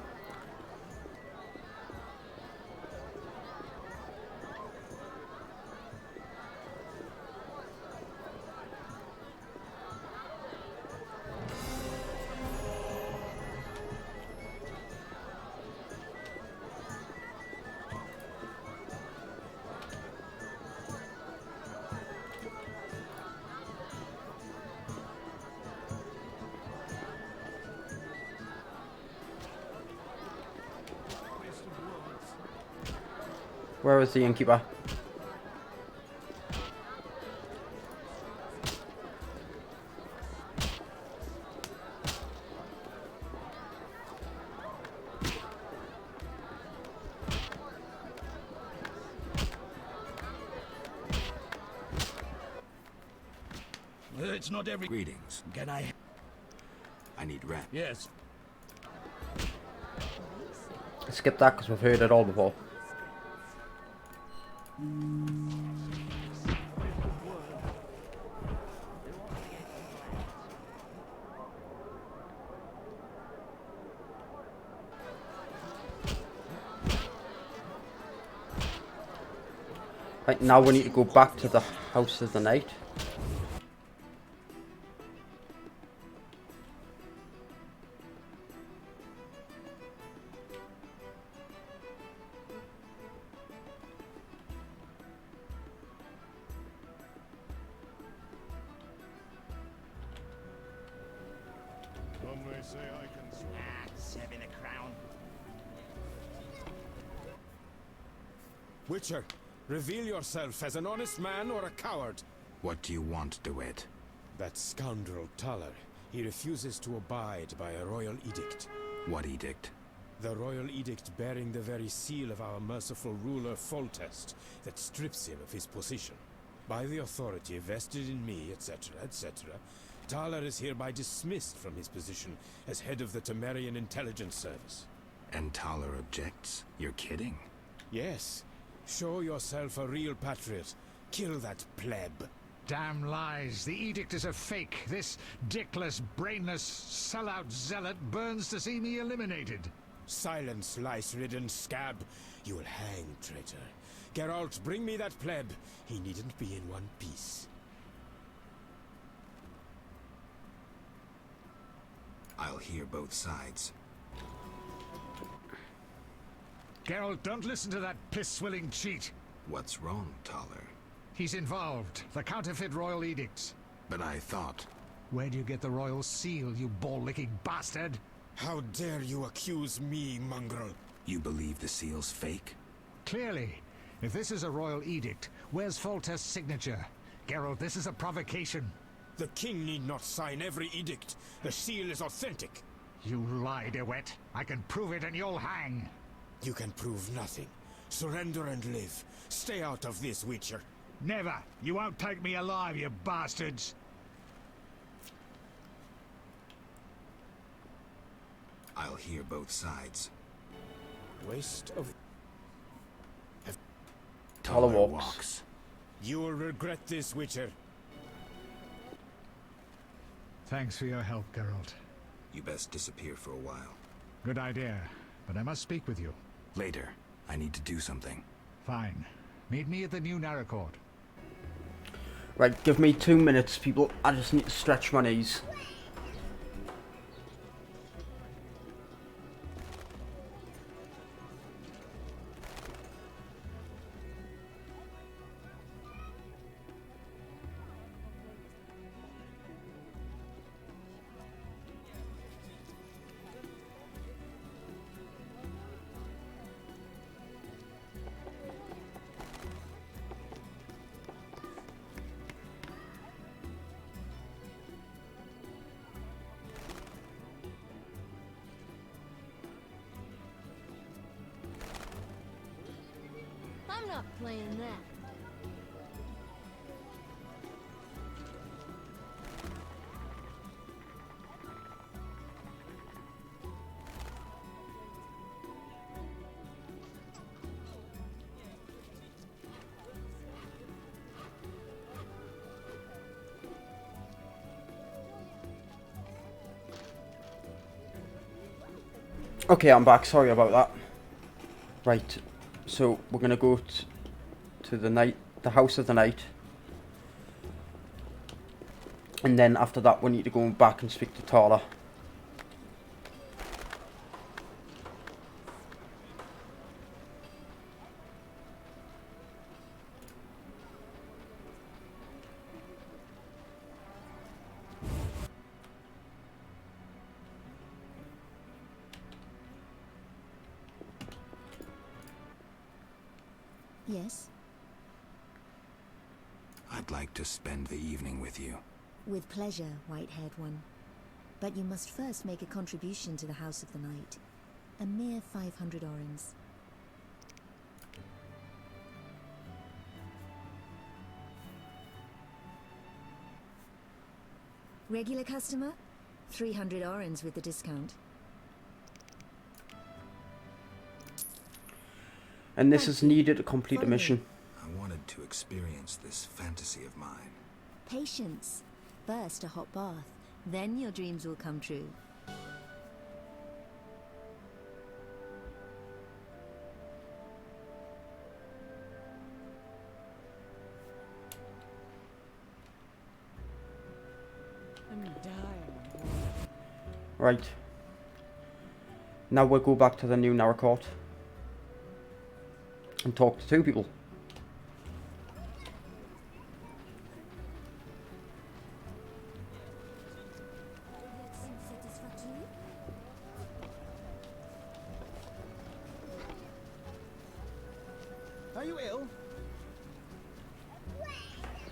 Where is the innkeeper? It's not every... Greetings. Can I... I need rest. Yes. Skip that because we've heard it all before. Right, now we need to go back to the House of the Night. They say I can swim. Serving the crown. Witcher, reveal yourself as an honest man or a coward. What do you want, DeWitt? That scoundrel Taller. He refuses to abide by a royal edict. What edict? The royal edict bearing the very seal of our merciful ruler Foltest that strips him of his position. By the authority vested in me, etc., etc., Taller is hereby dismissed from his position as head of the Temerian Intelligence Service. And Taller objects? You're kidding? Yes. Show yourself a real patriot. Kill that pleb. Damn lies. The edict is a fake. This dickless, brainless, sellout zealot burns to see me eliminated. Silence, lice-ridden scab. You will hang, traitor. Geralt, bring me that pleb. He needn't be in one piece. I'll hear both sides. Geralt, don't listen to that piss-swilling cheat. What's wrong, Taller? He's involved. The counterfeit royal edicts. But I thought... Where do you get the royal seal, you ball-licking bastard? How dare you accuse me, mongrel? You believe the seal's fake? Clearly. If this is a royal edict, where's Foltest's signature? Geralt, this is a provocation. The king need not sign every edict. The seal is authentic. You lie, DeWitt. I can prove it and you'll hang. You can prove nothing. Surrender and live. Stay out of this, Witcher. Never. You won't take me alive, you bastards. I'll hear both sides. Waste of... Taller walks. You will regret this, Witcher. Thanks for your help, Geralt. You best disappear for a while. Good idea, but I must speak with you. Later. I need to do something. Fine. Meet me at the new Narracourt. Right, give me 2 minutes, people. I just need to stretch my knees. I'm not playing that. Okay, I'm back. Sorry about that. Right, so we're gonna go to the house of the night, and then after that we need to go back and speak to Taller. Yes? I'd like to spend the evening with you. With pleasure, white-haired one. But you must first make a contribution to the House of the Night. A mere 500 orens. Regular customer? 300 orens with the discount. And this is needed to complete a Follow me. mission. I wanted to experience this fantasy of mine. Patience. First a hot bath, then your dreams will come true. I'm dying. Right. Now we'll go back to the new Narracourt and talk to 2 people. Are you ill?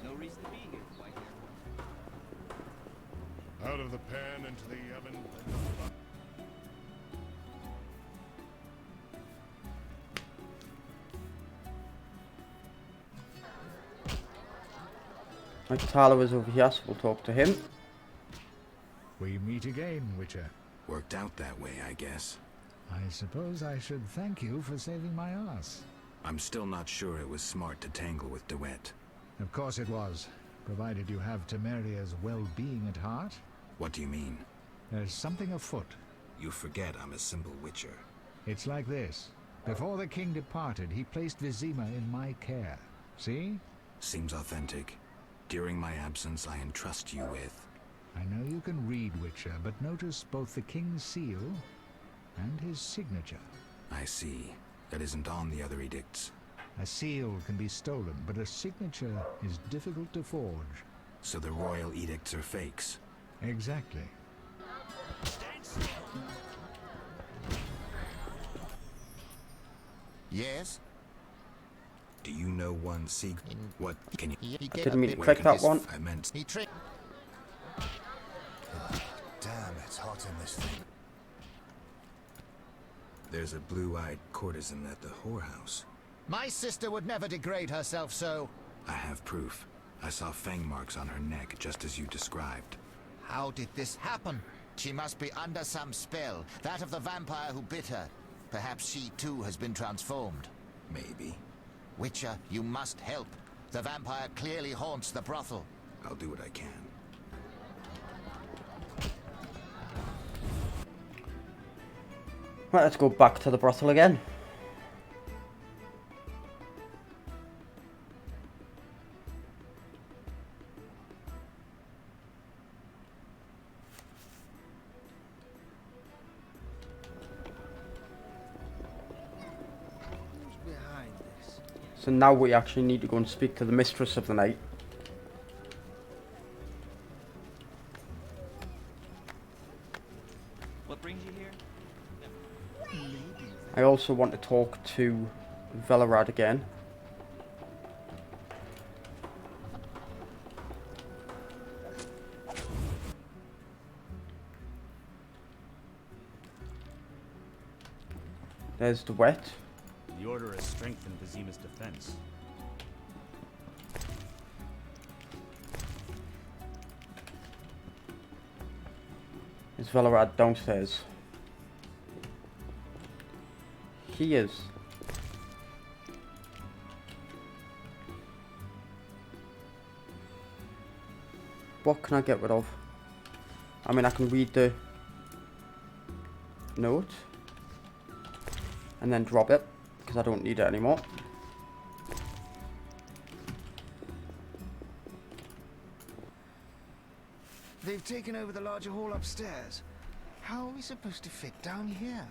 No reason to be here, white hair. Out of the pan into the oven. Right, Tyler is over here, so we'll talk to him. We meet again, Witcher. Worked out that way, I guess. I suppose I should thank you for saving my ass. I'm still not sure it was smart to tangle with DeWitt. Of course it was, provided you have Temeria's well-being at heart. What do you mean? There's something afoot. You forget I'm a simple witcher. It's like this. Before the king departed, he placed Vizima in my care. See? Seems authentic. During my absence, I entrust you with... I know you can read, Witcher, but notice both the king's seal and his signature. I see. That isn't on the other edicts. A seal can be stolen, but a signature is difficult to forge. So the royal edicts are fakes? Exactly. Yes? Do you know one secret? What can you... I didn't mean to click that one. I meant... Damn, it's hot in this thing. There's a blue-eyed courtesan at the whorehouse. My sister would never degrade herself so. I have proof. I saw fang marks on her neck, just as you described. How did this happen? She must be under some spell, that of the vampire who bit her. Perhaps she too has been transformed. Maybe. Witcher, you must help. The vampire clearly haunts the brothel. I'll do what I can. Right, let's go back to the brothel again. Who's behind this? So now we actually need to go and speak to the mistress of the night. What brings you here? I also want to talk to Velerad again. There's the wet. The Order has strengthened Vizima's defense. Is Velerad downstairs? He is. What can I get rid of? I mean, I can read the note and then drop it because I don't need it anymore. They've taken over the larger hall upstairs. How are we supposed to fit down here?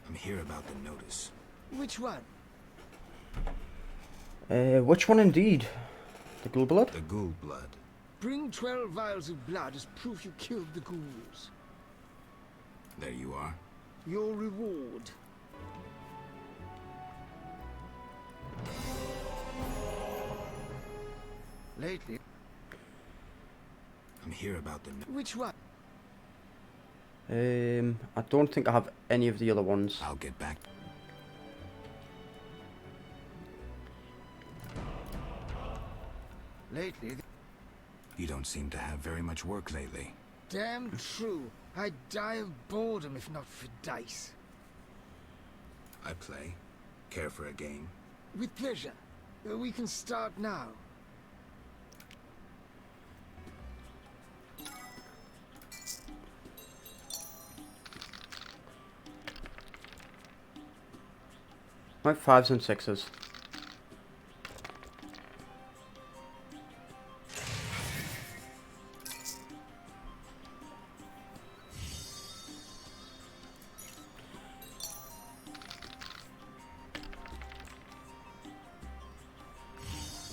I'm here about the notice. Which one? Which one indeed? The ghoul blood? The ghoul blood. Bring 12 vials of blood as proof you killed the ghouls. There you are. Your reward. Lately... I'm here about the... Which one? I don't think I have any of the other ones. I'll get back. Lately... You don't seem to have very much work lately. Damn true. I'd die of boredom if not for dice. I play. Care for a game? With pleasure. We can start now. Right, 5s and 6s.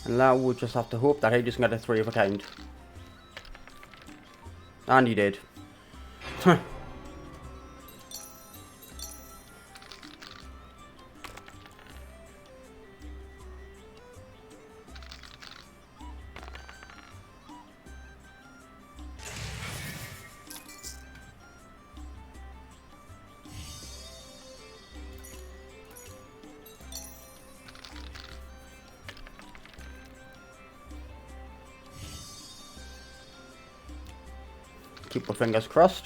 And now we'll just have to hope that he doesn't get a 3 of a kind. And he did. keep our fingers crossed.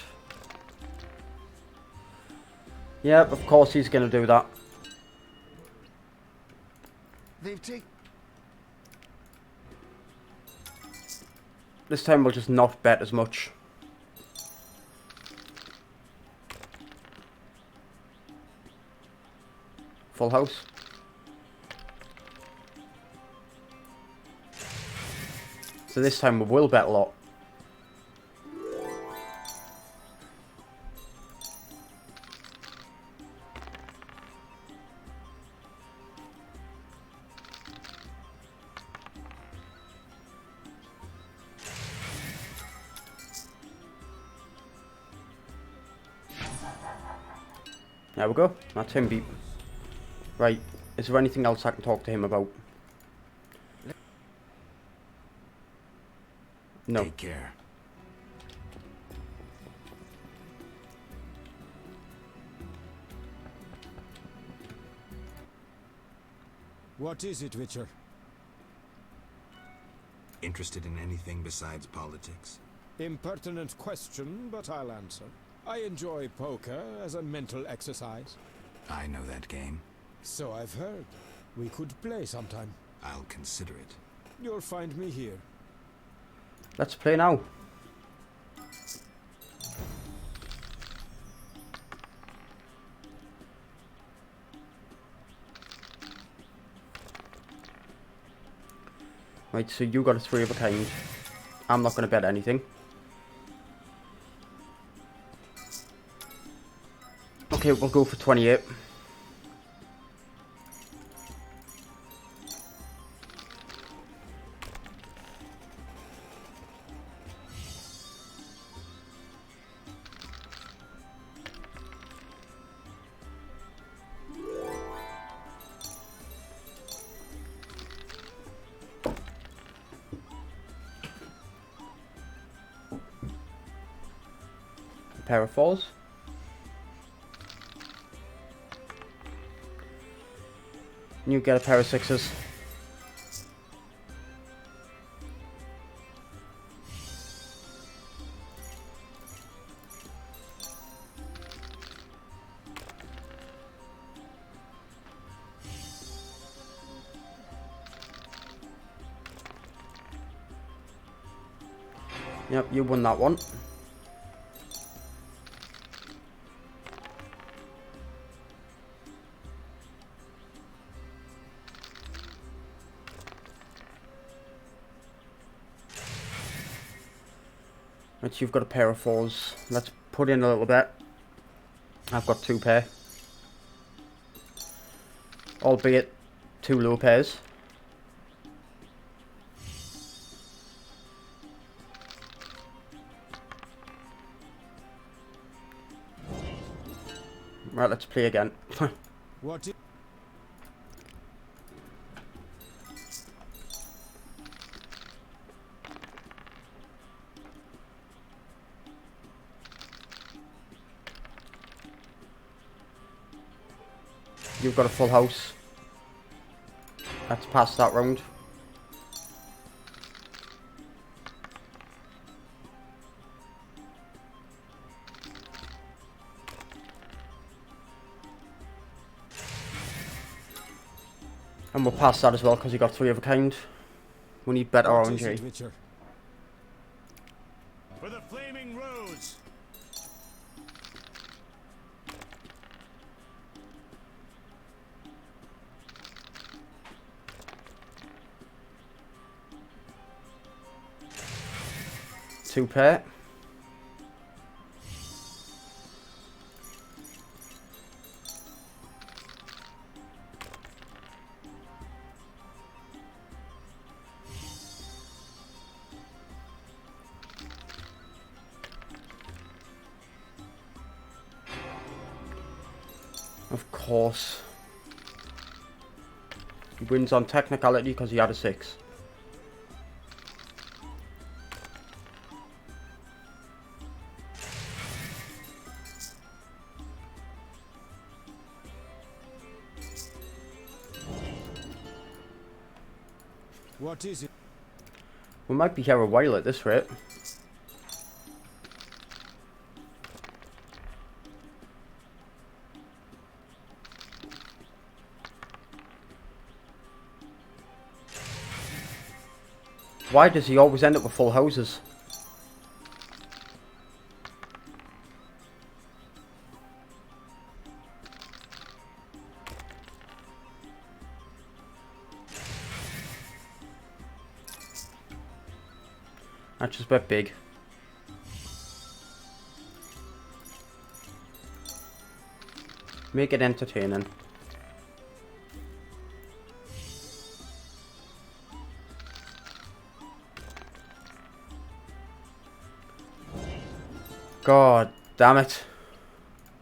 Yep, of course he's going to do that. They've taken... This time we'll just not bet as much. Full house. So this time we will bet a lot. There we go. That's him beat. Right. Is there anything else I can talk to him about? No. Take care. What is it, Witcher? Interested in anything besides politics? Impertinent question, but I'll answer. I enjoy poker as a mental exercise. I know that game. So I've heard. We could play sometime. I'll consider it. You'll find me here. Let's play now. Right, so you got a 3 of a kind. I'm not going to bet anything. Okay, we'll go for 28. A pair of 4s. You get a pair of 6s. Yep, you won that one. Right, you've got a pair of 4s. Let's put in a little bit. I've got 2 pair. Albeit 2 low pairs. Right, let's play again. What? You've got a full house. Let's pass that round. And we'll pass that as well because you got 3 of a kind. We need better RNG. For the Flaming Rose. Two pair. Of course. He wins on technicality because he had a 6. What is it? We might be here a while at this rate. Why does he always end up with full houses? That's just a bit big. Make it entertaining. God damn it.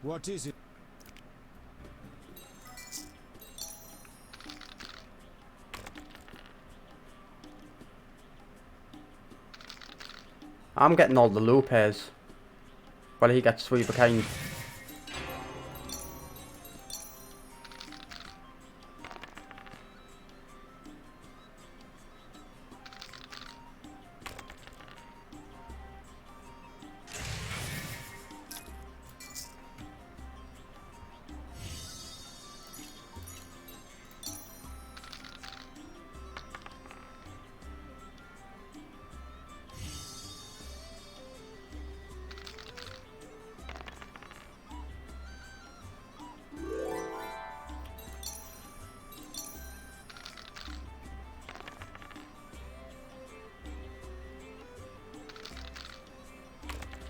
What is it? I'm getting all the low pairs. Well, he gets 3 of a kind.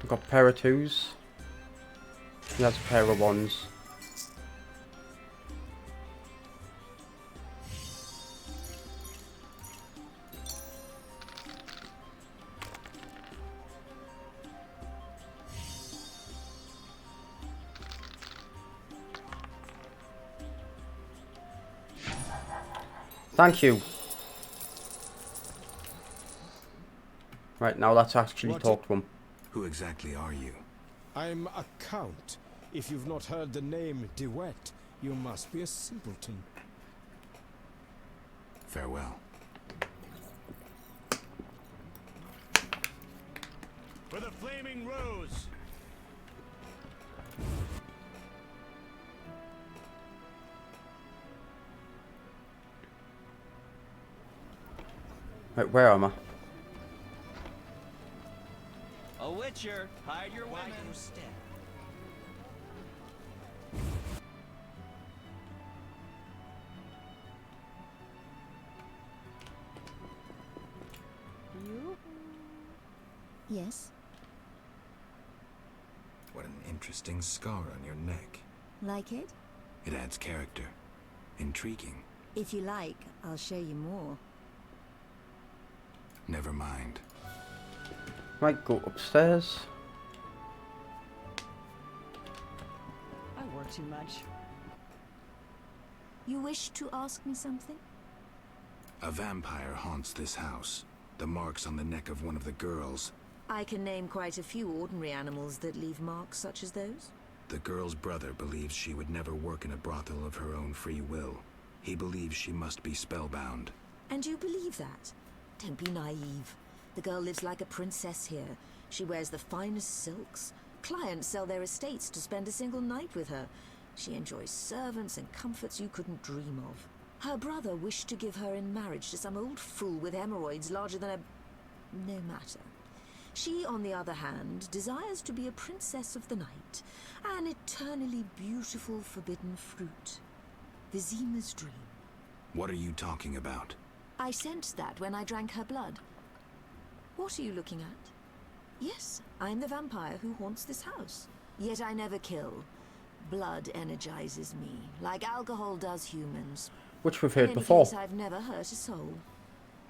We've got a pair of 2s. He has a pair of 1s. Thank you. Right, now let's actually talk to him. Who exactly are you? I'm a count. If you've not heard the name DeWitt, you must be a simpleton. Farewell. For the flaming rose! Right, where am I? A witcher, hide your women. You? Yes? What an interesting scar on your neck. Like it? It adds character. Intriguing. If you like, I'll show you more. Never mind. Right, go upstairs. I work too much. You wish to ask me something? A vampire haunts this house. The marks on the neck of one of the girls. I can name quite a few ordinary animals that leave marks such as those. The girl's brother believes she would never work in a brothel of her own free will. He believes she must be spellbound. And you believe that? Don't be naive. The girl lives like a princess here. She wears the finest silks. Clients sell their estates to spend a single night with her. She enjoys servants and comforts you couldn't dream of. Her brother wished to give her in marriage to some old fool with hemorrhoids larger than a... no matter. She, on the other hand, desires to be a princess of the night, an eternally beautiful forbidden fruit. Vizima's dream. What are you talking about? I sensed that when I drank her blood. What are you looking at? Yes, I'm the vampire who haunts this house. Yet I never kill. Blood energizes me, like alcohol does humans. Which we've heard In any before. case, I've never hurt a soul.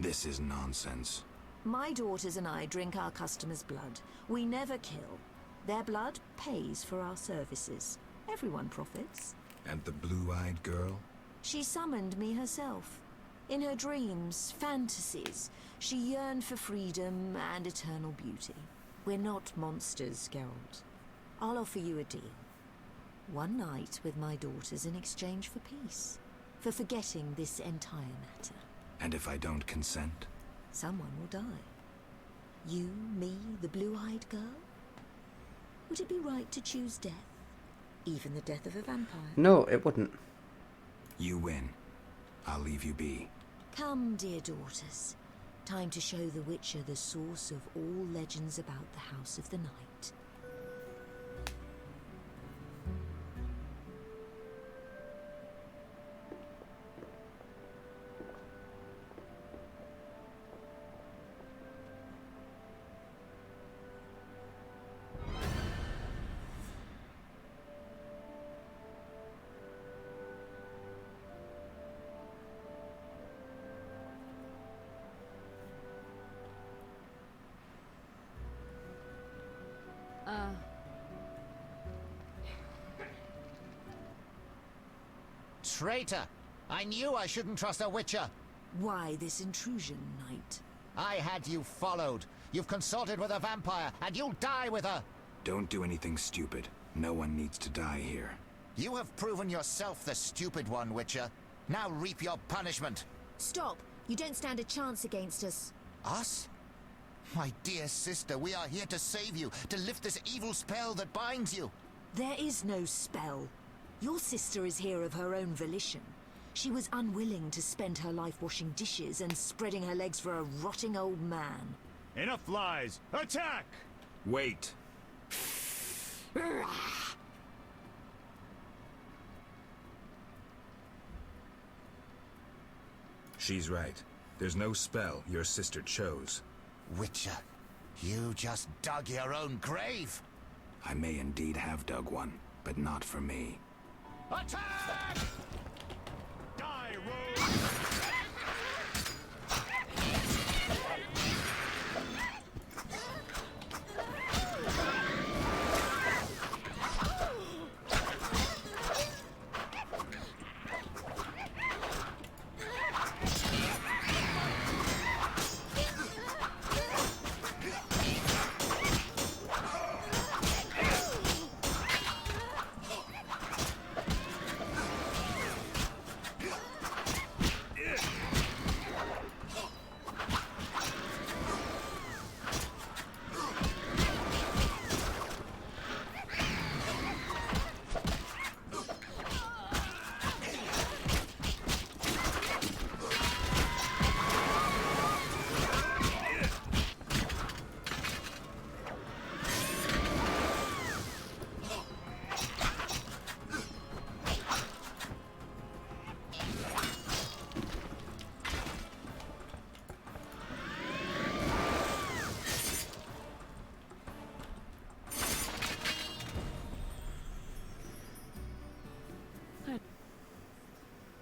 This is nonsense. My daughters and I drink our customers' blood. We never kill. Their blood pays for our services. Everyone profits. And the blue-eyed girl? She summoned me herself. In her dreams, fantasies, she yearned for freedom and eternal beauty. We're not monsters, Geralt. I'll offer you a deal. One night with my daughters in exchange for peace. For forgetting this entire matter. And if I don't consent? Someone will die. You, me, the blue-eyed girl? Would it be right to choose death? Even the death of a vampire? No, it wouldn't. You win. I'll leave you be. Come, dear daughters. Time to show the Witcher the source of all legends about the House of the Night. Traitor! I knew I shouldn't trust a Witcher! Why this intrusion, Knight? I had you followed. You've consulted with a vampire, and you'll die with her! Don't do anything stupid. No one needs to die here. You have proven yourself the stupid one, Witcher. Now reap your punishment. Stop! You don't stand a chance against us. Us? My dear sister, we are here to save you, to lift this evil spell that binds you. There is no spell. Your sister is here of her own volition. She was unwilling to spend her life washing dishes and spreading her legs for a rotting old man. Enough lies! Attack! Wait. She's right. There's no spell your sister chose. Witcher, you just dug your own grave. I may indeed have dug one, but not for me. Attack! Die, rogue!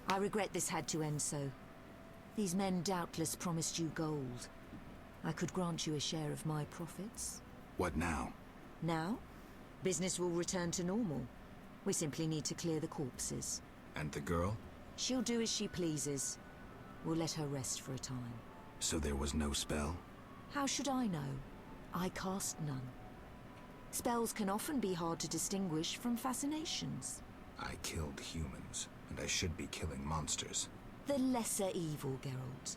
I regret this had to end so. These men doubtless promised you gold. I could grant you a share of my profits. What now? Now, business will return to normal. We simply need to clear the corpses. And the girl? She'll do as she pleases. We'll let her rest for a time. So there was no spell? How should I know? I cast none. Spells can often be hard to distinguish from fascinations. I killed humans, and I should be killing monsters. The lesser evil, Geralt.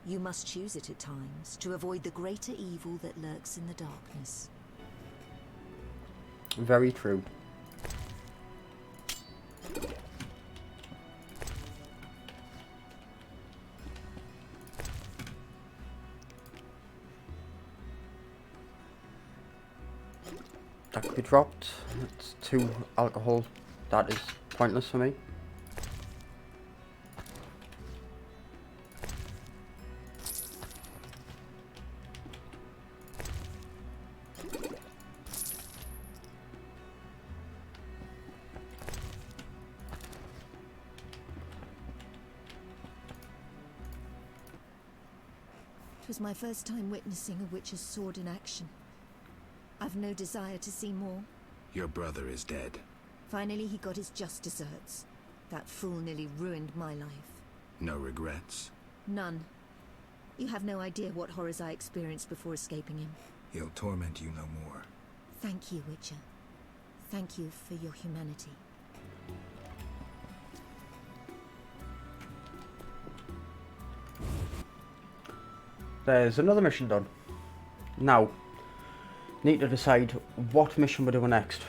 You must choose it at times to avoid the greater evil that lurks in the darkness. Very true. That could be dropped. It's 2 alcohol. That is pointless for me. It was my first time witnessing a witch's sword in action. I've no desire to see more. Your brother is dead. Finally, he got his just desserts. That fool nearly ruined my life. No regrets? None. You have no idea what horrors I experienced before escaping him. He'll torment you no more. Thank you, Witcher. Thank you for your humanity. There's another mission done. Now, need to decide what mission we're doing next.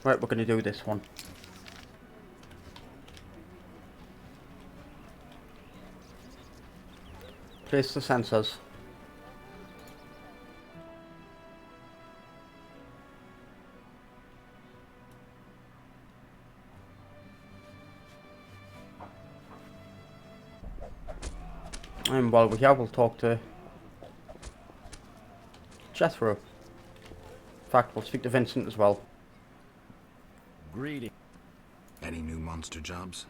Right, we're going to do this one. Place the sensors. And while we're here, we'll talk to Jethro. In fact, we'll speak to Vincent as well. Greeting. Any new monster jobs?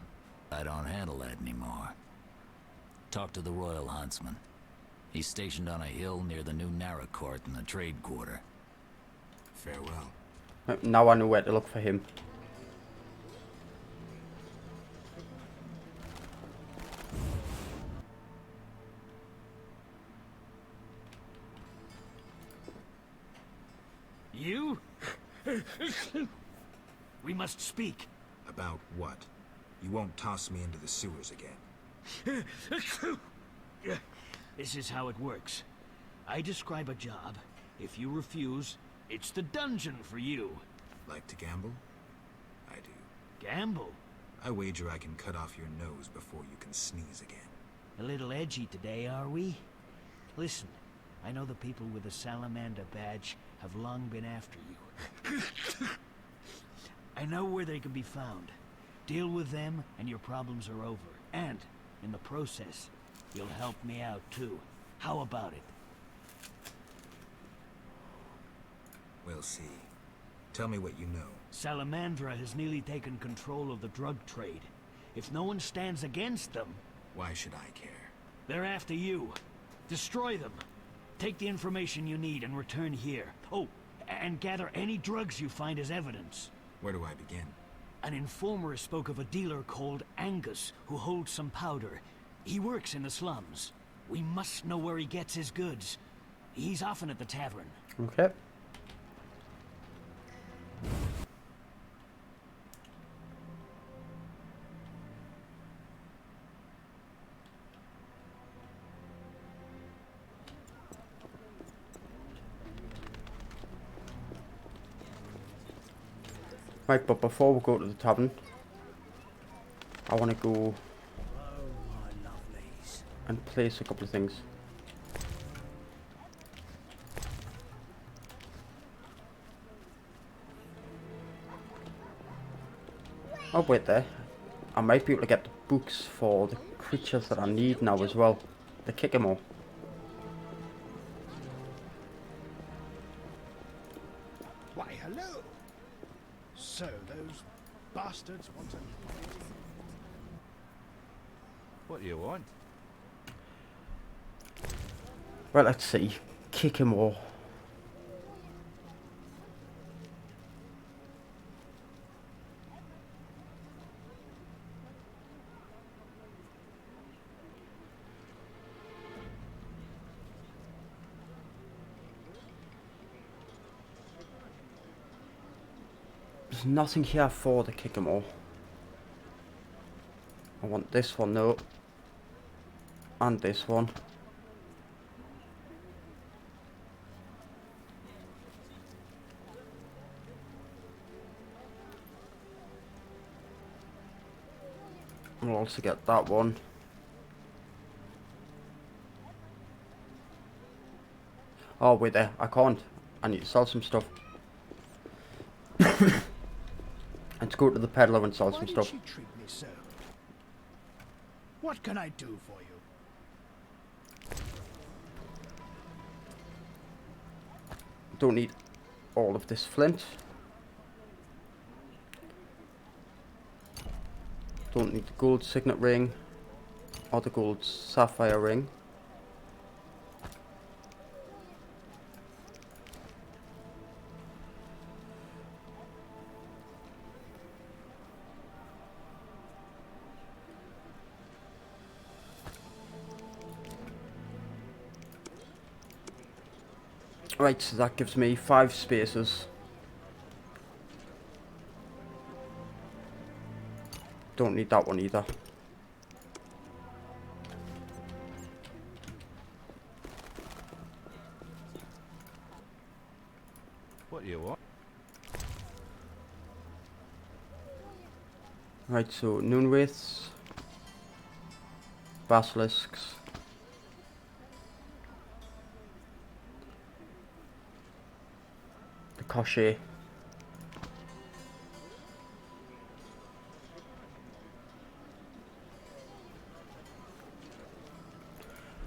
I don't handle that anymore. Talk to the Royal Huntsman. He's stationed on a hill near the new Narrow Court in the trade quarter. Farewell. Now I know where to look for him. You? We must speak. About what? You won't toss me into the sewers again. This is how it works. I describe a job. If you refuse, it's the dungeon for you. Like to gamble? I do. Gamble? I wager I can cut off your nose before you can sneeze again. A little edgy today, are we? Listen, I know the people with the Salamander badge have long been after you. I know where they can be found. Deal with them and your problems are over. And, in the process, you'll help me out too. How about it? We'll see. Tell me what you know. Salamandra has nearly taken control of the drug trade. If no one stands against them... Why should I care? They're after you. Destroy them. Take the information you need and return here. Oh, and gather any drugs you find as evidence. Where do I begin? An informer spoke of a dealer called Angus, who holds some powder. He works in the slums. We must know where he gets his goods. He's often at the tavern. Okay. Right, but before we go to the tavern, I want to go and place a couple of things. Oh wait there, I might be able to get the books for the creatures that I need now as well. The kick 'em all. Why, hello! So, those bastards want to... What do you want? Well, let's see. Kick 'em all. There's nothing here for the kick 'em all. I want this one though. And this one. I'll also get that one. Oh wait there, I can't. I need to sell some stuff. Let's go to the peddler and sell some stuff. Why did she treat me so? What can I do for you? Don't need all of this flint. Don't need the gold signet ring or the gold sapphire ring. Right, so that gives me 5 spaces. Don't need that one either. What do you want? Right, so noon wraiths, basilisks, the Koshi,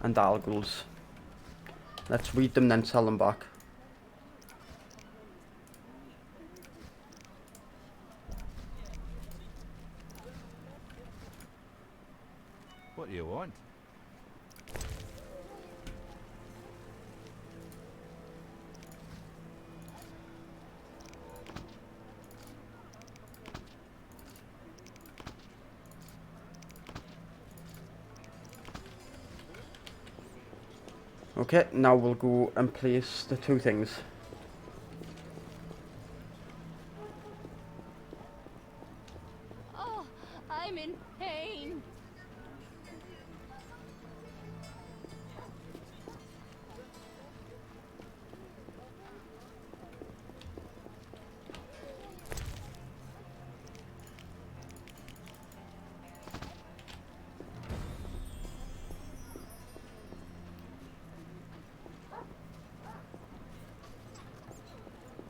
and the Alguls. Let's read them, then sell them back. What do you want? Okay, now we'll go and place the two things. Oh, I'm in pain.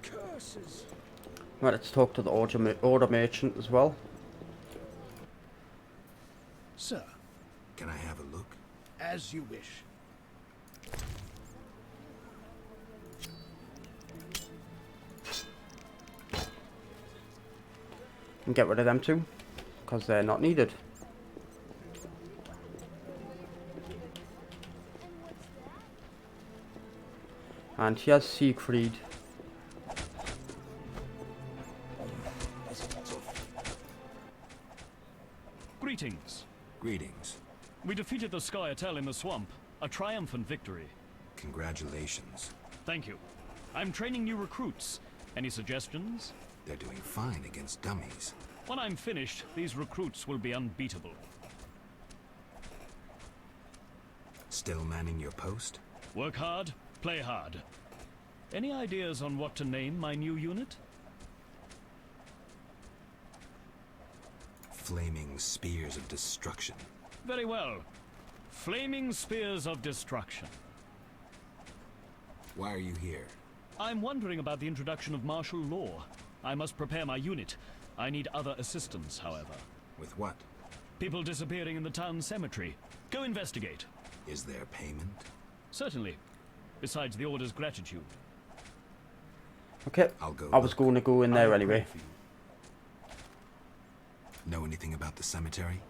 Curses! Right, let's talk to the order merchant as well. Sir, Can I have a look? as you wish. And get rid of them too, because they're not needed. And here's Siegfried. Greetings. Greetings. We defeated the Scoia'tael in the swamp. A triumphant victory. Congratulations. Thank you. I'm training new recruits. Any suggestions? They're doing fine against dummies. When I'm finished, these recruits will be unbeatable. Still manning your post? Work hard, play hard. Any ideas on what to name my new unit? Flaming spears of destruction. Very well. Flaming Spears of Destruction. Why are you here? I'm wondering about the introduction of martial law. I must prepare my unit. I need other assistance, however. With what? People disappearing in the town cemetery. Go investigate. Is there payment? Certainly. Besides the order's gratitude. Okay, I was going to go in there anyway. Know anything about the cemetery?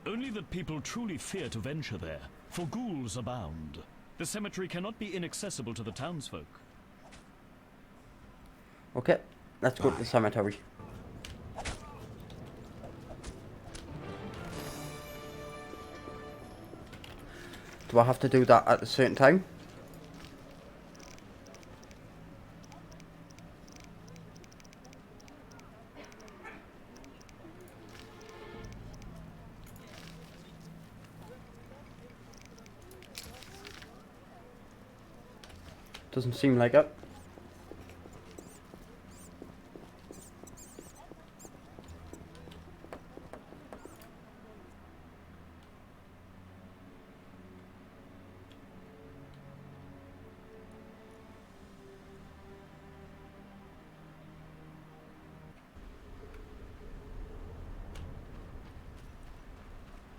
Only that people truly fear to venture there, for ghouls abound. The cemetery cannot be inaccessible to the townsfolk. Okay, let's go to the cemetery. Do I have to do that at a certain time? Doesn't seem like it.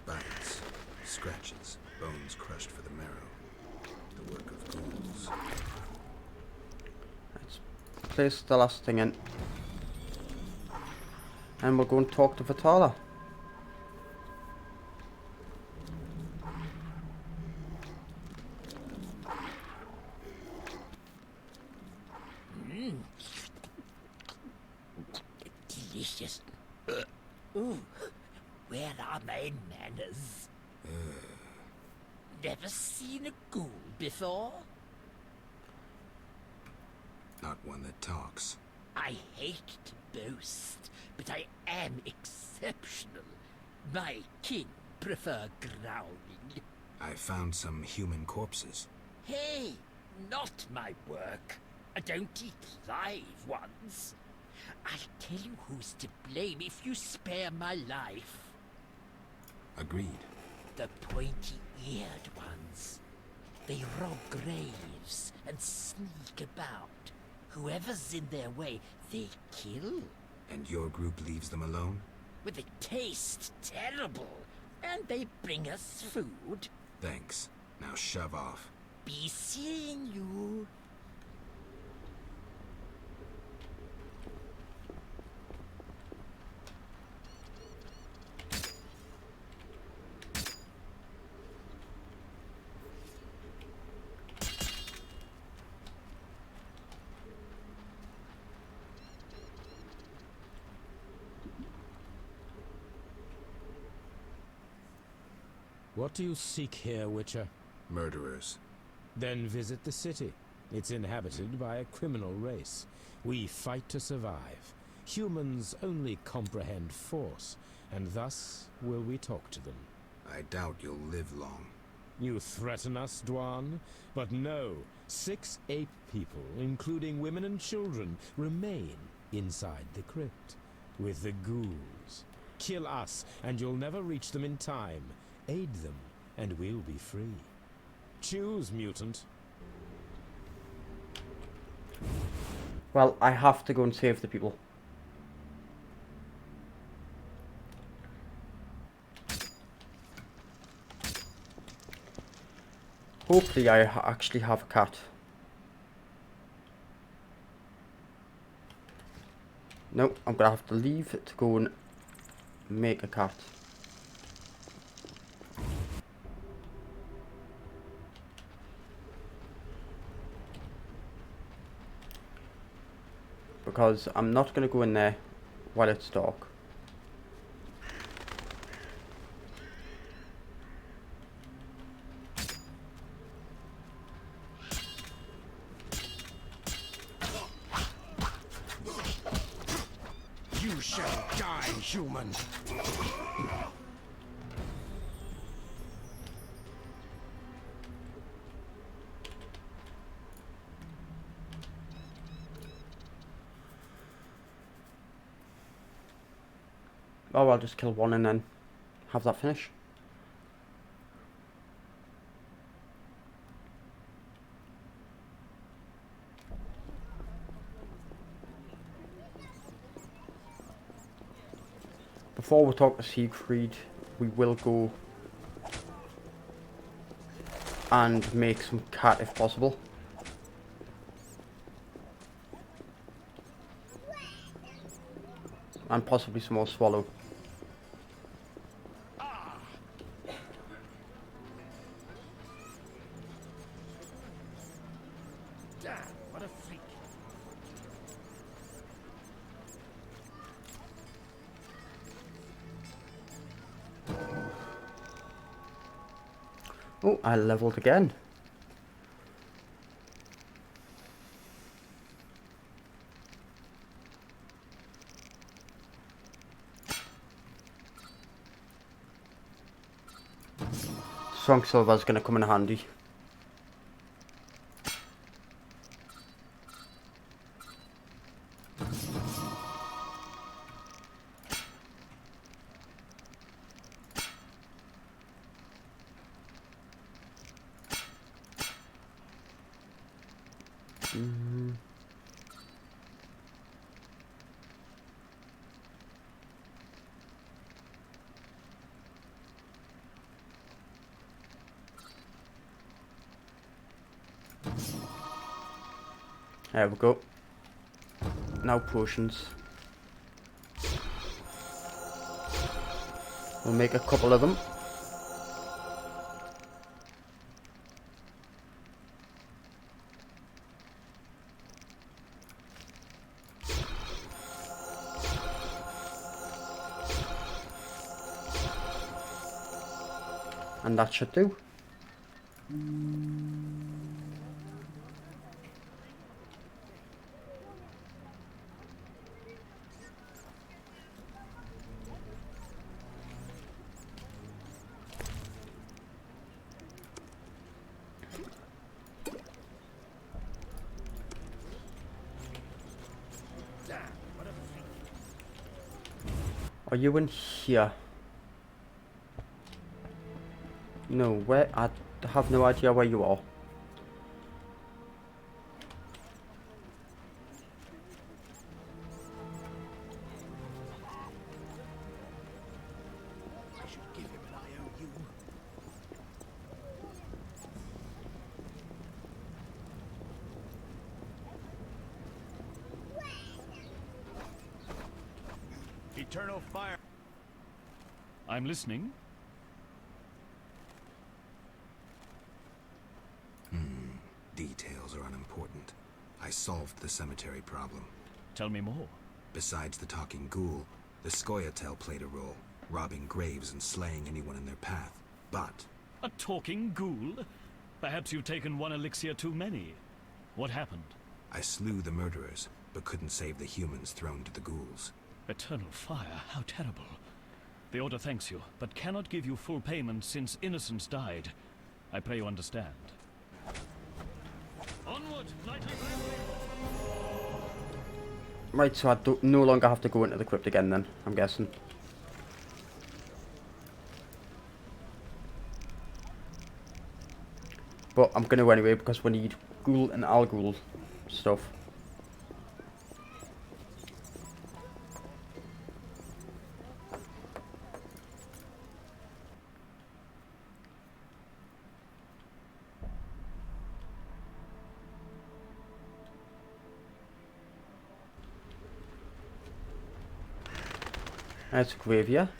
Bites, scratches, bones crushed for the marrow. The work of ghouls. Let's place the last thing in. And we'll go and talk to Vitala. Delicious. Ooh, where are my manners? Never seen a ghoul before? Not one that talks. I hate to boast, but I am exceptional. My kin prefer growling. I found some human corpses. Hey, not my work. I don't eat live ones. I'll tell you who's to blame if you spare my life. Agreed. The pointy-eared ones. They rob graves and sneak about. Whoever's in their way, they kill. And your group leaves them alone? Well, they taste terrible, and they bring us food. Thanks. Now shove off. Be seeing you. What do you seek here, Witcher? Murderers. Then visit the city. It's inhabited by a criminal race. We fight to survive. Humans only comprehend force, and thus will we talk to them. I doubt you'll live long. You threaten us, Dwan? But no, 6 ape people, including women and children, remain inside the crypt with the ghouls. Kill us, and you'll never reach them in time. Aid them, and we'll be free. Choose, mutant. Well, I have to go and save the people. Hopefully I actually have a cat. Nope, I'm gonna have to leave to go and make a cat. Because I'm not going to go in there while it's dark. You shall die, human! Oh, I'll just kill one and then have that finish. Before we talk to Siegfried, we will go and make some cat if possible. And possibly some more swallow. Damn, what a freak. Oh, I leveled again. Strong silver's gonna come in handy. There we go. Now potions. We'll make a couple of them. And that should do. Damn, what a Are you in here? No, where? I have no idea where you are. I should give him an IOU. Eternal fire. I'm listening. Details are unimportant. I solved the cemetery problem. Tell me more. Besides the talking ghoul, the Scoia'tael played a role, robbing graves and slaying anyone in their path. But... A talking ghoul? Perhaps you've taken one elixir too many. What happened? I slew the murderers, but couldn't save the humans thrown to the ghouls. Eternal fire, how terrible. The Order thanks you, but cannot give you full payment since innocents died. I pray you understand. Onward, knightly family! Right, so I no longer have to go into the crypt again then, I'm guessing. But I'm going to anyway because we need ghoul and al-ghoul stuff. There's a graveyard.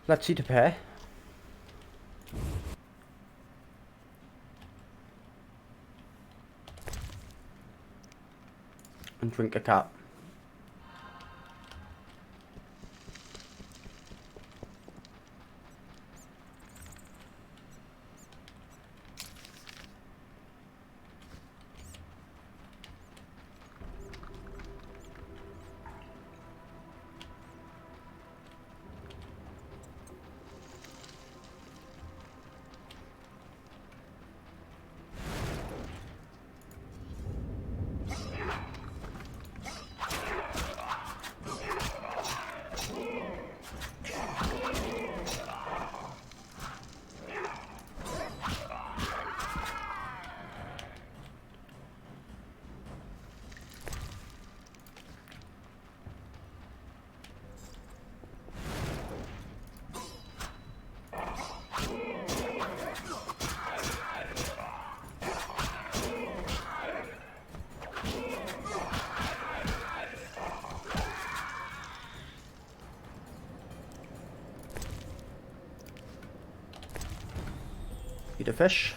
Let's eat a pear. And drink a cat. Eat a fish.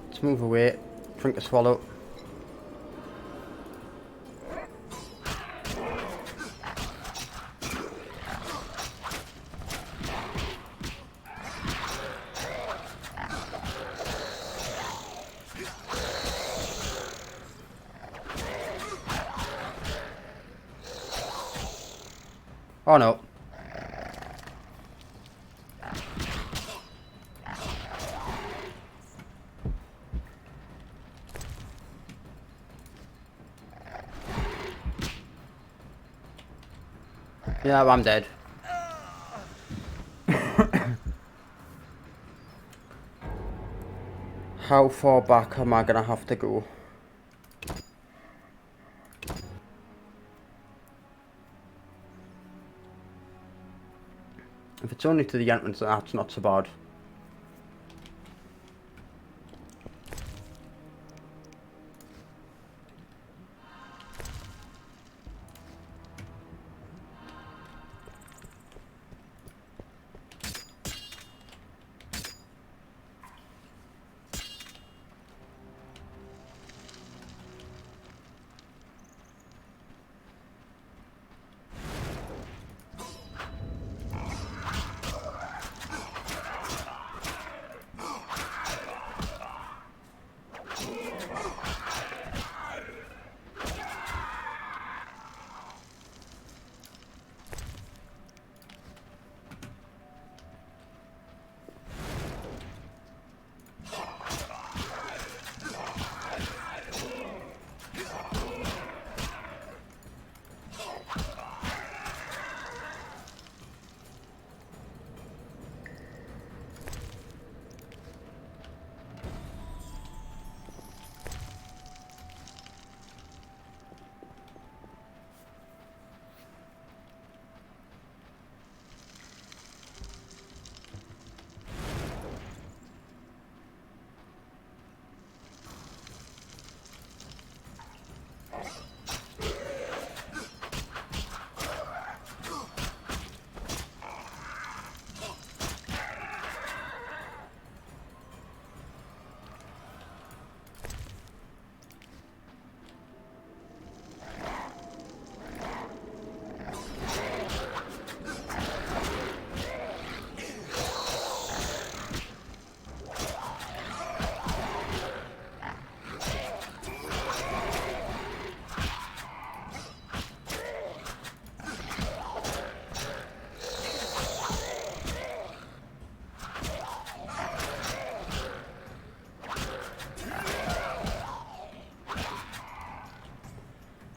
Let's move away, drink a swallow. Oh no. Yeah, I'm dead. How far back am I gonna have to go? If it's only to the entrance, that's not so bad.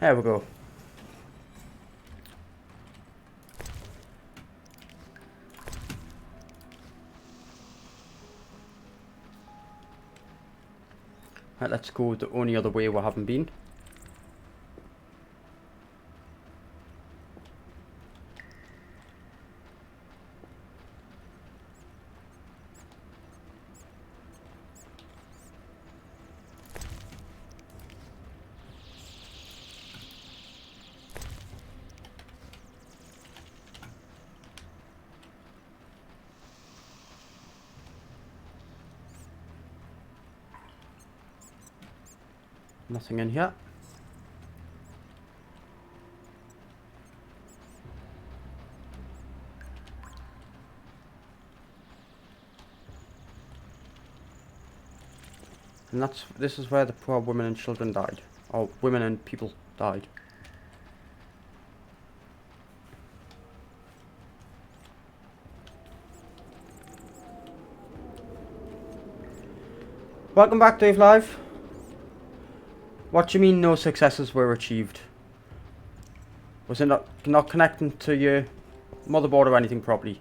There we go. Right, let's go the only other way we haven't been. Nothing in here. And this is where the poor women and children died. Or women and people died. Welcome back, Dave Live. What do you mean no successes were achieved? Was it not connecting to your motherboard or anything properly?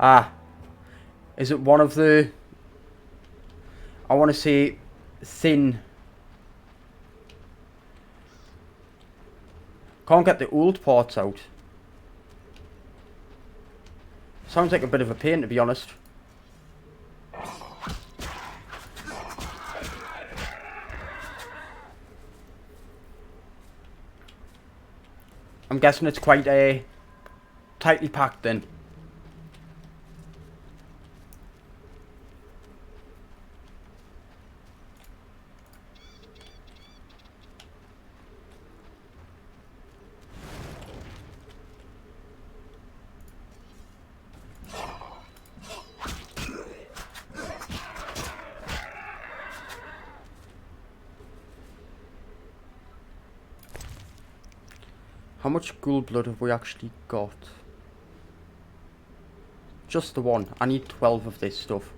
Ah. Is it one of the... I want to say thin... Can't get the old parts out. Sounds like a bit of a pain, to be honest. I'm guessing it's quite tightly packed then. How much ghoul blood have we actually got? Just the one. I need 12 of this stuff.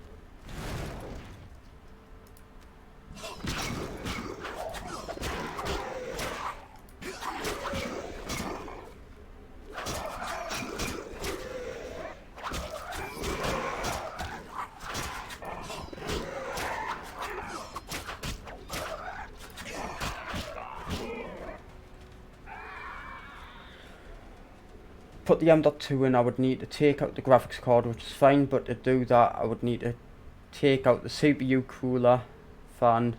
Put the M.2 in, I would need to take out the graphics card, which is fine, but to do that I would need to take out the CPU, cooler, fan.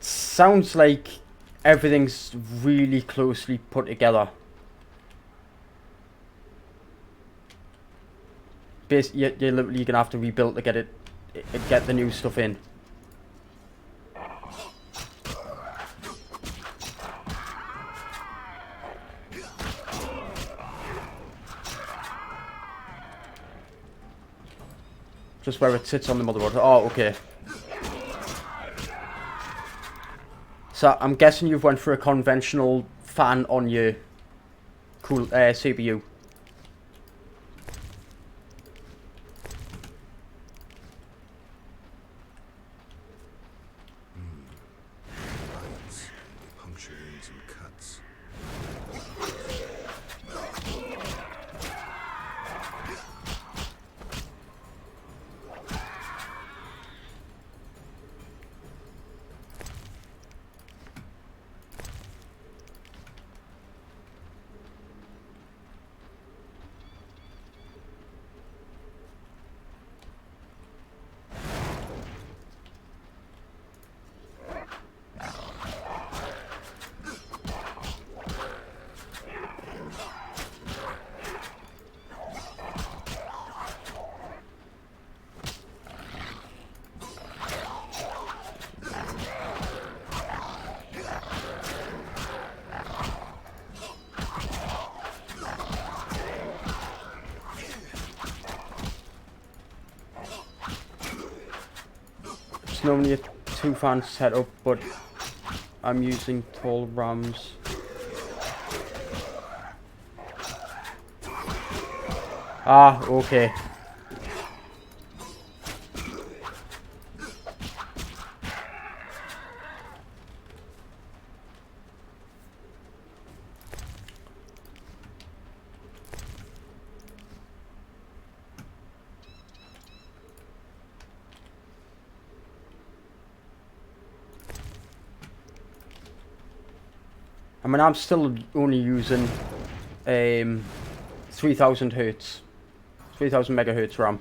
Sounds like everything's really closely put together. Basically, you're literally gonna have to rebuild to get the new stuff in. Just where it sits on the motherboard. Oh, okay. So I'm guessing you've went for a conventional fan on your CPU. Bites, puncture wounds and cuts. It's normally a 2-fan setup, but I'm using tall rams. Ah, okay. I mean, I'm still only using 3000 hertz, 3000 megahertz RAM.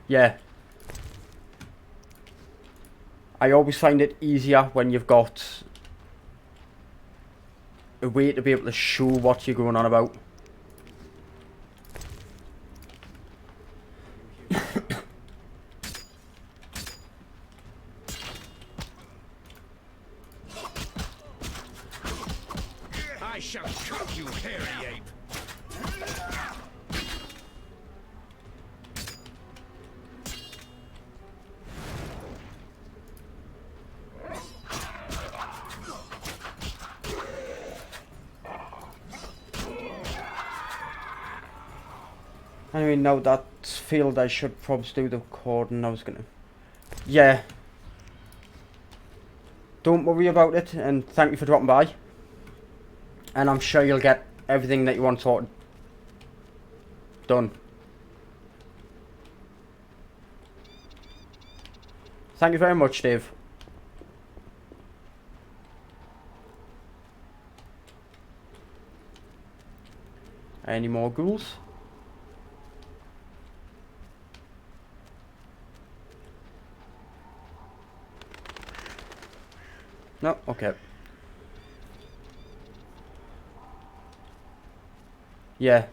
Yeah. I always find it easier when you've got a way to be able to show what you're going on about. I shall cut you, hairy ape! Anyway, now that's failed, I should probably do the recording. I was gonna... Yeah. Don't worry about it, and thank you for dropping by. And I'm sure you'll get everything that you want sorted done. Thank you very much, Dave. Any more ghouls? No? Okay. Yeah.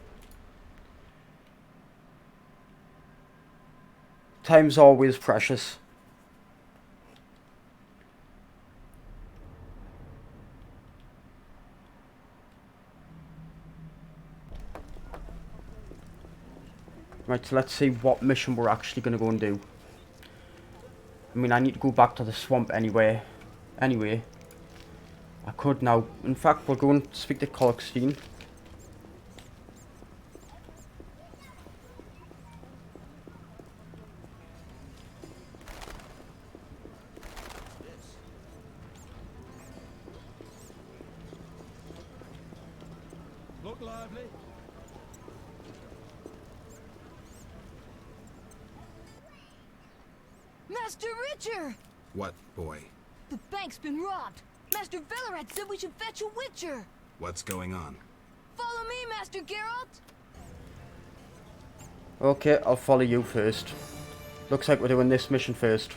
Time's always precious. Right, so let's see what mission we're actually going to go and do. I mean, I need to go back to the swamp anyway. Anyway, I could now. In fact, we'll go and speak to Colkstein. Look lively. Master Richard! What, boy? The bank's been robbed. Master Velorad said we should fetch a witcher. What's going on? Follow me, Master Geralt. Okay, I'll follow you first. Looks like we're doing this mission first.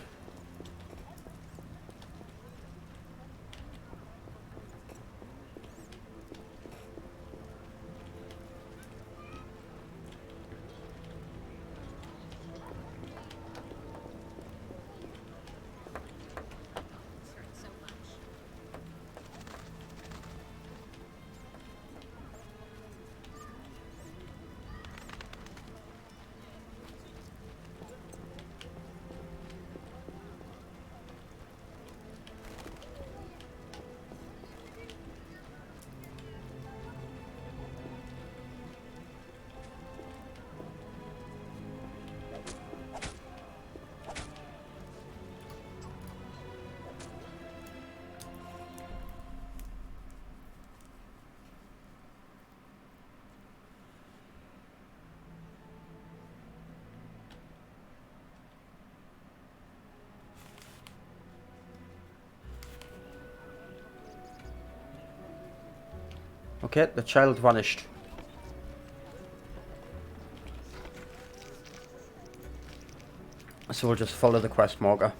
Okay, the child vanished. So we'll just follow the quest marker.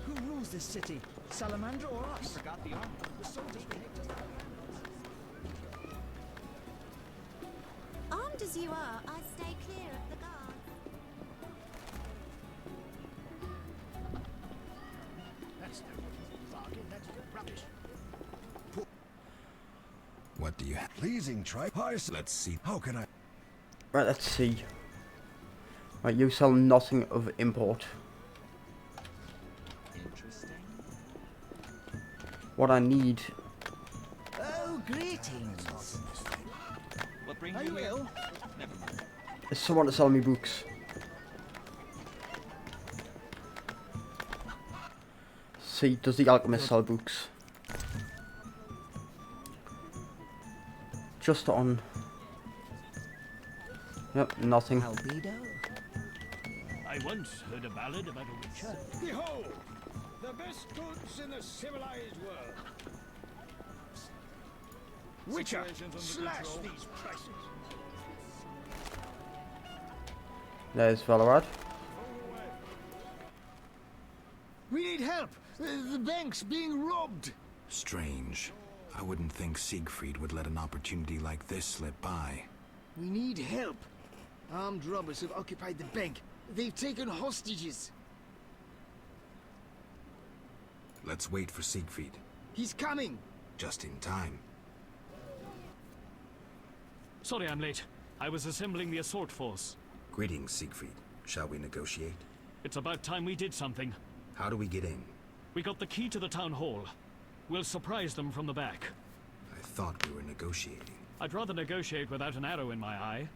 Who rules this city? Salamander or us? You forgot the armor. The soldiers behaved us. Armed as you are, I stay clear of the guards. That's no bargain, that's rubbish. What do you have? Pleasing try. Let's see. How can I? Right, let's see. Right, you sell nothing of import. Interesting. What I need. Oh, greetings. What brings Are you you here? ill? Never mind. Is someone to sell me books. See, does the alchemist sell books? Just on. Yep, nothing. Albedo? I once heard a ballad about a witcher. Behold, the best goods in the civilized world. Witcher, slash these prices. There's Velorad. We need help. The bank's being robbed. Strange. I wouldn't think Siegfried would let an opportunity like this slip by. We need help. Armed robbers have occupied the bank. They've taken hostages. Let's wait for Siegfried. He's coming. Just in time. Sorry I'm late. I was assembling the assault force. Greetings, Siegfried. Shall we negotiate? It's about time we did something. How do we get in? We got the key to the town hall. We'll surprise them from the back. I thought we were negotiating. I'd rather negotiate without an arrow in my eye.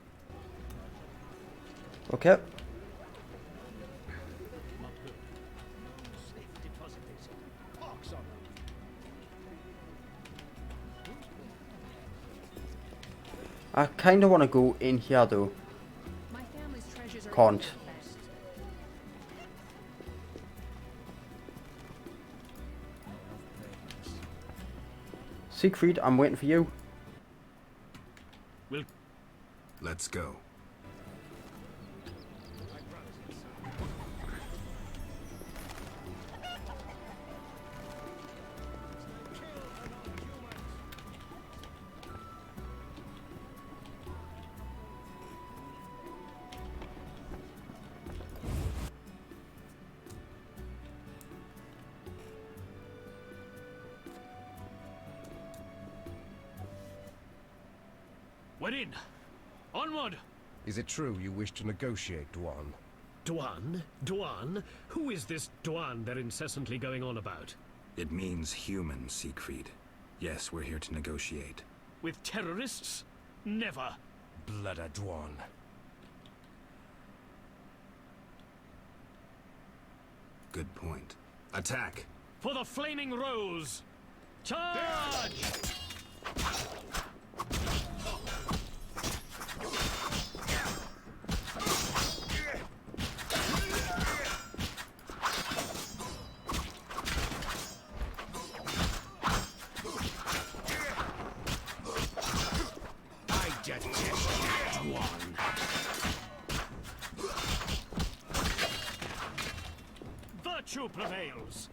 Okay. I kind of want to go in here though. My family's treasures are Can't. Siegfried, I'm waiting for you. Let's go. We're in. Onward! Is it true you wish to negotiate, Dwan? Dwan? Dwan? Who is this Dwan they're incessantly going on about? It means human, Siegfried. Yes, we're here to negotiate. With terrorists? Never. Blood Dwan. Good point. Attack! For the Flaming Rose! Charge! I detest Dwan. Virtue prevails!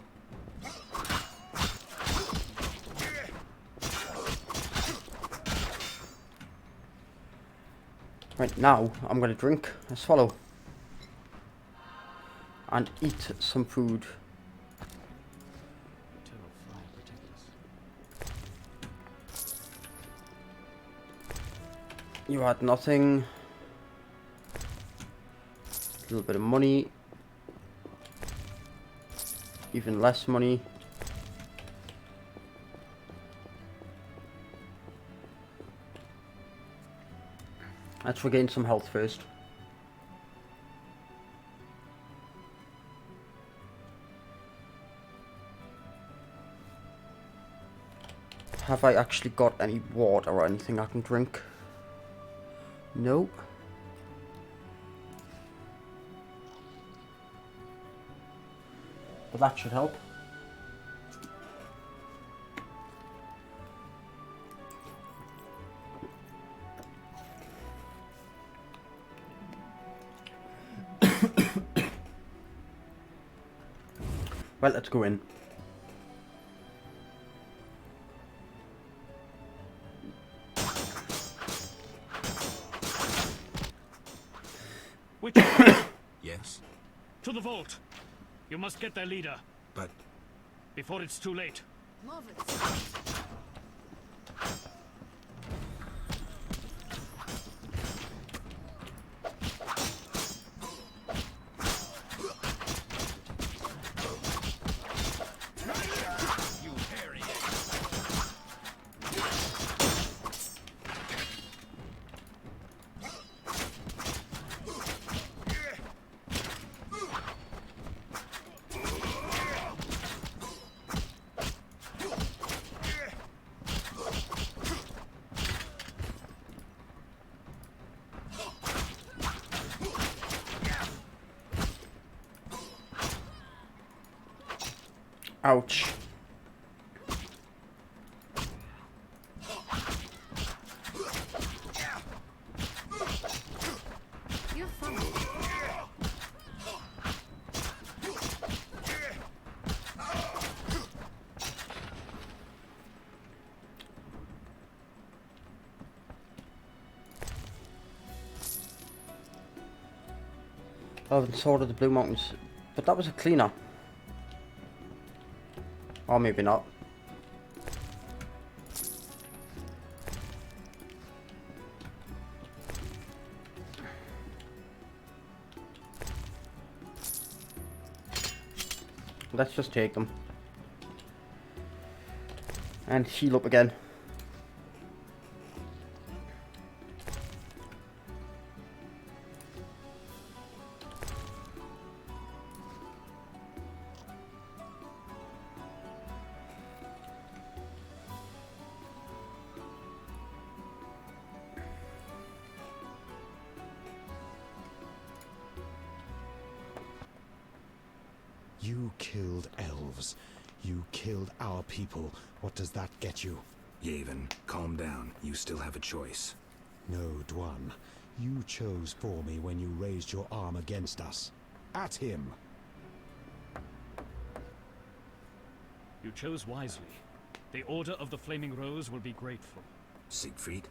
Right, now I'm going to drink a swallow and eat some food. You had nothing. A little bit of money. Even less money. Let's regain some health first. Have I actually got any water or anything I can drink? Nope. But that should help. Well, let's go in. Which Yes? To the vault. You must get their leader. But... Before it's too late. Ouch. You're fine. Oh, and Sword of the Blue Mountains. But that was a cleaner. Or maybe not. Let's just take them. And heal up again. You killed elves. You killed our people. What does that get you? Yavin, calm down. You still have a choice. No, Dwan. You chose for me when you raised your arm against us. At him. You chose wisely. The Order of the Flaming Rose will be grateful. Siegfried,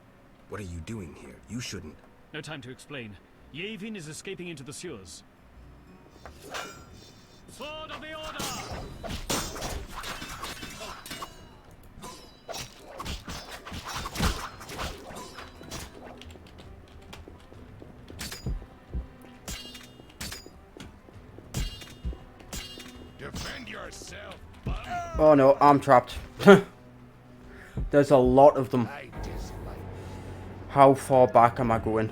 what are you doing here? You shouldn't... No time to explain. Yavin is escaping into the sewers. Sword of the Order! Oh no, I'm trapped. There's a lot of them. How far back am I going?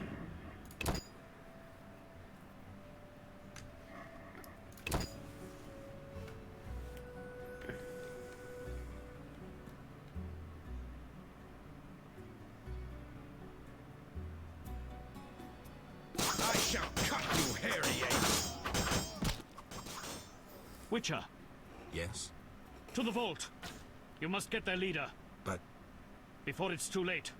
I shall cut you, hairy ape. Witcher, Yes, to the vault. You must get their leader. but Before it's too late.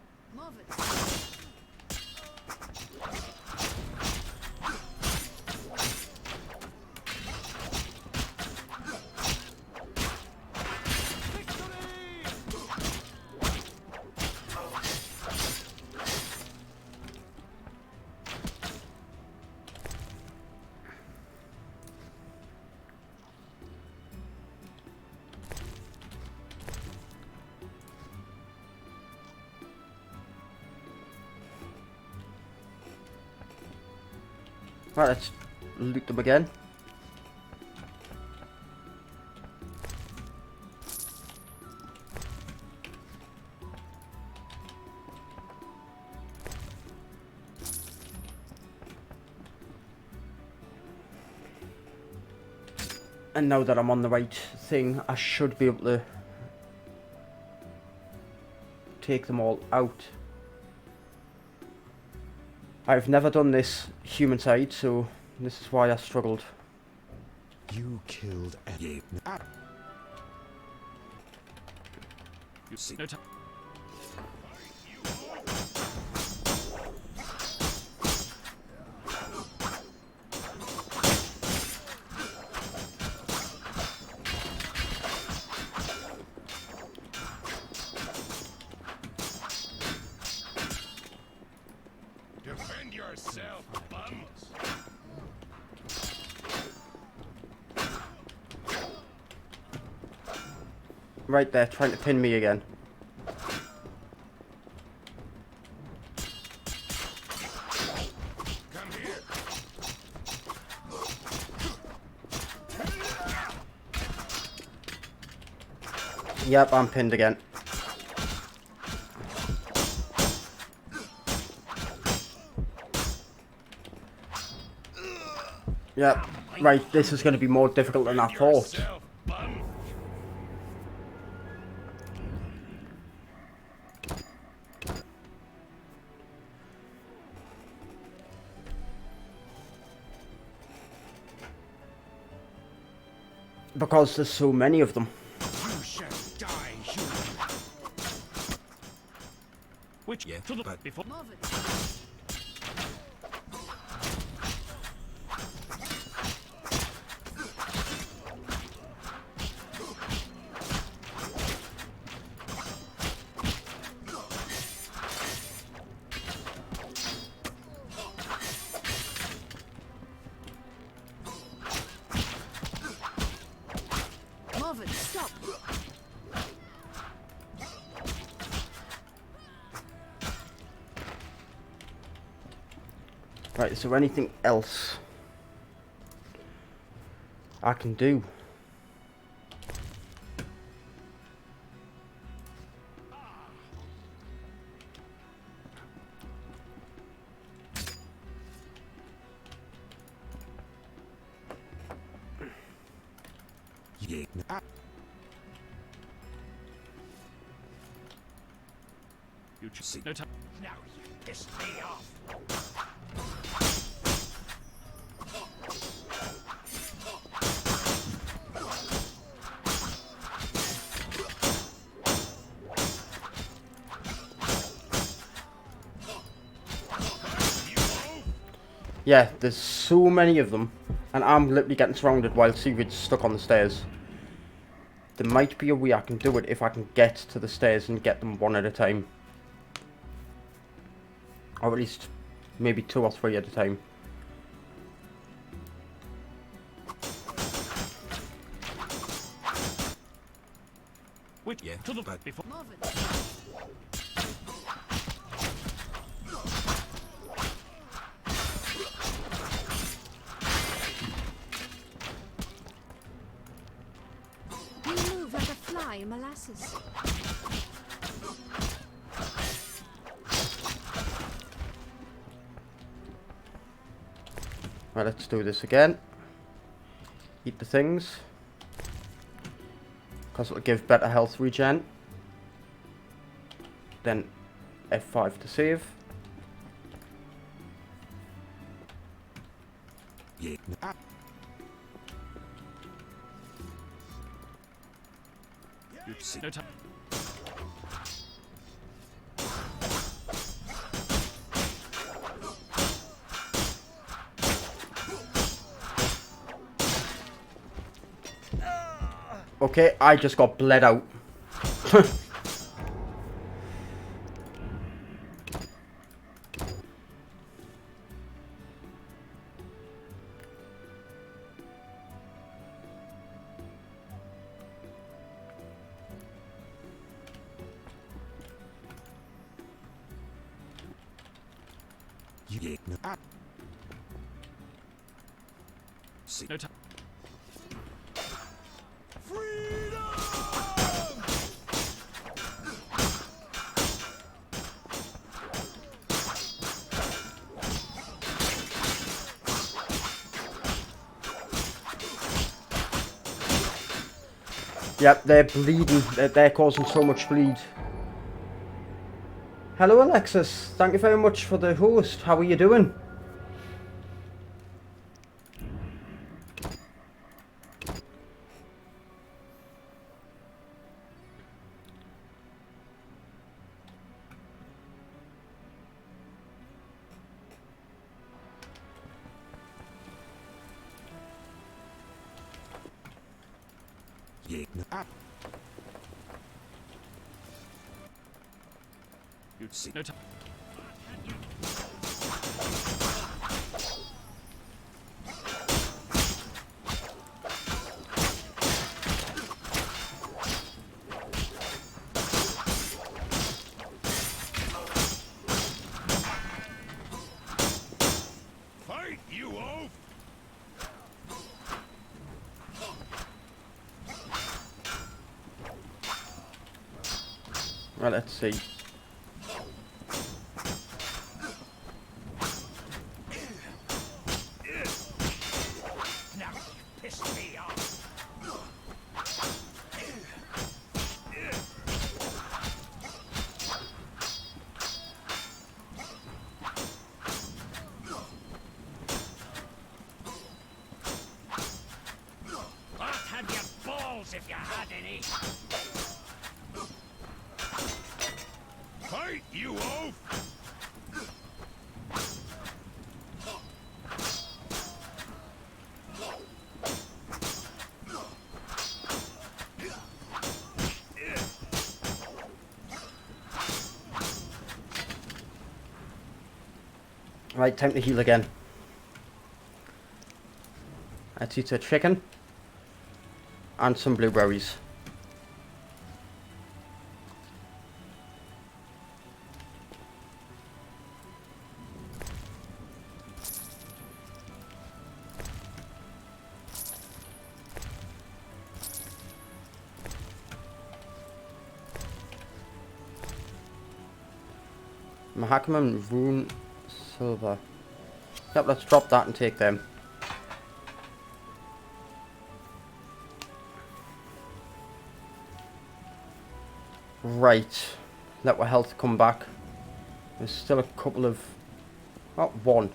Right, let's loot them again. And now that I'm on the right thing, I should be able to take them all out. I've never done this human side, so this is why I struggled. You killed Eddie. You see no time. Defend yourself, bums. Right there, trying to pin me again. Come here. Yep, I'm pinned again. Yep, right, this is going to be more difficult than I thought. Because there's so many of them. You shall die, human. Which yeah, to the but before. Marvin, stop! Right, is there anything else I can do? Yeah. You see no time. Now you piss me off. Yeah, there's so many of them, and I'm literally getting surrounded while Sigrid's stuck on the stairs. There might be a way I can do it if I can get to the stairs and get them one at a time. Or at least maybe 2 or 3 at a time. Which yeah, to the but before. Marvin! pie and molasses. Right, let's do this again. Eat the things. Because it'll give better health regen. Then F5 to save. Yeah. No time. Okay, I just got bled out. Yeah. No time. Yep, they're bleeding. They're causing so much bleed. Hello, Alexis. Thank you very much for the host. How are you doing? Yeah. You'd see no time. Fight, you oaf! Right, let's see. Now you piss me off. I'd have your balls if you had any. Fight, you oaf! Right, time to heal again. Let's eat a chicken. And some blueberries. Mahakam Rune Silver. Yep, let's drop that and take them. Right. Let our health come back. There's still a couple of... Oh, one.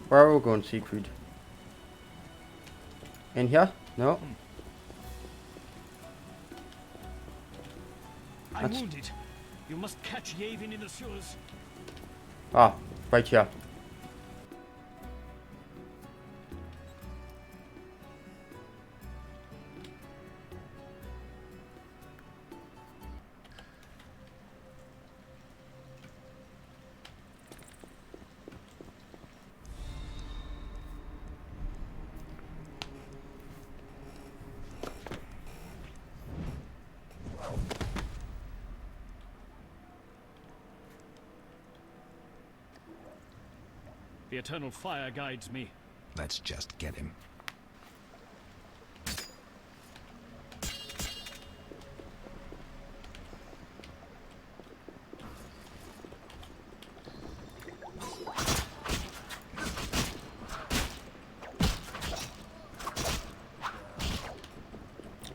Where are we going, Siegfried? In here? No. I'm wounded. You must catch Yavin in the sewers. Ah, right here. The eternal fire guides me. Let's just get him.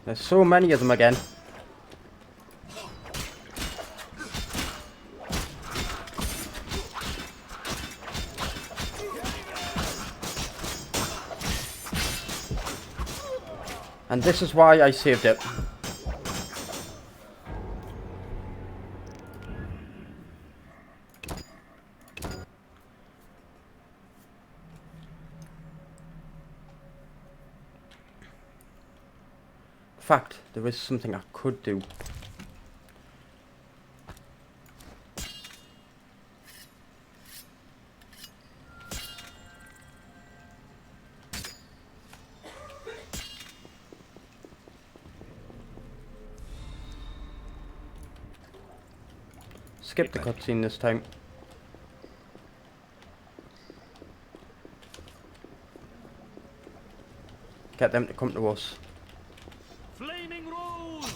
There's so many of them again. And this is why I saved it. In fact, there is something I could do. Skip the cutscene this time. Get them to come to us. Flaming Rose!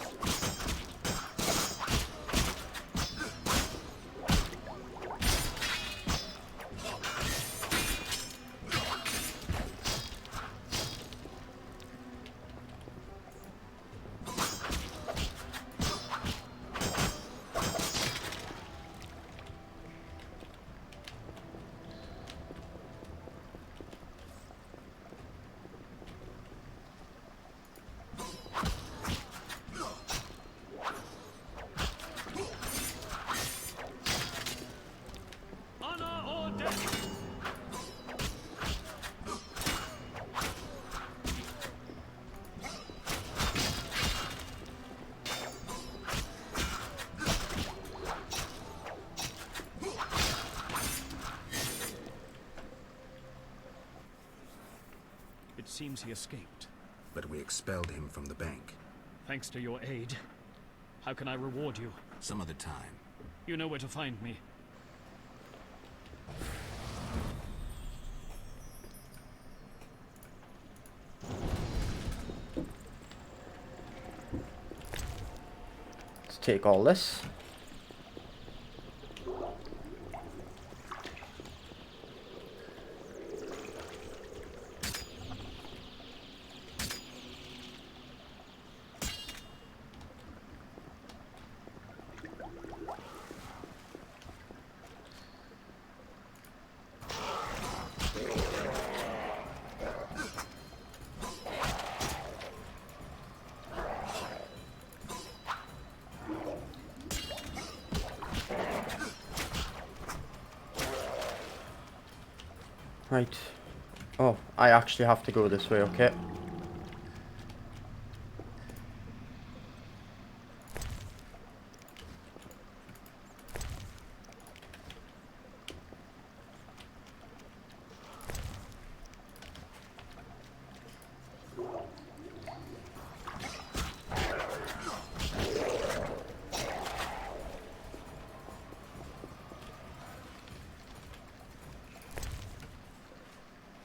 It seems he escaped. But we expelled him from the bank. Thanks to your aid. How can I reward you? Some other time. You know where to find me. Let's take all this. Right. Oh, I actually have to go this way, okay.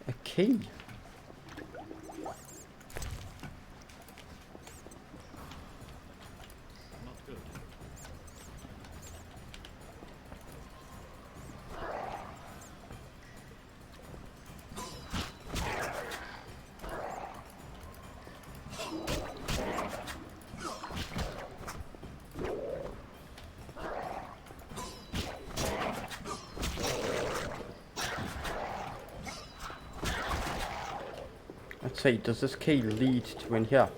A key. Let's see, does this key lead to in here?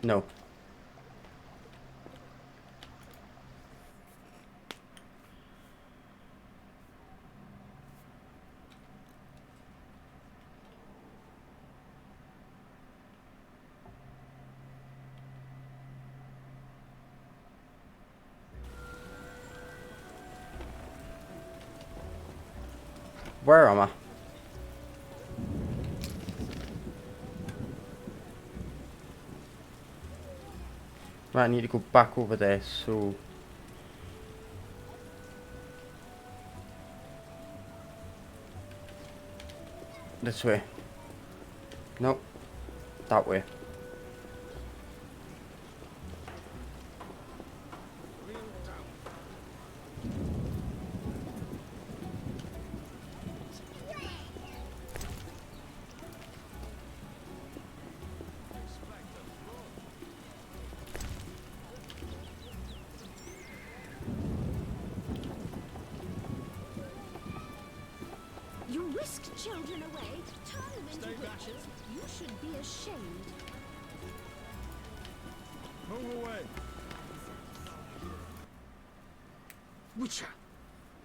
No. Where am I? Right, I need to go back over there, so... This way. Nope. That way. You whisked children away, turn them into witches. You should be ashamed. Move away. Witcher,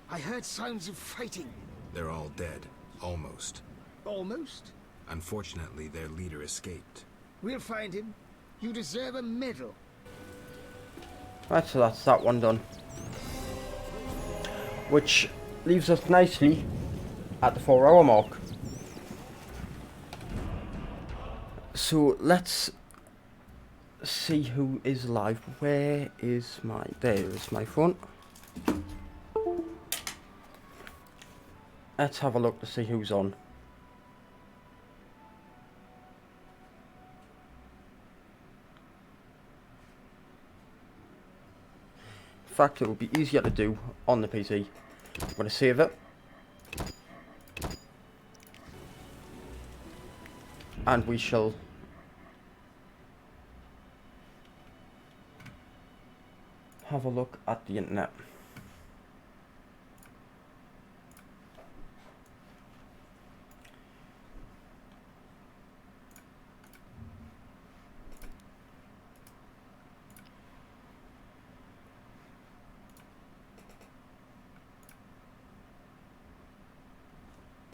I heard sounds of fighting. They're all dead. Almost. Almost? Unfortunately, their leader escaped. We'll find him. You deserve a medal. Right, so that's that one done. Which leaves us nicely at the 4-hour mark. So let's see who is live. Where is my... There is my phone. Let's have a look to see who's on. In fact, it would be easier to do on the PC. I'm going to save it. And we shall have a look at the internet.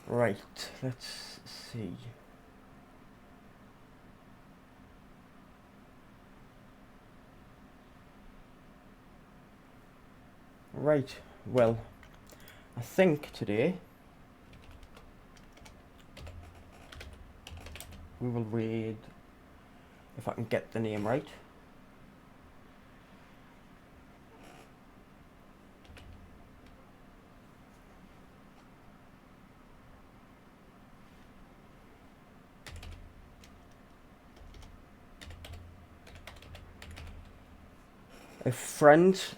Right, let's see. Right, well, I think today we will read, if I can get the name right. Friends,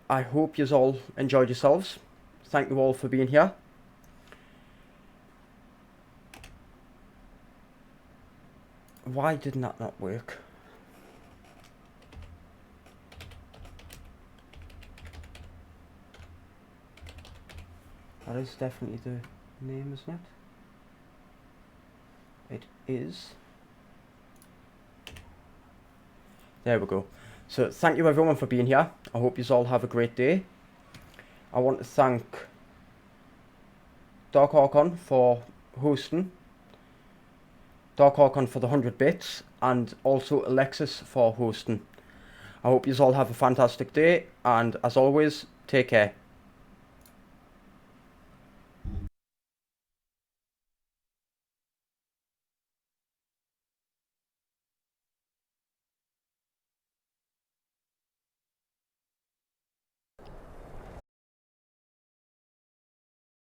I hope you all enjoyed yourselves. Thank you all for being here. Why did that not work? That is definitely the name, isn't it? It is. There we go. So thank you everyone for being here. I hope you all have a great day. I want to thank Dark Archon for hosting, Dark Archon for the 100 bits, and also Alexis for hosting. I hope you all have a fantastic day, and as always, take care.